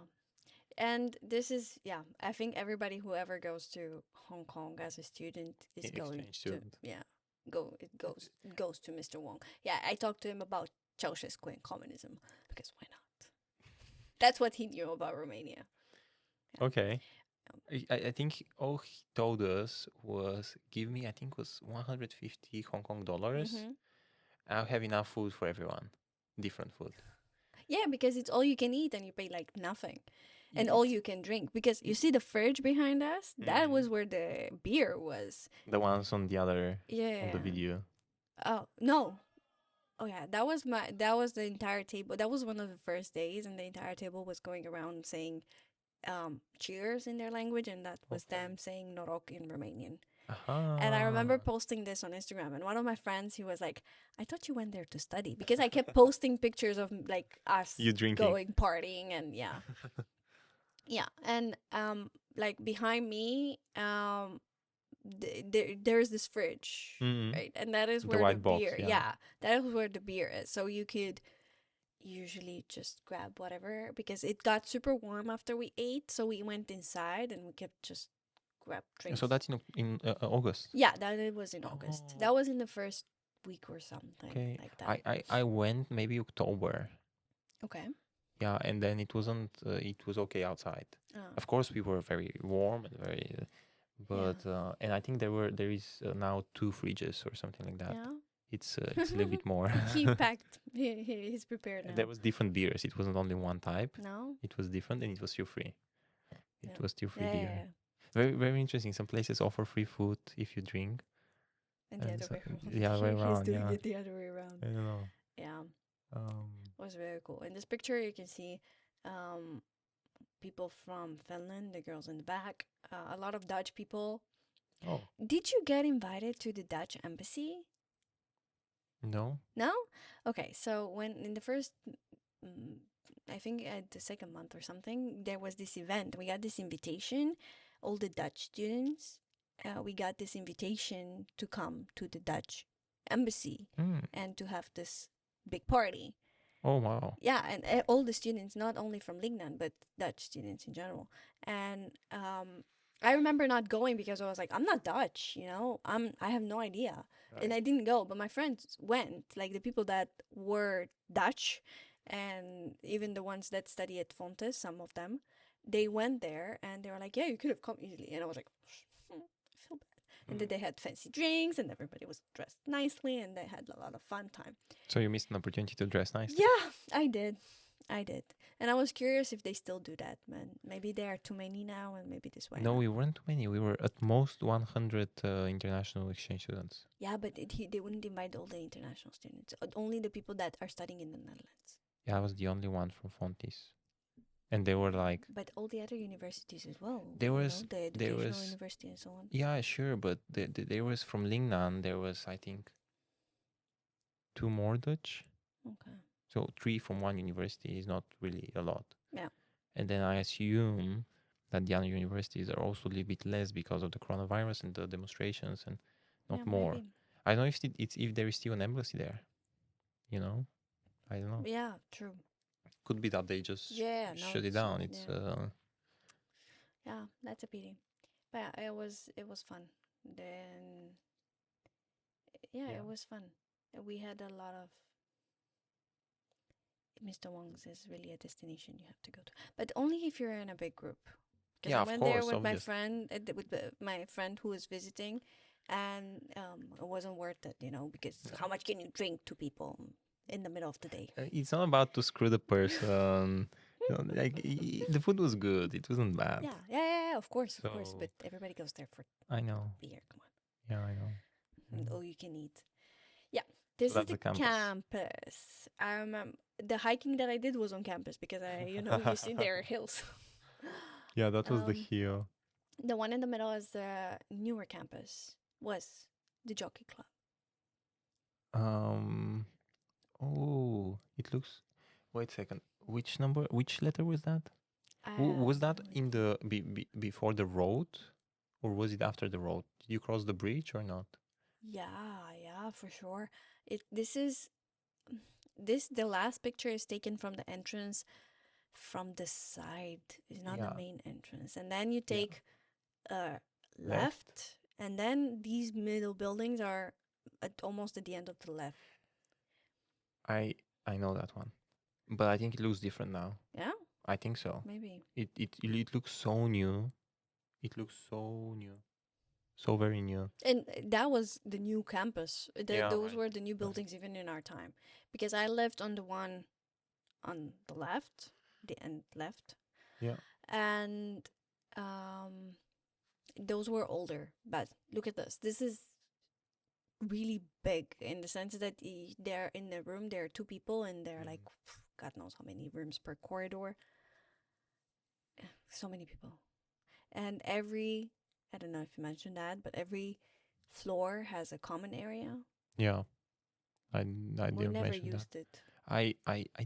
Speaker 1: And this is, I think everybody who ever goes to Hong Kong as a student is going
Speaker 2: Exchange
Speaker 1: to,
Speaker 2: student.
Speaker 1: goes to Mr. Wong. Yeah, I talked to him about Ceausescu and communism because why not? That's what he knew about Romania.
Speaker 2: Okay. I think all he told us was give me, I think was 150 Hong Kong dollars. I'll have enough food for everyone. Different food.
Speaker 1: Yeah, because it's all you can eat and you pay like nothing. And all you can drink. Because you see the fridge behind us? That was where the beer was.
Speaker 2: The ones on the other
Speaker 1: Yeah.
Speaker 2: on the video.
Speaker 1: Oh, no. Oh yeah, that was the entire table. That was one of the first days, and the entire table was going around saying cheers in their language, and that was them saying norok in Romanian. And I remember posting this on Instagram, and one of my friends, he was like, I thought you went there to study, because I kept posting pictures of like us
Speaker 2: You drinking.
Speaker 1: going partying, and yeah. And like behind me, there's this fridge, right? And that is
Speaker 2: The
Speaker 1: where the
Speaker 2: white box,
Speaker 1: beer,
Speaker 2: yeah.
Speaker 1: that is where the beer is. So you could usually just grab whatever, because it got super warm after we ate, so we went inside and we kept just grab drinks.
Speaker 2: So that's in August.
Speaker 1: Yeah, that it was in August.
Speaker 2: Oh,
Speaker 1: That was in the first week or something
Speaker 2: okay.
Speaker 1: like that.
Speaker 2: I went maybe October.
Speaker 1: Okay.
Speaker 2: Yeah, and then it wasn't. It was okay outside.
Speaker 1: Oh,
Speaker 2: Of course, we were very warm and very. But and I think there is now 2 fridges or something like that.
Speaker 1: yeah.
Speaker 2: It's a little bit more.
Speaker 1: He packed. He's prepared
Speaker 2: And
Speaker 1: now.
Speaker 2: there was different beers. It wasn't only one type.
Speaker 1: No.
Speaker 2: It was different, and it was still free. It
Speaker 1: Yeah.
Speaker 2: was still free
Speaker 1: Yeah,
Speaker 2: beer.
Speaker 1: yeah, yeah.
Speaker 2: Very very interesting. Some places offer free food if you drink.
Speaker 1: And the
Speaker 2: And
Speaker 1: other
Speaker 2: so,
Speaker 1: way around.
Speaker 2: yeah, way
Speaker 1: He's
Speaker 2: around.
Speaker 1: doing
Speaker 2: Yeah,
Speaker 1: it the other way around.
Speaker 2: I don't know.
Speaker 1: Yeah,
Speaker 2: Um,
Speaker 1: it was very cool. In this picture, you can see people from Finland, the girls in the back, a lot of Dutch people.
Speaker 2: oh
Speaker 1: Did you get invited to the Dutch embassy?
Speaker 2: no.
Speaker 1: No? Okay, so when in the first, mm, I think at the second month or something, there was this event. We got this invitation, all the Dutch students. We got this invitation to come to the Dutch embassy
Speaker 2: Mm.
Speaker 1: and to have this big party.
Speaker 2: Oh wow.
Speaker 1: Yeah, and all the students, not only from Lignan, but Dutch students in general. And I remember not going because I was like, I'm not Dutch, you know, I have no idea, and I didn't go. But my friends went, like the people that were Dutch, and even the ones that study at Fontes, some of them, they went there, and they were like, yeah, you could have come easily. And I was like, I feel bad. And then they had fancy drinks, and everybody was dressed nicely, and they had a lot of fun time.
Speaker 2: So you missed an opportunity to dress nicely.
Speaker 1: Yeah, I did. And I was curious if they still do that, man. Maybe there are too many now, and maybe this way.
Speaker 2: No, we weren't too many. We were at most 100 international exchange students.
Speaker 1: Yeah, but they wouldn't invite all the international students. Only the people that are studying in the Netherlands.
Speaker 2: Yeah, I was the only one from Fontis, and they were like,
Speaker 1: But all the other universities as well.
Speaker 2: There was-
Speaker 1: the
Speaker 2: there
Speaker 1: educational
Speaker 2: was-
Speaker 1: university and so on.
Speaker 2: yeah, sure, but there was from Lingnan. There was, I think, 2 more Dutch.
Speaker 1: Okay.
Speaker 2: So 3 from one university is not really a lot.
Speaker 1: Yeah.
Speaker 2: And then I assume that the other universities are also a little bit less because of the coronavirus and the demonstrations and not
Speaker 1: Yeah,
Speaker 2: more.
Speaker 1: maybe.
Speaker 2: I don't know if there is still an embassy there. You know, I don't know.
Speaker 1: Yeah, true.
Speaker 2: Could be that they just
Speaker 1: Yeah, no,
Speaker 2: shut it down. It's
Speaker 1: yeah, that's a pity. But yeah, it was fun. Then yeah,
Speaker 2: Yeah.
Speaker 1: it was fun. We had a lot of Mr. Wong's is really a destination you have to go to, but only if you're in a big group. 'Cause
Speaker 2: Yeah,
Speaker 1: I
Speaker 2: of
Speaker 1: went there
Speaker 2: course,
Speaker 1: with my
Speaker 2: obvious.
Speaker 1: friend, my friend who was visiting, and it wasn't worth it, you know, because how much can you drink to people in the middle of the day?
Speaker 2: it's not about to screw the person. You know, like the food was good. It wasn't bad.
Speaker 1: Yeah, of course,
Speaker 2: So-
Speaker 1: but everybody goes there for
Speaker 2: I know.
Speaker 1: beer. Come on.
Speaker 2: Yeah, I know.
Speaker 1: And
Speaker 2: Mm.
Speaker 1: all you can eat. Yeah, this
Speaker 2: that's
Speaker 1: is
Speaker 2: the
Speaker 1: the campus. I remember the hiking that I did was on campus because you see there are hills.
Speaker 2: Yeah, that was the
Speaker 1: Um,
Speaker 2: heel.
Speaker 1: The one in the middle is the newer campus. Was the jockey club.
Speaker 2: Oh, it looks. Wait a second. Which number? Which letter was that?
Speaker 1: I
Speaker 2: Was
Speaker 1: have
Speaker 2: that
Speaker 1: no
Speaker 2: in the before the road, or was it after the road? Did you cross the bridge or not?
Speaker 1: Yeah, for sure. The last picture is taken from the entrance from the side. It's not
Speaker 2: Yeah.
Speaker 1: the main entrance. And then you
Speaker 2: Yeah.
Speaker 1: take left, and then these middle buildings are almost at the end of the left.
Speaker 2: I know that one, but I think it looks different now.
Speaker 1: Yeah,
Speaker 2: I think so.
Speaker 1: maybe.
Speaker 2: It looks so new. It looks so new, so very new.
Speaker 1: And that was the new campus.
Speaker 2: Yeah,
Speaker 1: Those
Speaker 2: right,
Speaker 1: were the new buildings even in our time. Because I lived on the one on the left, the end left.
Speaker 2: Yeah.
Speaker 1: And those were older. But look at this. This is really big in the sense that they're in the room, there are 2 people, and they're like, God knows how many rooms per corridor. So many people. And I don't know if you mentioned that, but every floor has a common area.
Speaker 2: Yeah, I
Speaker 1: We
Speaker 2: didn't
Speaker 1: never
Speaker 2: mention that.
Speaker 1: used it.
Speaker 2: I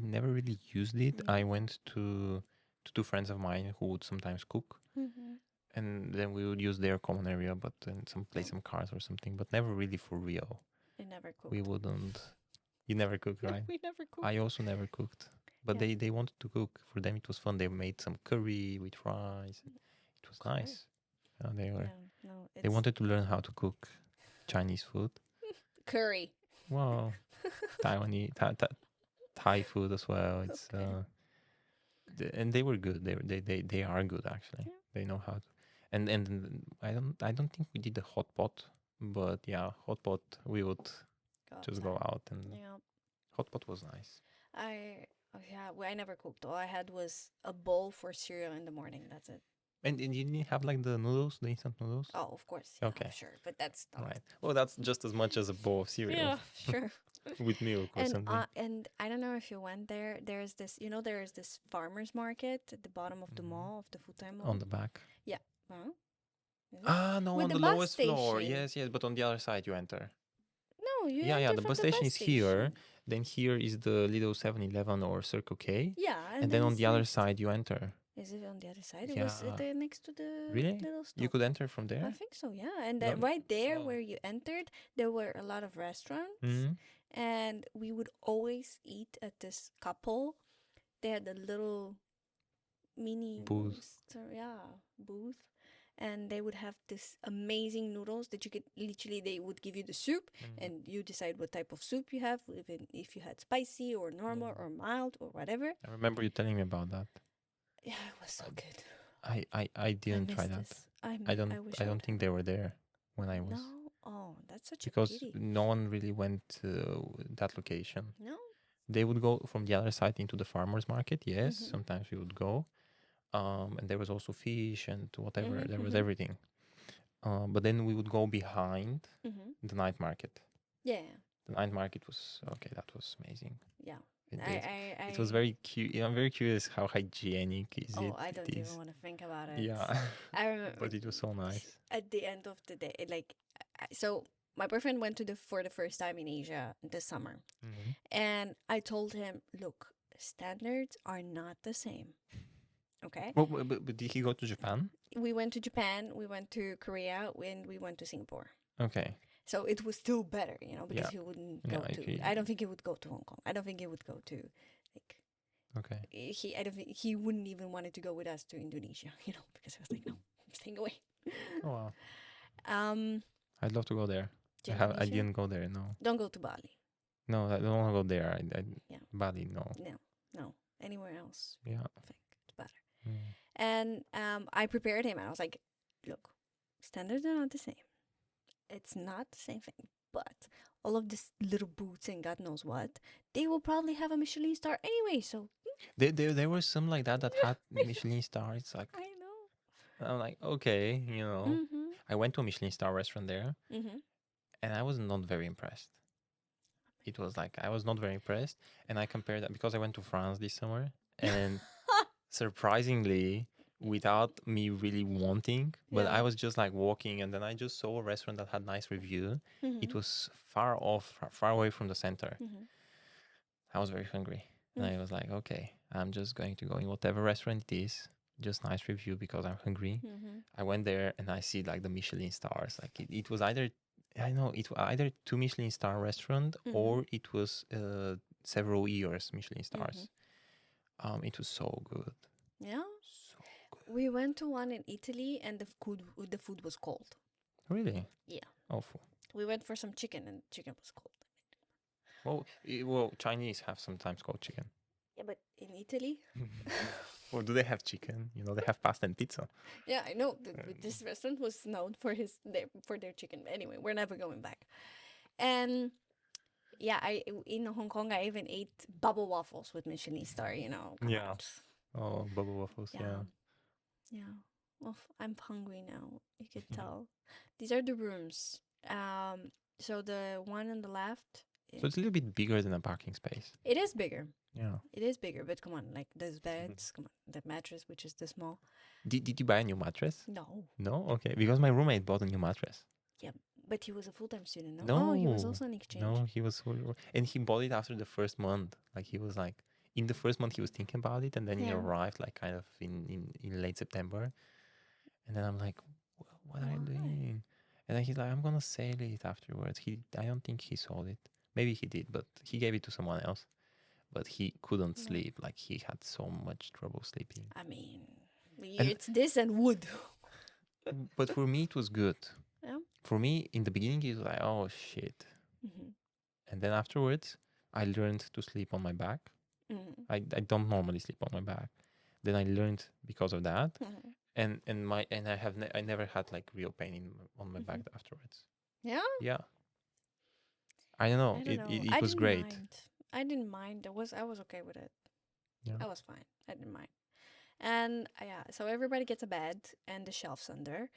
Speaker 2: never really used it. I
Speaker 1: Mhm.
Speaker 2: went to 2 friends of mine who would sometimes cook, and then we would use their common area, but then play some cards or something, but never really for real.
Speaker 1: I never cooked.
Speaker 2: We wouldn't. You never cooked, right?
Speaker 1: We never cooked.
Speaker 2: I also never cooked, but
Speaker 1: Yeah.
Speaker 2: they wanted to cook. For them, it was fun. They made some curry with rice. It was
Speaker 1: Cool.
Speaker 2: nice. They were.
Speaker 1: Yeah, no,
Speaker 2: They
Speaker 1: it's
Speaker 2: wanted to learn how to cook Chinese food.
Speaker 1: curry.
Speaker 2: Well, Taiwanese, Thai food as well. It's
Speaker 1: Okay.
Speaker 2: and they were good. They are good actually.
Speaker 1: Yeah.
Speaker 2: They know how to. And I don't think we did the hot pot, but yeah, hot pot we would
Speaker 1: Go
Speaker 2: just go
Speaker 1: outside.
Speaker 2: out and
Speaker 1: Yeah.
Speaker 2: hot pot was nice.
Speaker 1: I never cooked. All I had was a bowl for cereal in the morning. That's it.
Speaker 2: And you didn't have like the noodles, the instant noodles.
Speaker 1: Oh, of course. Yeah,
Speaker 2: Okay.
Speaker 1: sure. But that's not.
Speaker 2: Right. Well, that's just as much as a bowl of cereal
Speaker 1: Yeah, sure.
Speaker 2: with milk or something.
Speaker 1: And I don't know if you went there. There's this, there is this farmers market at the bottom of the
Speaker 2: Mhm.
Speaker 1: mall, of the full-time mall.
Speaker 2: On the back.
Speaker 1: Yeah. Huh? Is it?
Speaker 2: Ah, no,
Speaker 1: With
Speaker 2: on
Speaker 1: the
Speaker 2: the
Speaker 1: bus
Speaker 2: lowest floor.
Speaker 1: station.
Speaker 2: Yes, but on the other side you enter.
Speaker 1: No, you
Speaker 2: Yeah,
Speaker 1: enter
Speaker 2: the
Speaker 1: from
Speaker 2: bus
Speaker 1: the
Speaker 2: station
Speaker 1: bus
Speaker 2: is here.
Speaker 1: station.
Speaker 2: Then here is the little 7-Eleven or Circle K.
Speaker 1: Yeah,
Speaker 2: And then on
Speaker 1: it's
Speaker 2: the other
Speaker 1: next.
Speaker 2: side you enter.
Speaker 1: Is it on the other side? It was
Speaker 2: Yeah.
Speaker 1: there next to the
Speaker 2: Really?
Speaker 1: little stop.
Speaker 2: You could enter from
Speaker 1: I
Speaker 2: there?
Speaker 1: think so, yeah. And
Speaker 2: No,
Speaker 1: right there
Speaker 2: oh.
Speaker 1: where you entered, there were a lot of restaurants.
Speaker 2: Mhm.
Speaker 1: And we would always eat at this couple. They had a little mini
Speaker 2: Booth.
Speaker 1: booth. And they would have this amazing noodles that you could literally, they would give you the soup
Speaker 2: Mhm.
Speaker 1: and you decide what type of soup you have, even if you had spicy or normal
Speaker 2: Yeah.
Speaker 1: or mild or whatever.
Speaker 2: I remember you telling me about that.
Speaker 1: Yeah, it was so good.
Speaker 2: I didn't try that. I
Speaker 1: wish
Speaker 2: don't
Speaker 1: would
Speaker 2: think they were there when I was.
Speaker 1: No? Oh, that's such a
Speaker 2: Because
Speaker 1: pity.
Speaker 2: no one really went to that location.
Speaker 1: No?
Speaker 2: They would go from the other side into the farmers market. Yes,
Speaker 1: Mhm.
Speaker 2: sometimes we would go. And there was also fish and whatever.
Speaker 1: Mhm,
Speaker 2: There was
Speaker 1: mhm.
Speaker 2: everything. But then we would go behind
Speaker 1: Mm-hmm.
Speaker 2: the night market.
Speaker 1: Yeah.
Speaker 2: The night market was okay. That was amazing.
Speaker 1: Yeah.
Speaker 2: It was very cute. I'm very curious how hygienic is it.
Speaker 1: I don't
Speaker 2: it
Speaker 1: even
Speaker 2: is.
Speaker 1: want to think about it.
Speaker 2: Yeah,
Speaker 1: I remember.
Speaker 2: but it was so nice.
Speaker 1: At the end of the day, so my boyfriend went for the first time in Asia this summer,
Speaker 2: Mhm.
Speaker 1: and I told him, look, standards are not the same. Okay.
Speaker 2: Well, but did he go to Japan?
Speaker 1: We went to Japan, we went to Korea, and we went to Singapore.
Speaker 2: Okay.
Speaker 1: So it was still better, because
Speaker 2: Yeah.
Speaker 1: he wouldn't
Speaker 2: Yeah,
Speaker 1: go
Speaker 2: I
Speaker 1: to.
Speaker 2: agree.
Speaker 1: I don't think he would go to Hong Kong. I don't think he would go to, like,
Speaker 2: Okay.
Speaker 1: I don't think he wouldn't even wanted to go with us to Indonesia, because I was like, no, I'm staying away.
Speaker 2: Oh wow.
Speaker 1: Um,
Speaker 2: I'd love to go there.
Speaker 1: to
Speaker 2: I
Speaker 1: Indonesia?
Speaker 2: didn't go there. No.
Speaker 1: Don't go to Bali.
Speaker 2: No, I don't want to go there.
Speaker 1: Yeah.
Speaker 2: Bali, no.
Speaker 1: No, anywhere else.
Speaker 2: Yeah.
Speaker 1: I think it's better.
Speaker 2: Mm.
Speaker 1: And I prepared him, and I was like, look, standards are not the same. It's not the same thing. But all of these little boots and God knows what, they will probably have a Michelin star anyway. So
Speaker 2: There were some like that had Michelin stars. It's like
Speaker 1: I know.
Speaker 2: I'm like, okay,
Speaker 1: Mm-hmm.
Speaker 2: I went to a Michelin star restaurant there,
Speaker 1: Mm-hmm.
Speaker 2: and I was not very impressed. It was like I was not very impressed, and I compared that because I went to France this summer, and surprisingly, without me really wanting, but I
Speaker 1: Yeah.
Speaker 2: was just like walking, and then I just saw a restaurant that had nice review.
Speaker 1: Mm-hmm.
Speaker 2: It was far off, far away from the center.
Speaker 1: Mm-hmm.
Speaker 2: I was very hungry, and I was like, okay, I'm just going to go in whatever restaurant it is, just nice review because I'm hungry.
Speaker 1: Mm-hmm.
Speaker 2: I went there and I see like the Michelin stars. Like it was either, I know it was either 2 Michelin star restaurant
Speaker 1: Mhm.
Speaker 2: or it was several years Michelin stars. It was so good.
Speaker 1: Yeah.
Speaker 2: So good.
Speaker 1: We went to one in Italy, and the food was cold.
Speaker 2: Really?
Speaker 1: Yeah.
Speaker 2: Awful.
Speaker 1: We went for some chicken, and chicken was cold.
Speaker 2: Well, Chinese have sometimes cold chicken.
Speaker 1: Yeah, but in Italy,
Speaker 2: Well, do they have chicken? They have pasta and pizza.
Speaker 1: yeah, I know. This restaurant was known for their chicken. But anyway, we're never going back. And yeah, in Hong Kong, I even ate bubble waffles with Michelin star. Come
Speaker 2: Yeah.
Speaker 1: on.
Speaker 2: Oh, bubble waffles, yeah.
Speaker 1: Yeah. Well, I'm hungry now. You could tell. These are the rooms. So the one on the left.
Speaker 2: So it's a little bit bigger than a parking space.
Speaker 1: It is bigger.
Speaker 2: Yeah.
Speaker 1: It is bigger, but come on, like those beds, come on, the mattress, which is the small.
Speaker 2: Did you buy a new mattress?
Speaker 1: No,
Speaker 2: No? Okay. Because my roommate bought a new mattress.
Speaker 1: but he was a full-time student. No, oh, he was also an exchange.
Speaker 2: No, he was, and he bought it after the first month. Like he was like, in the first month he was thinking about it, and then he
Speaker 1: Yeah.
Speaker 2: arrived like kind of in late September, and then I'm like, what are you
Speaker 1: Why?
Speaker 2: doing? And then he's like, I'm gonna sell it afterwards. I don't think he sold it. Maybe he did, but he gave it to someone else. But he couldn't
Speaker 1: Yeah.
Speaker 2: sleep. Like he had so much trouble sleeping.
Speaker 1: I mean,
Speaker 2: And-
Speaker 1: it's this and wood.
Speaker 2: But for me, it was good.
Speaker 1: Yeah.
Speaker 2: For me, in the beginning, it was like, oh shit.
Speaker 1: Mm-hmm.
Speaker 2: And then afterwards, I learned to sleep on my back.
Speaker 1: Mm-hmm.
Speaker 2: I don't normally sleep on my back. Then I learned because of that,
Speaker 1: Mm-hmm.
Speaker 2: and I never had like real pain on my back
Speaker 1: Mm-hmm.
Speaker 2: afterwards.
Speaker 1: Yeah.
Speaker 2: Yeah, I don't know.
Speaker 1: I don't
Speaker 2: It
Speaker 1: know.
Speaker 2: it,
Speaker 1: I
Speaker 2: it was
Speaker 1: didn't
Speaker 2: great.
Speaker 1: mind. I didn't mind. I was okay with it.
Speaker 2: Yeah,
Speaker 1: I was fine. I didn't mind. And yeah, so everybody gets a bed and the shelves under,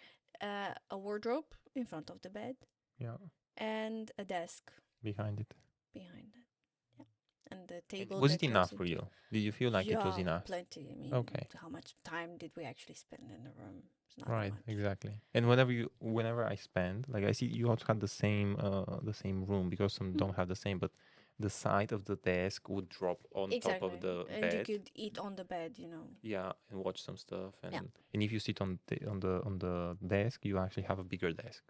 Speaker 1: a wardrobe in front of the bed,
Speaker 2: yeah.
Speaker 1: and a desk
Speaker 2: Behind it.
Speaker 1: behind it. Yeah, and the
Speaker 2: And
Speaker 1: table
Speaker 2: was it
Speaker 1: that
Speaker 2: enough
Speaker 1: goes
Speaker 2: for
Speaker 1: into.
Speaker 2: you? Did you feel like it was
Speaker 1: Yeah,
Speaker 2: enough?
Speaker 1: plenty. I mean,
Speaker 2: Okay.
Speaker 1: how much time did we actually spend in the room? It's not that
Speaker 2: Right,
Speaker 1: much.
Speaker 2: exactly. And whenever I spend, like I see you also had the same room because some
Speaker 1: Mhm.
Speaker 2: don't have the same, but the side of the desk would drop on top of
Speaker 1: Exactly,
Speaker 2: the
Speaker 1: and you
Speaker 2: bed.
Speaker 1: could eat on the bed.
Speaker 2: Yeah, and watch some stuff,
Speaker 1: Yeah,
Speaker 2: and if you sit on the desk, you actually have a bigger desk,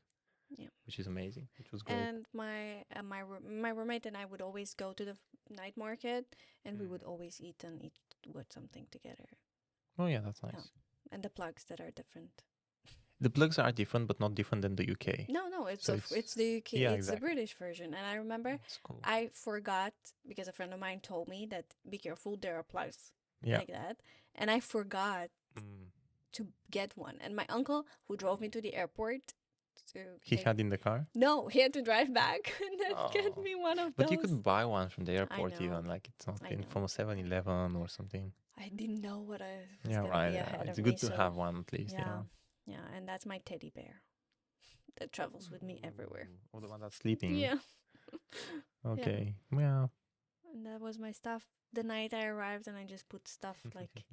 Speaker 1: yeah.
Speaker 2: which is amazing, which was great.
Speaker 1: And my roommate and I would always go to the night market, and we
Speaker 2: Mm.
Speaker 1: would always eat with something together.
Speaker 2: Oh yeah, that's
Speaker 1: Yeah,
Speaker 2: nice.
Speaker 1: and the plugs that are different.
Speaker 2: The plugs are different, but not different than the UK.
Speaker 1: No, it's
Speaker 2: So
Speaker 1: it's the UK,
Speaker 2: yeah,
Speaker 1: it's the
Speaker 2: exactly.
Speaker 1: British version. And I remember
Speaker 2: It's cool.
Speaker 1: I forgot because a friend of mine told me that be careful, there are plugs
Speaker 2: Yeah.
Speaker 1: like that, and I forgot
Speaker 2: Mm.
Speaker 1: to get one. And my uncle, who drove me to the airport to
Speaker 2: He
Speaker 1: take,
Speaker 2: had in the car.
Speaker 1: no, he had to drive back and then get
Speaker 2: Oh.
Speaker 1: me one of
Speaker 2: But you
Speaker 1: those.
Speaker 2: could buy one from the
Speaker 1: I
Speaker 2: airport
Speaker 1: know,
Speaker 2: even, like it's not
Speaker 1: I
Speaker 2: in
Speaker 1: know.
Speaker 2: from a 7-Eleven or something.
Speaker 1: I didn't know what I was
Speaker 2: Yeah,
Speaker 1: gonna
Speaker 2: right.
Speaker 1: be
Speaker 2: Yeah.
Speaker 1: ahead
Speaker 2: It's
Speaker 1: of me,
Speaker 2: good to
Speaker 1: so
Speaker 2: have one at least.
Speaker 1: yeah,
Speaker 2: Yeah.
Speaker 1: yeah. And that's my teddy bear that travels with me everywhere.
Speaker 2: Oh, the one that's sleeping.
Speaker 1: Yeah, yeah.
Speaker 2: Okay. Yeah.
Speaker 1: And that was my stuff. The night I arrived, and I just put stuff like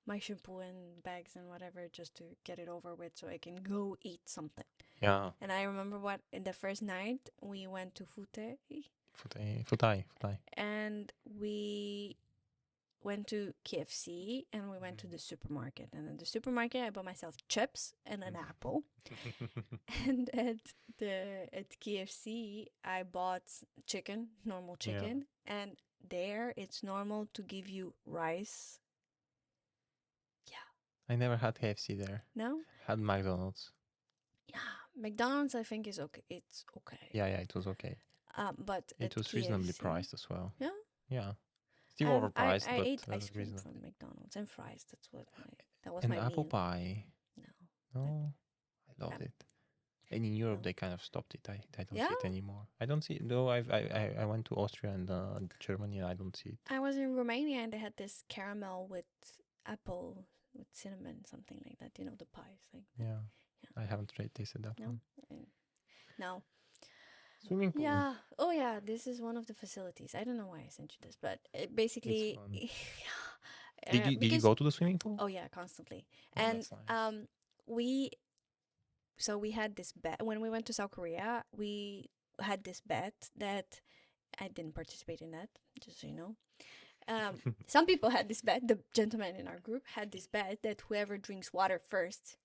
Speaker 1: my shampoo and bags and whatever just to get it over with so I can go eat something.
Speaker 2: Yeah.
Speaker 1: And I remember what in the first night we went to Fute
Speaker 2: Futai.
Speaker 1: and we went to KFC and we went to the supermarket. And in the supermarket I bought myself chips and an apple. And at KFC I bought chicken, normal
Speaker 2: Yeah.
Speaker 1: chicken, and there it's normal to give you rice.
Speaker 2: I never had KFC there.
Speaker 1: No?
Speaker 2: Had McDonald's.
Speaker 1: Yeah, McDonald's I think is okay. It's okay.
Speaker 2: Yeah, it was okay.
Speaker 1: But
Speaker 2: It
Speaker 1: at
Speaker 2: was reasonably
Speaker 1: KFC,
Speaker 2: priced as well.
Speaker 1: yeah.
Speaker 2: Yeah. Still
Speaker 1: I
Speaker 2: overpriced, but
Speaker 1: ate ice cream
Speaker 2: reasonable.
Speaker 1: from McDonald's and fries. That was
Speaker 2: And
Speaker 1: my
Speaker 2: apple
Speaker 1: meal.
Speaker 2: pie.
Speaker 1: No.
Speaker 2: No, I loved
Speaker 1: Um,
Speaker 2: it. And in Europe,
Speaker 1: no.
Speaker 2: they kind of stopped it. I don't
Speaker 1: Yeah?
Speaker 2: see it anymore. I don't see it. Though I went to Austria and Germany, and I don't see it.
Speaker 1: I was in Romania and they had this caramel with apple with cinnamon, something like that. The pies like that.
Speaker 2: Yeah.
Speaker 1: Yeah.
Speaker 2: I haven't tasted that
Speaker 1: No.
Speaker 2: one.
Speaker 1: No.
Speaker 2: Swimming pool.
Speaker 1: Yeah. Oh yeah. This is one of the facilities. I don't know why I sent you this, but it basically.
Speaker 2: fun.
Speaker 1: Yeah.
Speaker 2: Did you
Speaker 1: because-
Speaker 2: go to the swimming pool?
Speaker 1: Oh yeah, constantly.
Speaker 2: Oh,
Speaker 1: And
Speaker 2: that's nice.
Speaker 1: we had this bet when we went to South Korea. We had this bet that I didn't participate in that, just so you know. Some people had this bet. The gentleman in our group had this bet that whoever drinks water first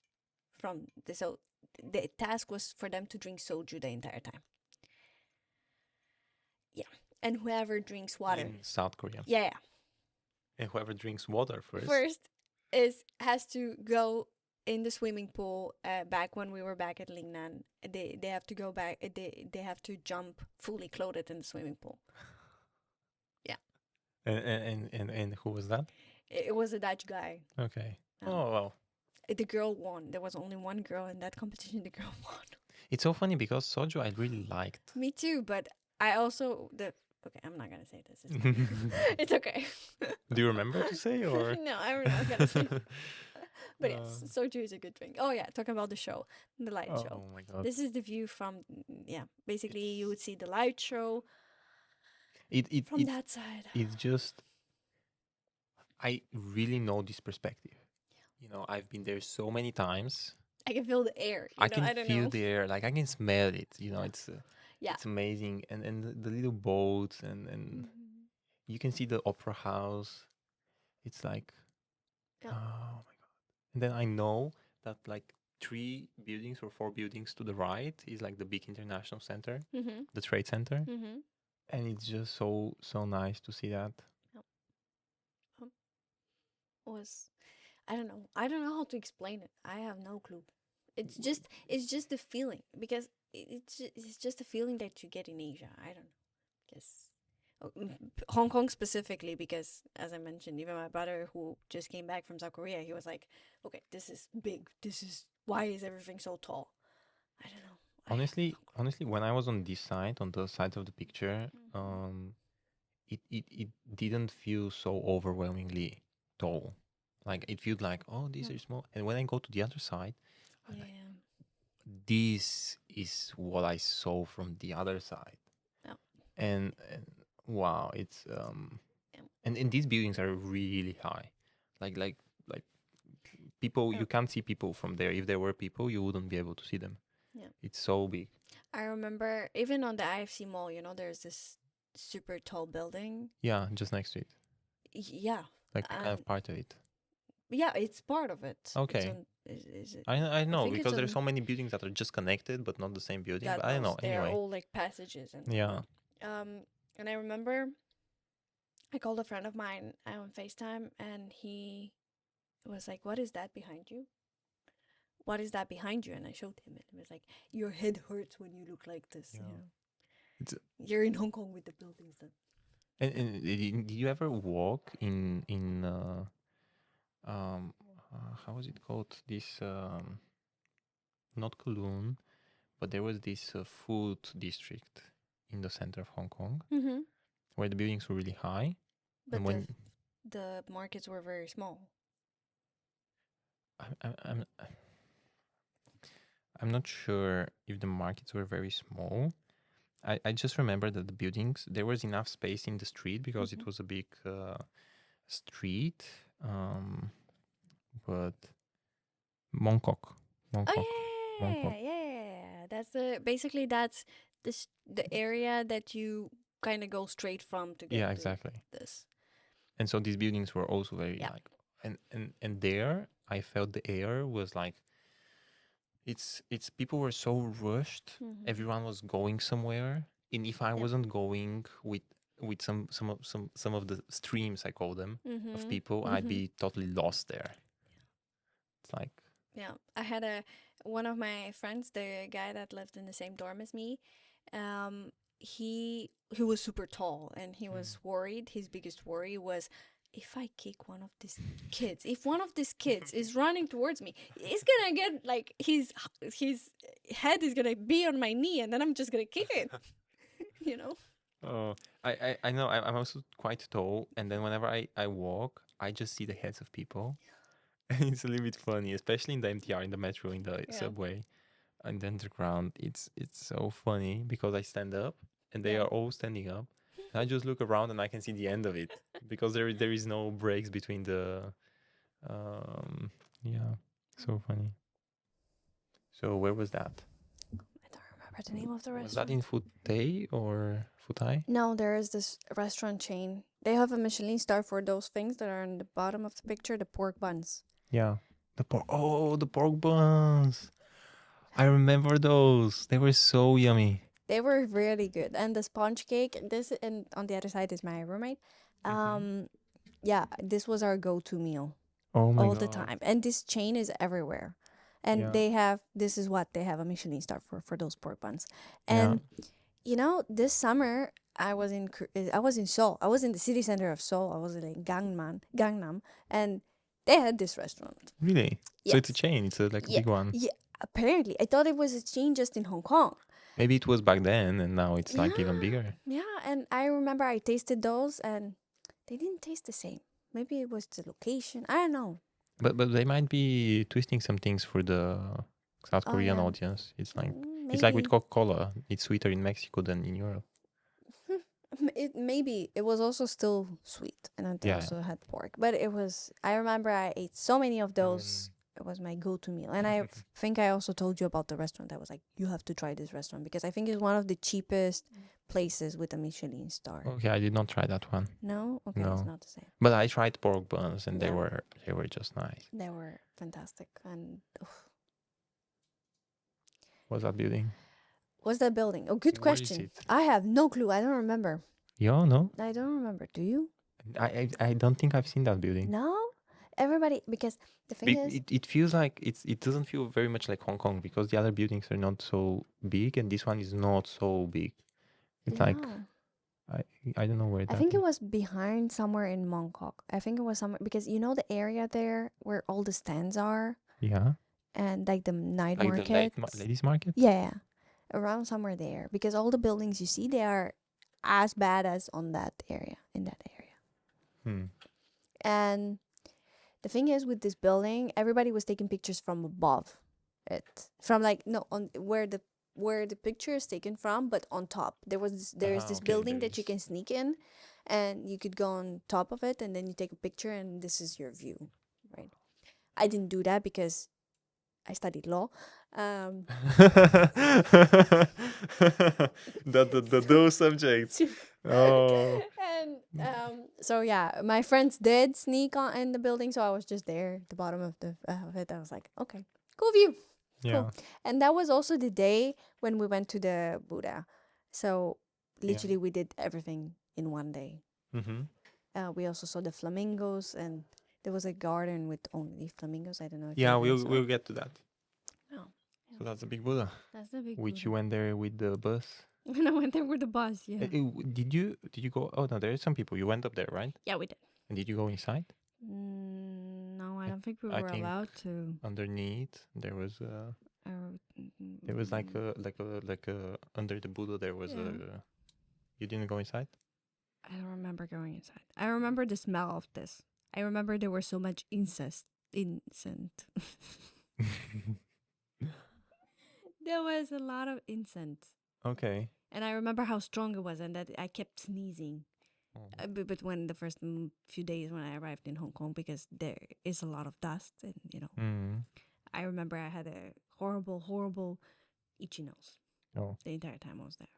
Speaker 1: the task was for them to drink soju the entire time. Yeah, and whoever drinks water
Speaker 2: In South Korea.
Speaker 1: yeah.
Speaker 2: And whoever drinks water first.
Speaker 1: First has to go in the swimming pool. Back when we were back at Lingnan, they have to go back. They have to jump fully clothed in the swimming pool. Yeah.
Speaker 2: And who was that?
Speaker 1: It was a Dutch guy.
Speaker 2: Okay.
Speaker 1: Um,
Speaker 2: Oh well.
Speaker 1: The girl won. There was only one girl in that competition. The girl won.
Speaker 2: It's so funny because soju I really liked.
Speaker 1: Me too, but I also okay. I'm not gonna say this. It's, fine. It's okay.
Speaker 2: Do you remember to say or?
Speaker 1: No, I'm not gonna say. But yes,
Speaker 2: Uh,
Speaker 1: soju is a good drink. Oh yeah, talking about the show, the light show.
Speaker 2: Oh my god.
Speaker 1: This is the view from basically you would see the light show from
Speaker 2: It
Speaker 1: that side.
Speaker 2: it's just I really know this perspective. You know, I've been there so many times.
Speaker 1: I can feel the air.
Speaker 2: I can
Speaker 1: I don't
Speaker 2: feel
Speaker 1: know.
Speaker 2: the air, like I can smell it. You know,
Speaker 1: Yeah.
Speaker 2: it's amazing, and the little boats, and
Speaker 1: Mhm.
Speaker 2: you can see the opera house. It's like,
Speaker 1: Yeah.
Speaker 2: oh my god! And then I know that like 3 buildings or 4 buildings to the right is like the big international center,
Speaker 1: Mhm.
Speaker 2: the trade center,
Speaker 1: Mhm.
Speaker 2: and it's just so nice to see that.
Speaker 1: Was I don't know. I don't know how to explain it. I have no clue. it's just the feeling because it's just the feeling that you get in Asia. I don't know. Guess Hong Kong specifically because as I mentioned, even my brother who just came back from South Korea, he was like, "Okay, this is big. This is why is everything so tall?" I don't know. I have no clue.
Speaker 2: Honestly, when I was on this side, on the side of the picture, it didn't feel so overwhelmingly tall. Like it felt like, oh, these are small. And when I go to the other side, I'm like,
Speaker 1: Yeah.
Speaker 2: this is what I saw from the other side.
Speaker 1: Yeah.
Speaker 2: And wow, it's
Speaker 1: Yeah.
Speaker 2: and these buildings are really high. Like people,
Speaker 1: Yeah.
Speaker 2: you can't see people from there. If there were people, you wouldn't be able to see them.
Speaker 1: Yeah.
Speaker 2: It's so big.
Speaker 1: I remember even on the IFC mall, there's this super tall building.
Speaker 2: Yeah, just next to it.
Speaker 1: Yeah.
Speaker 2: Like kind
Speaker 1: And
Speaker 2: of part of it.
Speaker 1: yeah, it's part of it. It's
Speaker 2: Okay.
Speaker 1: on is it
Speaker 2: I know
Speaker 1: think it's
Speaker 2: because there's
Speaker 1: on
Speaker 2: so many buildings that are just connected but not the same building.
Speaker 1: God
Speaker 2: But I don't know.
Speaker 1: knows. They are
Speaker 2: Anyway,
Speaker 1: all like passages and
Speaker 2: yeah.
Speaker 1: and I remember I called a friend of mine on FaceTime and he was like, "What is that behind you? What is that behind you?" And I showed him and he was like, "Your head hurts when you look like this.
Speaker 2: Yeah. It's
Speaker 1: You're in Hong Kong with the buildings that."
Speaker 2: and did you ever walk in how was it called? This not Kowloon, but there was this food district in the center of Hong Kong
Speaker 1: Mm-hmm.
Speaker 2: where the buildings were really high.
Speaker 1: But
Speaker 2: And when
Speaker 1: the markets were very small.
Speaker 2: I'm I'm not sure if the markets were very small. I just remember that the buildings, there was enough space in the street because it was a big street. But Mongkok.
Speaker 1: Oh
Speaker 2: Mongkok.
Speaker 1: yeah,
Speaker 2: Mongkok.
Speaker 1: yeah. That's the area that you kind of go straight from to get
Speaker 2: Yeah,
Speaker 1: to
Speaker 2: exactly.
Speaker 1: this.
Speaker 2: And so these buildings were also very
Speaker 1: Yeah.
Speaker 2: like, and there I felt the air was like, it's people were so rushed. Everyone was going somewhere, and if I
Speaker 1: Yep.
Speaker 2: wasn't going with some of the streams, I call them, of people, I'd be totally lost there. It's like,
Speaker 1: Yeah, I had one of my friends, the guy that lived in the same dorm as me. He was super tall, and he was worried. His biggest worry was if I kick one of these kids, if one of these kids is running towards me, it's gonna get like his head is gonna be on my knee, and then I'm just gonna kick it. You know?
Speaker 2: oh, I know I'm also quite tall, and then whenever I walk, I just see the heads of people. And it's a little bit funny, especially in the MTR, in the metro, in the
Speaker 1: Yeah.
Speaker 2: subway, and the underground. It's so funny because I stand up and they
Speaker 1: Yeah.
Speaker 2: are all standing up. And I just look around and I can see the end of it because there is no breaks between the yeah. So funny. So where was that?
Speaker 1: I don't remember the name of the
Speaker 2: Was that
Speaker 1: restaurant.
Speaker 2: in Futay or Futai?
Speaker 1: No, there is this restaurant chain. They have a Michelin star for those things that are in the bottom of the picture, the pork buns.
Speaker 2: Yeah. The pork buns. I remember those. They were so yummy.
Speaker 1: They were really good. And the sponge cake, and on the other side is my roommate. Yeah, this was our go-to meal
Speaker 2: Oh my
Speaker 1: all
Speaker 2: god.
Speaker 1: the time. And this chain is everywhere. And
Speaker 2: Yeah.
Speaker 1: this is what they have a Michelin star for those pork buns.
Speaker 2: Yeah.
Speaker 1: And this summer I was in Seoul. I was in the city center of Seoul. I was in Gangnam, and they had this restaurant.
Speaker 2: Really? So it's a
Speaker 1: Yes.
Speaker 2: chain. It's like a
Speaker 1: Yeah,
Speaker 2: big one.
Speaker 1: yeah. Apparently, I thought it was a chain just in Hong Kong.
Speaker 2: Maybe it was back then, and now it's like even
Speaker 1: Yeah.
Speaker 2: bigger.
Speaker 1: Yeah, and I remember I tasted those, and they didn't taste the same. Maybe it was the location. I don't know.
Speaker 2: But they might be twisting some things for the South
Speaker 1: Oh,
Speaker 2: Korean
Speaker 1: yeah.
Speaker 2: audience. It's like with
Speaker 1: Maybe.
Speaker 2: Coca-Cola. It's sweeter in Mexico than in Europe.
Speaker 1: Maybe it was also still sweet, and then they
Speaker 2: Yeah.
Speaker 1: also had pork. But it was. I remember I ate so many of those. It was my go-to meal, and I think I also told you about the restaurant. I was like, you have to try this restaurant because I think it's one of the cheapest places with a Michelin star.
Speaker 2: Okay, I did not try that one.
Speaker 1: No, okay,
Speaker 2: No.
Speaker 1: it's not the same.
Speaker 2: But I tried pork buns, and
Speaker 1: Yeah.
Speaker 2: they were just nice.
Speaker 1: They were fantastic, and
Speaker 2: What's that building?
Speaker 1: what's that building? Oh, good
Speaker 2: Where is
Speaker 1: question.
Speaker 2: it?
Speaker 1: I have no clue. I don't remember.
Speaker 2: Yeah, no,
Speaker 1: I don't remember. Do you?
Speaker 2: I don't think I've seen that building.
Speaker 1: No. everybody, because the thing is,
Speaker 2: It feels like it doesn't feel very much like Hong Kong because the other buildings are not so big and this one is not so big. It's like
Speaker 1: no.
Speaker 2: I I don't know where
Speaker 1: I
Speaker 2: that
Speaker 1: think it
Speaker 2: is.
Speaker 1: was behind somewhere in Mongkok. I think it was somewhere because you know the area there where all the stands are
Speaker 2: Yeah,
Speaker 1: and like the night
Speaker 2: like the
Speaker 1: markets.
Speaker 2: ladies market.
Speaker 1: Yeah, around somewhere there because all the buildings you see they are as bad as on that area in that area.
Speaker 2: Hmm.
Speaker 1: And the thing is with this building, everybody was taking pictures from above it, from like no on where the picture is taken from, but on top there is this
Speaker 2: Okay,
Speaker 1: building
Speaker 2: there
Speaker 1: that you
Speaker 2: is.
Speaker 1: can sneak in, and you could go on top of it, and then you take a picture, and this is your view, right? I didn't do that because I studied law. Um,
Speaker 2: Those subjects. Oh.
Speaker 1: and so yeah, my friends did sneak on in the building, so I was just there at the bottom of it. I was like, okay, cool view, cool.
Speaker 2: Yeah.
Speaker 1: And that was also the day when we went to the Buddha. So
Speaker 2: Yeah.
Speaker 1: literally, we did everything in one day.
Speaker 2: Mm-hmm.
Speaker 1: We also saw the flamingos, and there was a garden with only flamingos. I don't know if you
Speaker 2: Yeah,
Speaker 1: ever
Speaker 2: we'll
Speaker 1: saw.
Speaker 2: get to that.
Speaker 1: No,
Speaker 2: So that's a big Buddha,
Speaker 1: that's the big
Speaker 2: which
Speaker 1: Buddha.
Speaker 2: you went there with the bus.
Speaker 1: When I went there with the bus, yeah,
Speaker 2: Did you go? Oh no, there is some people. You went up there, right?
Speaker 1: yeah, we did.
Speaker 2: And did you go inside?
Speaker 1: No, I
Speaker 2: I
Speaker 1: don't think we
Speaker 2: I
Speaker 1: were
Speaker 2: think
Speaker 1: allowed to.
Speaker 2: underneath
Speaker 1: Uh,
Speaker 2: there was like a under the Buddha there was
Speaker 1: Yeah.
Speaker 2: a. You didn't go inside?
Speaker 1: I don't remember going inside. I remember the smell of this. I remember there was so much incense. There was a lot of incense.
Speaker 2: Okay.
Speaker 1: And I remember how strong it was and that I kept sneezing.
Speaker 2: Oh.
Speaker 1: But when the first few days when I arrived in Hong Kong, because there is a lot of dust, and
Speaker 2: Mm.
Speaker 1: I remember I had a horrible, horrible itchy nose
Speaker 2: Oh.
Speaker 1: the entire time I was there.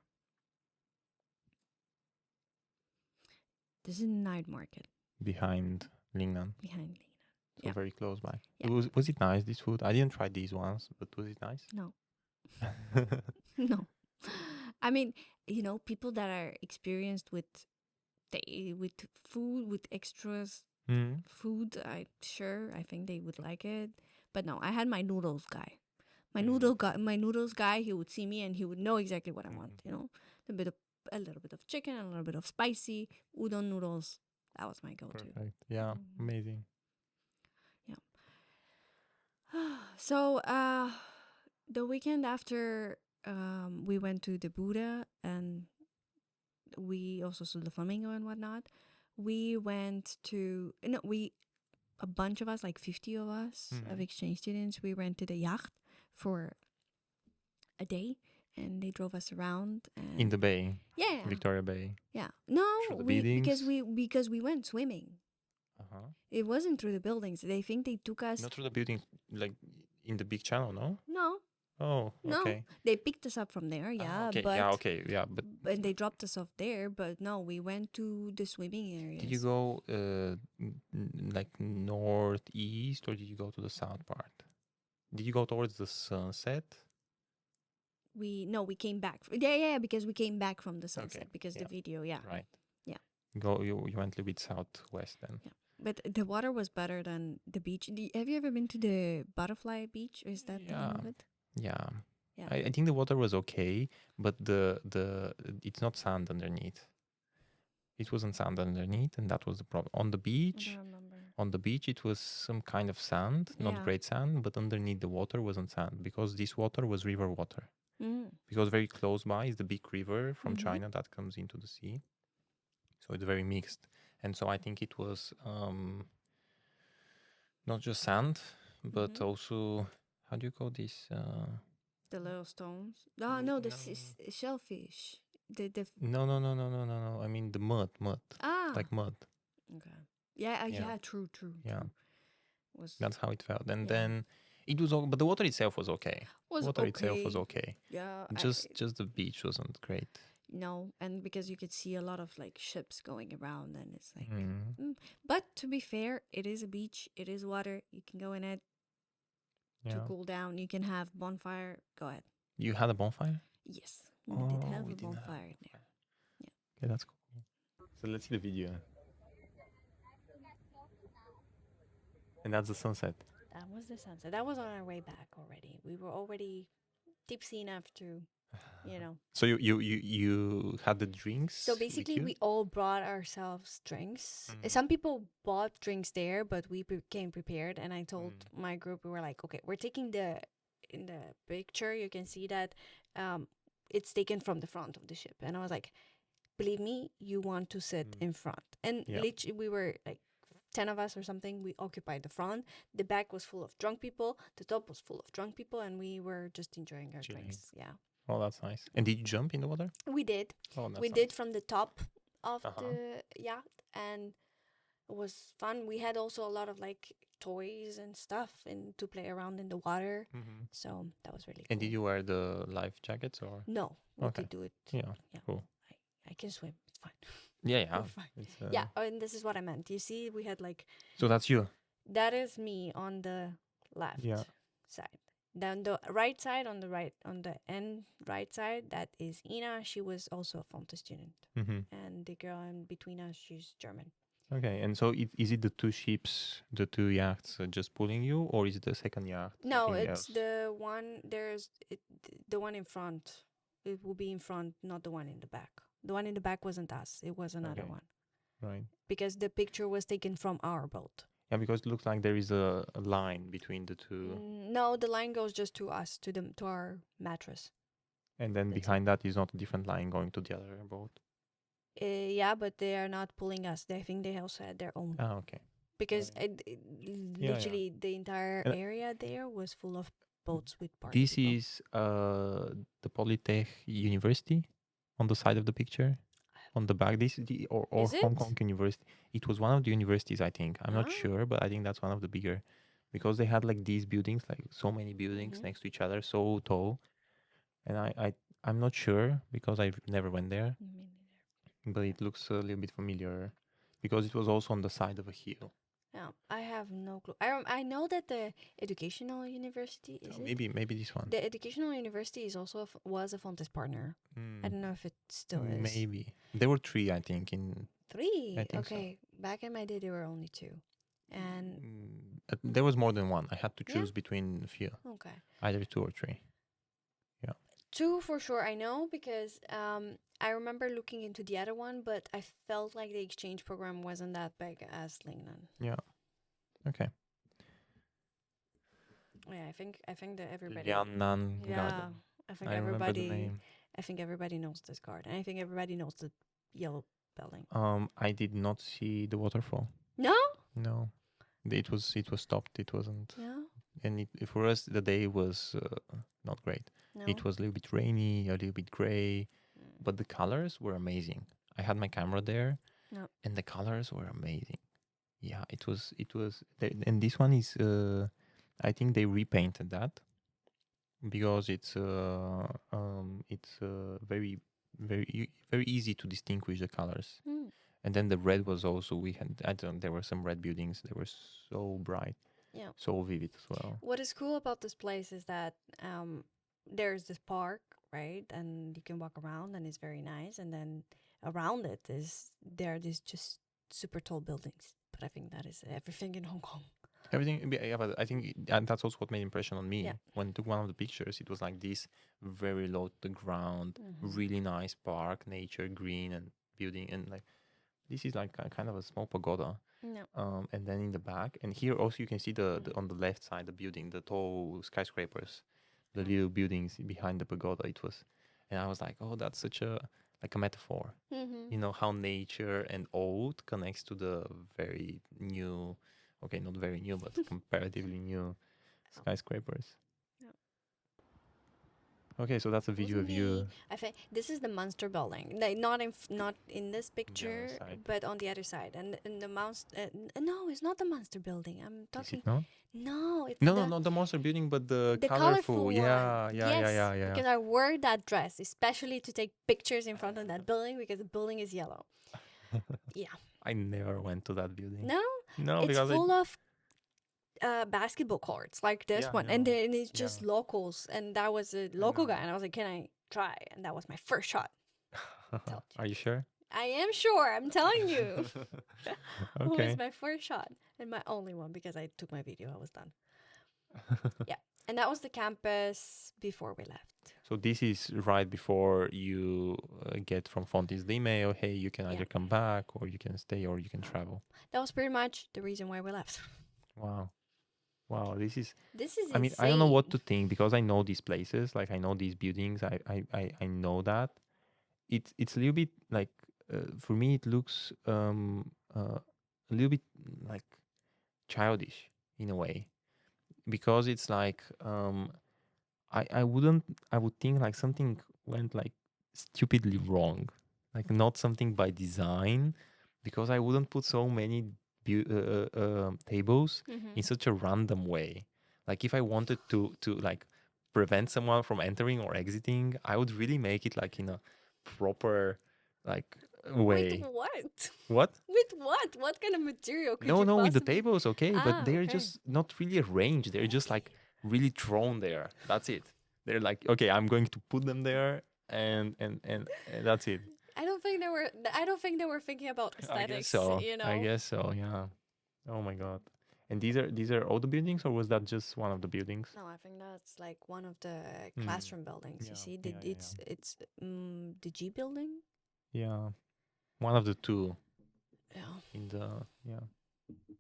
Speaker 1: This is night market
Speaker 2: Behind Lingnan.
Speaker 1: behind Lena.
Speaker 2: So
Speaker 1: Yeah.
Speaker 2: very close by.
Speaker 1: Yeah.
Speaker 2: Was it nice, this food? I didn't try these ones, but was it nice?
Speaker 1: No. No. I mean, people that are experienced with with food, with extras
Speaker 2: Mm.
Speaker 1: food, I think they would like it. But no, I had my noodles guy. My noodles guy, he would see me and he would know exactly what I want, a little bit of chicken, a little bit of spicy, udon noodles. That was my go-to.
Speaker 2: Perfect. Yeah, amazing.
Speaker 1: So, the weekend after we went to the Buddha and we also saw the flamingo and whatnot, we went to no we a bunch of us, like 50 of us of exchange students, we rented a yacht for a day and they drove us around and
Speaker 2: In the bay,
Speaker 1: yeah,
Speaker 2: Victoria Bay.
Speaker 1: yeah. No,
Speaker 2: Through the
Speaker 1: we
Speaker 2: buildings.
Speaker 1: because we went swimming.
Speaker 2: Uh-huh.
Speaker 1: It wasn't through the buildings. They think they took us.
Speaker 2: Not through the buildings, like in the big channel, no?
Speaker 1: No,
Speaker 2: Oh,
Speaker 1: no.
Speaker 2: okay.
Speaker 1: They picked us up from there,
Speaker 2: Ah,
Speaker 1: yeah,
Speaker 2: okay.
Speaker 1: but
Speaker 2: Yeah, okay. Yeah, but
Speaker 1: and they dropped us off there. But no, we went to the swimming areas.
Speaker 2: did you go like northeast or did you go to the south part? Did you go towards the sunset?
Speaker 1: We came back. Yeah, because we came back from the sunset
Speaker 2: Okay,
Speaker 1: because
Speaker 2: yeah.
Speaker 1: the video, yeah.
Speaker 2: Right.
Speaker 1: Yeah.
Speaker 2: You went a little bit southwest then.
Speaker 1: Yeah. But the water was better than the beach. Have you ever been to the Butterfly Beach? Or is that the name of it?
Speaker 2: Yeah.
Speaker 1: Yeah.
Speaker 2: I think the water was okay, but the it's not sand underneath. It wasn't sand underneath, and that was the problem. On the
Speaker 1: I
Speaker 2: beach,
Speaker 1: don't remember.
Speaker 2: it was some kind of sand, not
Speaker 1: Yeah.
Speaker 2: great sand, but underneath the water wasn't sand because this water was river water.
Speaker 1: Mm.
Speaker 2: Because very close by is the big river from
Speaker 1: Mhm.
Speaker 2: China that comes into the sea. So it's very mixed. And so I think it was not just sand, but
Speaker 1: Mhm.
Speaker 2: also, how do you call this?
Speaker 1: The little stones.
Speaker 2: No,
Speaker 1: No, the
Speaker 2: no.
Speaker 1: shellfish. The
Speaker 2: No. I mean the mud.
Speaker 1: ah.
Speaker 2: Like mud.
Speaker 1: Okay. Yeah.
Speaker 2: Yeah.
Speaker 1: Yeah. True.
Speaker 2: Yeah.
Speaker 1: True. Was
Speaker 2: That's how it felt. And
Speaker 1: Yeah.
Speaker 2: then it was, but the water itself was okay. Water itself was okay.
Speaker 1: Yeah.
Speaker 2: Just the beach wasn't great.
Speaker 1: No, and because you could see a lot of like ships going around, and it's like.
Speaker 2: Mm.
Speaker 1: But to be fair, it is a beach. It is water. You can go in it to
Speaker 2: Yeah.
Speaker 1: cool down. You can have bonfire. Go ahead.
Speaker 2: You had a bonfire?
Speaker 1: Yes, we did have
Speaker 2: we
Speaker 1: a
Speaker 2: didn't have
Speaker 1: bonfire in there.
Speaker 2: Okay, that's cool. So let's see the video. And that's the sunset.
Speaker 1: That was the sunset. That was on our way back already. We were already tipsy enough to, you know.
Speaker 2: So you had the drinks
Speaker 1: So
Speaker 2: with
Speaker 1: basically,
Speaker 2: you?
Speaker 1: we all brought ourselves drinks.
Speaker 2: Mhm.
Speaker 1: Some people bought drinks there, but we came prepared. And I told
Speaker 2: Mm.
Speaker 1: my group, we were like, okay, we're taking in the picture, you can see that it's taken from the front of the ship. And I was like, believe me, you want to sit
Speaker 2: Mm.
Speaker 1: in front. And
Speaker 2: Yeah.
Speaker 1: literally, we were like 10 of us or something. We occupied the front. The back was full of drunk people. The top was full of drunk people. And we were just enjoying our
Speaker 2: Chilling.
Speaker 1: drinks. Yeah.
Speaker 2: Oh, that's nice. And did you jump in the water?
Speaker 1: We did.
Speaker 2: Oh, that's
Speaker 1: We
Speaker 2: nice.
Speaker 1: did from the top of
Speaker 2: Uh-huh.
Speaker 1: the yacht. And it was fun. We had also a lot of like toys and stuff and to play around in the water.
Speaker 2: Mm-hmm.
Speaker 1: So that was really cool.
Speaker 2: And did you wear the life jackets or?
Speaker 1: No, we
Speaker 2: Okay.
Speaker 1: could do it.
Speaker 2: Yeah.
Speaker 1: Yeah.
Speaker 2: Cool.
Speaker 1: I can swim. It's fine.
Speaker 2: Yeah, yeah.
Speaker 1: We're fine.
Speaker 2: It's,
Speaker 1: Yeah, and this is what I meant. You see, we had like
Speaker 2: So that's you.
Speaker 1: that is me on the left
Speaker 2: Yeah.
Speaker 1: side. Then the right side on the end right side, that is Ina. She was also a Fonte student,
Speaker 2: Mm-hmm.
Speaker 1: and the girl in between us, she's German.
Speaker 2: Okay. And so is it the two ships, the two yachts just pulling you, or is it the second yacht?
Speaker 1: No,
Speaker 2: something
Speaker 1: it's
Speaker 2: else?
Speaker 1: the one. The one in front. It will be in front, not the one in the back. The one in the back wasn't us. It was another
Speaker 2: Okay.
Speaker 1: one
Speaker 2: Right.
Speaker 1: because the picture was taken from our boat.
Speaker 2: Yeah, because it looks like there is a line between the two,
Speaker 1: No, the line goes just to us, to our mattress.
Speaker 2: and then
Speaker 1: That's it.
Speaker 2: behind that is not a different line going to the other boat.
Speaker 1: Yeah, but they are not pulling us. I think they also had their own
Speaker 2: Ah, okay.
Speaker 1: because
Speaker 2: Yeah.
Speaker 1: literally the entire
Speaker 2: And
Speaker 1: area there was full of boats with party
Speaker 2: this
Speaker 1: people.
Speaker 2: is the Polytech University on the side of the picture. On the back, this is or
Speaker 1: Is
Speaker 2: Hong
Speaker 1: it?
Speaker 2: Kong University. It was one of the universities, I think. I'm not
Speaker 1: Ah.
Speaker 2: sure, but I think that's one of the bigger, because they had like these buildings, like so many buildings
Speaker 1: Mhm.
Speaker 2: next to each other, so tall. And I'm not sure because I never went there,
Speaker 1: Me
Speaker 2: but it looks a little bit familiar because it was also on the side of a hill.
Speaker 1: Yeah, I have no clue. I know that the educational university is
Speaker 2: Oh,
Speaker 1: it?
Speaker 2: maybe this one.
Speaker 1: The educational university is also was a Fontes partner. I don't know if it still is.
Speaker 2: Maybe there were three, I think. In
Speaker 1: 3.
Speaker 2: I think so.
Speaker 1: Okay, back in my day there were only 2, and
Speaker 2: there was more than one. I had to
Speaker 1: Yeah?
Speaker 2: choose between a few,
Speaker 1: okay.
Speaker 2: either 2 or 3.
Speaker 1: 2 for sure I know because I remember looking into the other one, but I felt like the exchange program wasn't that big as Lingnan.
Speaker 2: Yeah. Okay.
Speaker 1: Yeah, I think that everybody.
Speaker 2: Lianan
Speaker 1: Yeah,
Speaker 2: Garden.
Speaker 1: I think
Speaker 2: I remember the
Speaker 1: everybody.
Speaker 2: name.
Speaker 1: I think everybody knows this garden. I think everybody knows the yellow building.
Speaker 2: I did not see the waterfall.
Speaker 1: No.
Speaker 2: No, it was stopped. It wasn't,
Speaker 1: Yeah.
Speaker 2: and for us the day was not great.
Speaker 1: No.
Speaker 2: It was a little bit rainy, a little bit gray,
Speaker 1: Mm.
Speaker 2: but the colors were amazing. I had my camera there,
Speaker 1: Yeah.
Speaker 2: and the colors were amazing. Yeah, it was. And this one is. I think they repainted that because it's very very easy to distinguish the colors.
Speaker 1: Mm.
Speaker 2: And then the red was also, we had, I don't, there were some red buildings. They were so bright,
Speaker 1: Yeah.
Speaker 2: so vivid as well.
Speaker 1: What is cool about this place is that there's this park, right? And you can walk around and it's very nice. And then around it there are these just super tall buildings. But I think that is everything in Hong Kong.
Speaker 2: Everything, yeah, but I think and that's also what made impression on me.
Speaker 1: Yeah.
Speaker 2: When I took one of the pictures, it was like this very low to the ground,
Speaker 1: Mhm.
Speaker 2: really nice park, nature, green and building. And like, this is like a kind of a small pagoda.
Speaker 1: No.
Speaker 2: And then in the back, and here also you can see the on the left side, the building, the tall skyscrapers, the little buildings behind the pagoda. It was, and I was like, oh, that's such a like a metaphor.
Speaker 1: Mm-hmm.
Speaker 2: You know how nature and old connects to the very new, okay, not very new, but comparatively new skyscrapers.
Speaker 1: Yeah.
Speaker 2: Okay, so that's a video of you.
Speaker 1: I think this is the monster building. Like not in this picture,
Speaker 2: side.
Speaker 1: but on the other side. And the monster. No, it's not the monster building. I'm
Speaker 2: Is
Speaker 1: talking.
Speaker 2: it not?
Speaker 1: No, it's
Speaker 2: No,
Speaker 1: the,
Speaker 2: no, not the monster building, but the
Speaker 1: colorful one.
Speaker 2: Yeah,
Speaker 1: Yes, because I wore that dress especially to take pictures in front of that building because the building is yellow. Yeah.
Speaker 2: I never went to that building.
Speaker 1: No,
Speaker 2: No,
Speaker 1: it's
Speaker 2: because
Speaker 1: full of basketball courts like this
Speaker 2: Yeah, I
Speaker 1: one, and
Speaker 2: know.
Speaker 1: then it's just locals. And that was a local guy, and I was like, "Can I try?" And that was my first shot. Told you.
Speaker 2: Are you sure?
Speaker 1: I am sure. I'm telling you. It was
Speaker 2: Okay.
Speaker 1: my first shot and my only one because I took my video. I was done. Yeah. And that was the campus before we left.
Speaker 2: So this is right before you get from Fontis the email, hey, you can
Speaker 1: Yeah.
Speaker 2: either come back or you can stay or you can travel.
Speaker 1: That was pretty much the reason why we left.
Speaker 2: Wow. Wow, this is,
Speaker 1: This is
Speaker 2: I mean,
Speaker 1: insane.
Speaker 2: I don't know what to think because I know these places, like I know these buildings, I know that. It's a little bit like, for me, it looks a little bit like childish in a way because it's like, I would think like something went like stupidly wrong, like not something by design, because I wouldn't put so many tables in such a random way. Like if I wanted to like prevent someone from entering or exiting, I would really make it like in a proper like
Speaker 1: With
Speaker 2: way.
Speaker 1: what?
Speaker 2: What?
Speaker 1: With what? What kind of material could
Speaker 2: No,
Speaker 1: you
Speaker 2: no, with the
Speaker 1: possibly?
Speaker 2: tables, okay, but they're
Speaker 1: Okay.
Speaker 2: just not really arranged. They're just like really thrown there. That's it. They're like, okay, I'm going to put them there, and that's it.
Speaker 1: I don't think they were. I don't think they were thinking about
Speaker 2: I guess
Speaker 1: aesthetics.
Speaker 2: so.
Speaker 1: You know.
Speaker 2: I guess so. Yeah. Oh my god. And these are all the buildings, or was that just one of the buildings?
Speaker 1: No, I think that's like one of the
Speaker 2: Hmm.
Speaker 1: classroom buildings. You
Speaker 2: Yeah,
Speaker 1: see,
Speaker 2: yeah, yeah,
Speaker 1: it's the G building.
Speaker 2: Yeah. One of the two
Speaker 1: Yeah.
Speaker 2: in the yeah.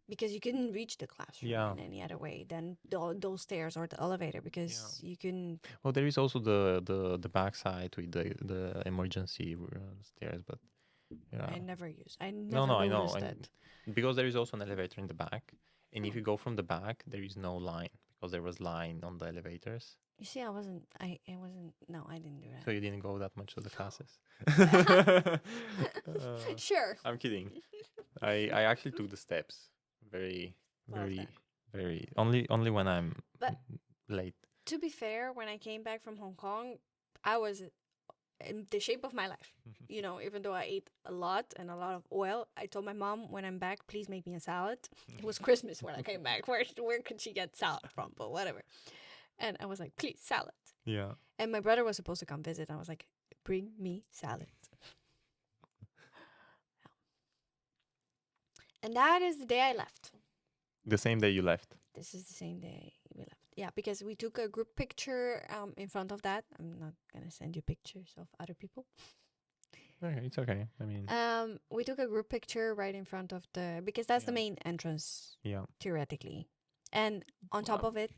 Speaker 1: Because you couldn't reach the classroom
Speaker 2: Yeah.
Speaker 1: in any other way than those stairs or the elevator because you couldn't.
Speaker 2: Well, there is also the backside with the emergency stairs, but yeah.
Speaker 1: I never used. I
Speaker 2: No,
Speaker 1: never
Speaker 2: no, I know.
Speaker 1: noticed
Speaker 2: And
Speaker 1: it.
Speaker 2: because there is also an elevator in the back, and if
Speaker 1: Oh.
Speaker 2: you go from the back, there is no line because there was line on the elevators.
Speaker 1: You see, I wasn't. I wasn't. No, I didn't do
Speaker 2: So you didn't go that much to the classes.
Speaker 1: that.
Speaker 2: Uh,
Speaker 1: Sure.
Speaker 2: I'm kidding. I actually took the steps very
Speaker 1: Well
Speaker 2: very
Speaker 1: done.
Speaker 2: very only when I'm
Speaker 1: But
Speaker 2: late.
Speaker 1: to be fair, when I came back from Hong Kong, I was in the shape of my life. You know, even though I ate a lot and a lot of oil, I told my mom when I'm back, please make me a salad. It was Christmas when I came back. Where could she get salad from? But whatever. And I was like, please, salad.
Speaker 2: Yeah.
Speaker 1: And my brother was supposed to come visit. And I was like, bring me salad. And that is the day I left.
Speaker 2: The same day you left.
Speaker 1: This is the same day we left. Yeah, because we took a group picture in front of that. I'm not going to send you pictures of other people.
Speaker 2: Okay, it's okay. I mean,
Speaker 1: We took a group picture right in front of because that's the
Speaker 2: Yeah.
Speaker 1: main entrance,
Speaker 2: yeah.
Speaker 1: theoretically. And on top of it,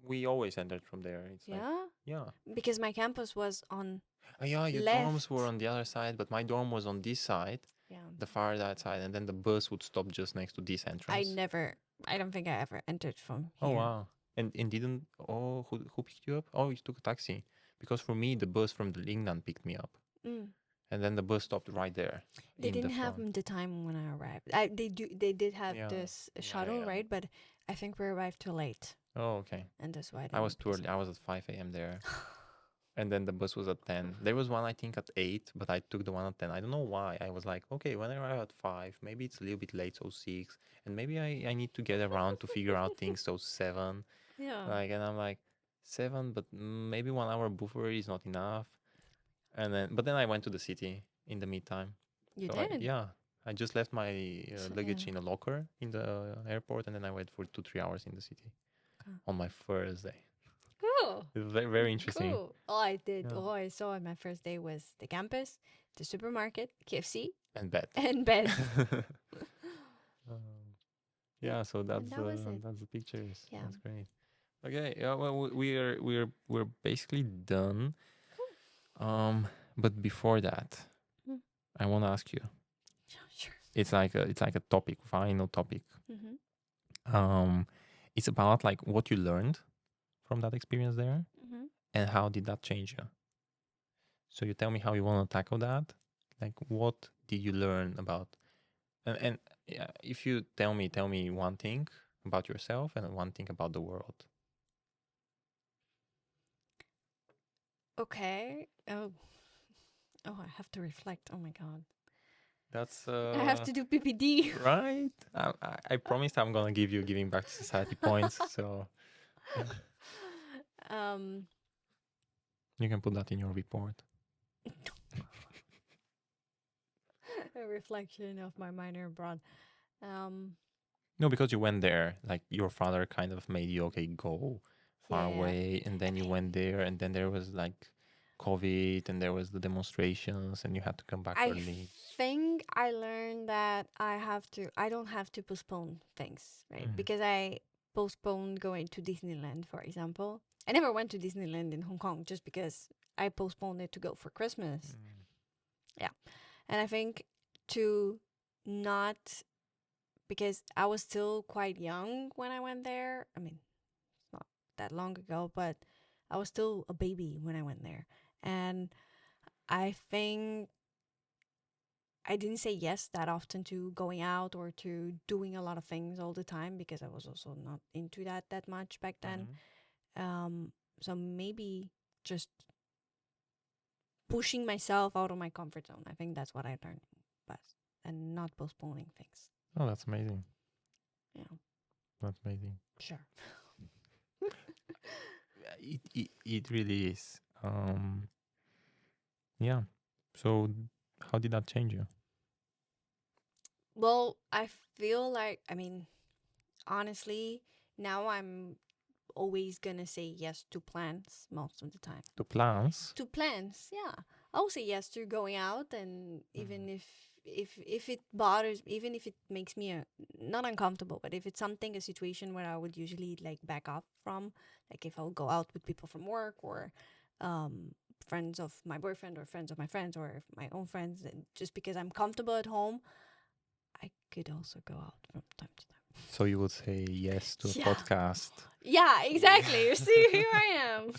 Speaker 2: We always entered from there. It's like,
Speaker 1: yeah,
Speaker 2: yeah.
Speaker 1: because my campus was on,
Speaker 2: Oh, yeah, your dorms were
Speaker 1: Left.
Speaker 2: on the other side, but my dorm was on this side,
Speaker 1: yeah.
Speaker 2: the far right side, and then the bus would stop just next to this entrance.
Speaker 1: I don't think I ever entered from
Speaker 2: Oh
Speaker 1: here.
Speaker 2: wow! And didn't who picked you up? Oh, you took a taxi. Because for me, the bus from the Lingnan picked me up,
Speaker 1: Mm.
Speaker 2: and then the bus stopped right there.
Speaker 1: They
Speaker 2: in the
Speaker 1: didn't have
Speaker 2: front.
Speaker 1: the time when I arrived. They did have
Speaker 2: Yeah.
Speaker 1: this
Speaker 2: Yeah,
Speaker 1: shuttle,
Speaker 2: yeah.
Speaker 1: right? But I think we arrived too late,
Speaker 2: Oh, okay.
Speaker 1: and that's why
Speaker 2: I was too
Speaker 1: didn't
Speaker 2: early. I was at 5 a.m. there, and then the bus was at 10. There was one I think at 8, but I took the one at 10. I don't know why. I was like, okay, when I arrive at 5, maybe it's a little bit late, so 6, and maybe I need to get around to figure out things, so 7.
Speaker 1: Yeah.
Speaker 2: Like, and I'm like 7, but maybe 1 hour buffer is not enough. And then I went to the city in the meantime.
Speaker 1: You
Speaker 2: So
Speaker 1: did.
Speaker 2: yeah, I just left my
Speaker 1: So,
Speaker 2: luggage
Speaker 1: yeah.
Speaker 2: in a locker in the airport, and then I waited for 2-3 hours in the city
Speaker 1: Okay.
Speaker 2: on my first day.
Speaker 1: Cool.
Speaker 2: It was very, very interesting.
Speaker 1: Cool. All I did,
Speaker 2: Yeah.
Speaker 1: all I saw on my first day was the campus, the supermarket, KFC,
Speaker 2: And bed.
Speaker 1: and bed.
Speaker 2: Yeah, so that's
Speaker 1: that was it.
Speaker 2: that's the pictures.
Speaker 1: Yeah.
Speaker 2: That's great. Okay, yeah, well, we're basically done. But before that,
Speaker 1: Mm.
Speaker 2: I want to ask you.
Speaker 1: Yeah, sure.
Speaker 2: It's like a topic, final topic.
Speaker 1: Mm-hmm.
Speaker 2: It's about like what you learned from that experience there,
Speaker 1: Mm-hmm.
Speaker 2: and how did that change you. So you tell me how you want to tackle that. Like, what did you learn about? And yeah, if you tell me one thing about yourself and one thing about the world.
Speaker 1: Okay. Oh, I have to reflect. Oh my god.
Speaker 2: That's
Speaker 1: I have to do PPD.
Speaker 2: right. I promised I'm gonna give you giving back to society points, so
Speaker 1: um.
Speaker 2: you can put that in your report.
Speaker 1: a reflection of my minor abroad. Um,
Speaker 2: No, because you went there, like your father kind of made you, okay, go far
Speaker 1: yeah,
Speaker 2: away, and then you went there, and then there was like COVID, and there was the demonstrations, and you had to come back
Speaker 1: I
Speaker 2: early.
Speaker 1: think I learned that I don't have to postpone things, right?
Speaker 2: Mm.
Speaker 1: Because I postponed going to Disneyland, for example. I never went to Disneyland in Hong Kong just because I postponed it to go for Christmas.
Speaker 2: Mm.
Speaker 1: Yeah. And I think to not, because I was still quite young when I went there. I mean, it's not that long ago, but I was still a baby when I went there. And I think I didn't say yes that often to going out or to doing a lot of things all the time because I was also not into that much back then.
Speaker 2: Mhm.
Speaker 1: So maybe just pushing myself out of my comfort zone. I think that's what I learned best, and not postponing things.
Speaker 2: Oh, that's amazing.
Speaker 1: Yeah,
Speaker 2: That's amazing.
Speaker 1: sure.
Speaker 2: It really is. Yeah. So, how did that change you?
Speaker 1: Well, I feel like, I mean, honestly, now I'm always gonna say yes to plans most of the time.
Speaker 2: The plans?
Speaker 1: To plans, yeah. I'll say yes to going out, and even
Speaker 2: Mm.
Speaker 1: if it bothers, even if it makes me not uncomfortable, but if it's something, a situation where I would usually like back off from, like if I'll go out with people from work or friends of my boyfriend or friends of my friends or my own friends, and just because I'm comfortable at home, I could also go out from time to time.
Speaker 2: So you would say yes to a
Speaker 1: Yeah.
Speaker 2: podcast.
Speaker 1: Yeah, exactly. You see, here I am.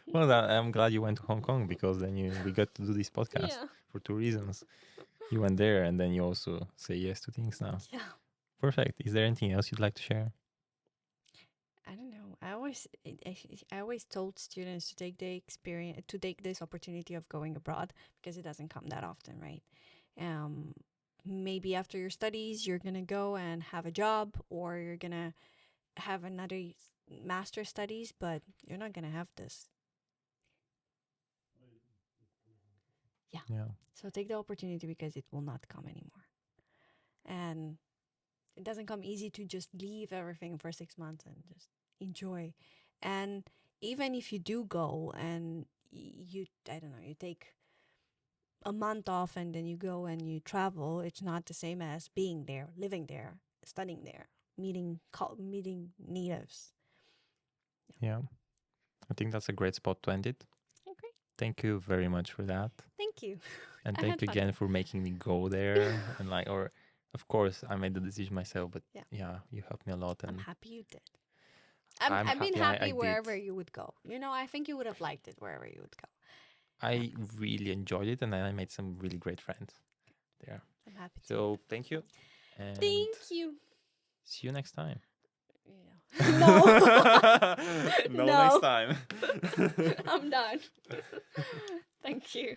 Speaker 2: Well, I'm glad you went to Hong Kong because then we got to do this podcast
Speaker 1: Yeah.
Speaker 2: for two reasons. You went there and then you also say yes to things now.
Speaker 1: Yeah.
Speaker 2: Perfect. Is there anything else you'd like to share?
Speaker 1: I don't know. I always told students to take the experience, to take this opportunity of going abroad because it doesn't come that often, right? Um, Maybe after your studies, you're gonna go and have a job, or you're gonna have another master studies, but you're not gonna have this. Yeah.
Speaker 2: Yeah.
Speaker 1: So take the opportunity because it will not come anymore, and it doesn't come easy to just leave everything for 6 months and just enjoy. And even if you do go and you, I don't know, you take a month off and then you go and you travel, it's not the same as being there, living there, studying there, meeting natives.
Speaker 2: Yeah. I think that's a great spot to end it.
Speaker 1: Okay,
Speaker 2: Thank you very much for that.
Speaker 1: thank you.
Speaker 2: And
Speaker 1: I
Speaker 2: thank
Speaker 1: had
Speaker 2: you
Speaker 1: fun.
Speaker 2: again for making me go there. And like, or of course, I made the decision myself, but
Speaker 1: Yeah.
Speaker 2: yeah, you helped me a lot.
Speaker 1: I'm
Speaker 2: And
Speaker 1: happy you did.
Speaker 2: I'm
Speaker 1: I've been
Speaker 2: happy I
Speaker 1: happy
Speaker 2: did.
Speaker 1: wherever you would go. You know, I think you would have liked it wherever you would go.
Speaker 2: I really enjoyed it and I made some really great friends there.
Speaker 1: I'm happy to.
Speaker 2: So thank you. And
Speaker 1: Thank you.
Speaker 2: see you next time.
Speaker 1: Yeah. No.
Speaker 2: No,
Speaker 1: No.
Speaker 2: next time.
Speaker 1: I'm done. Thank you.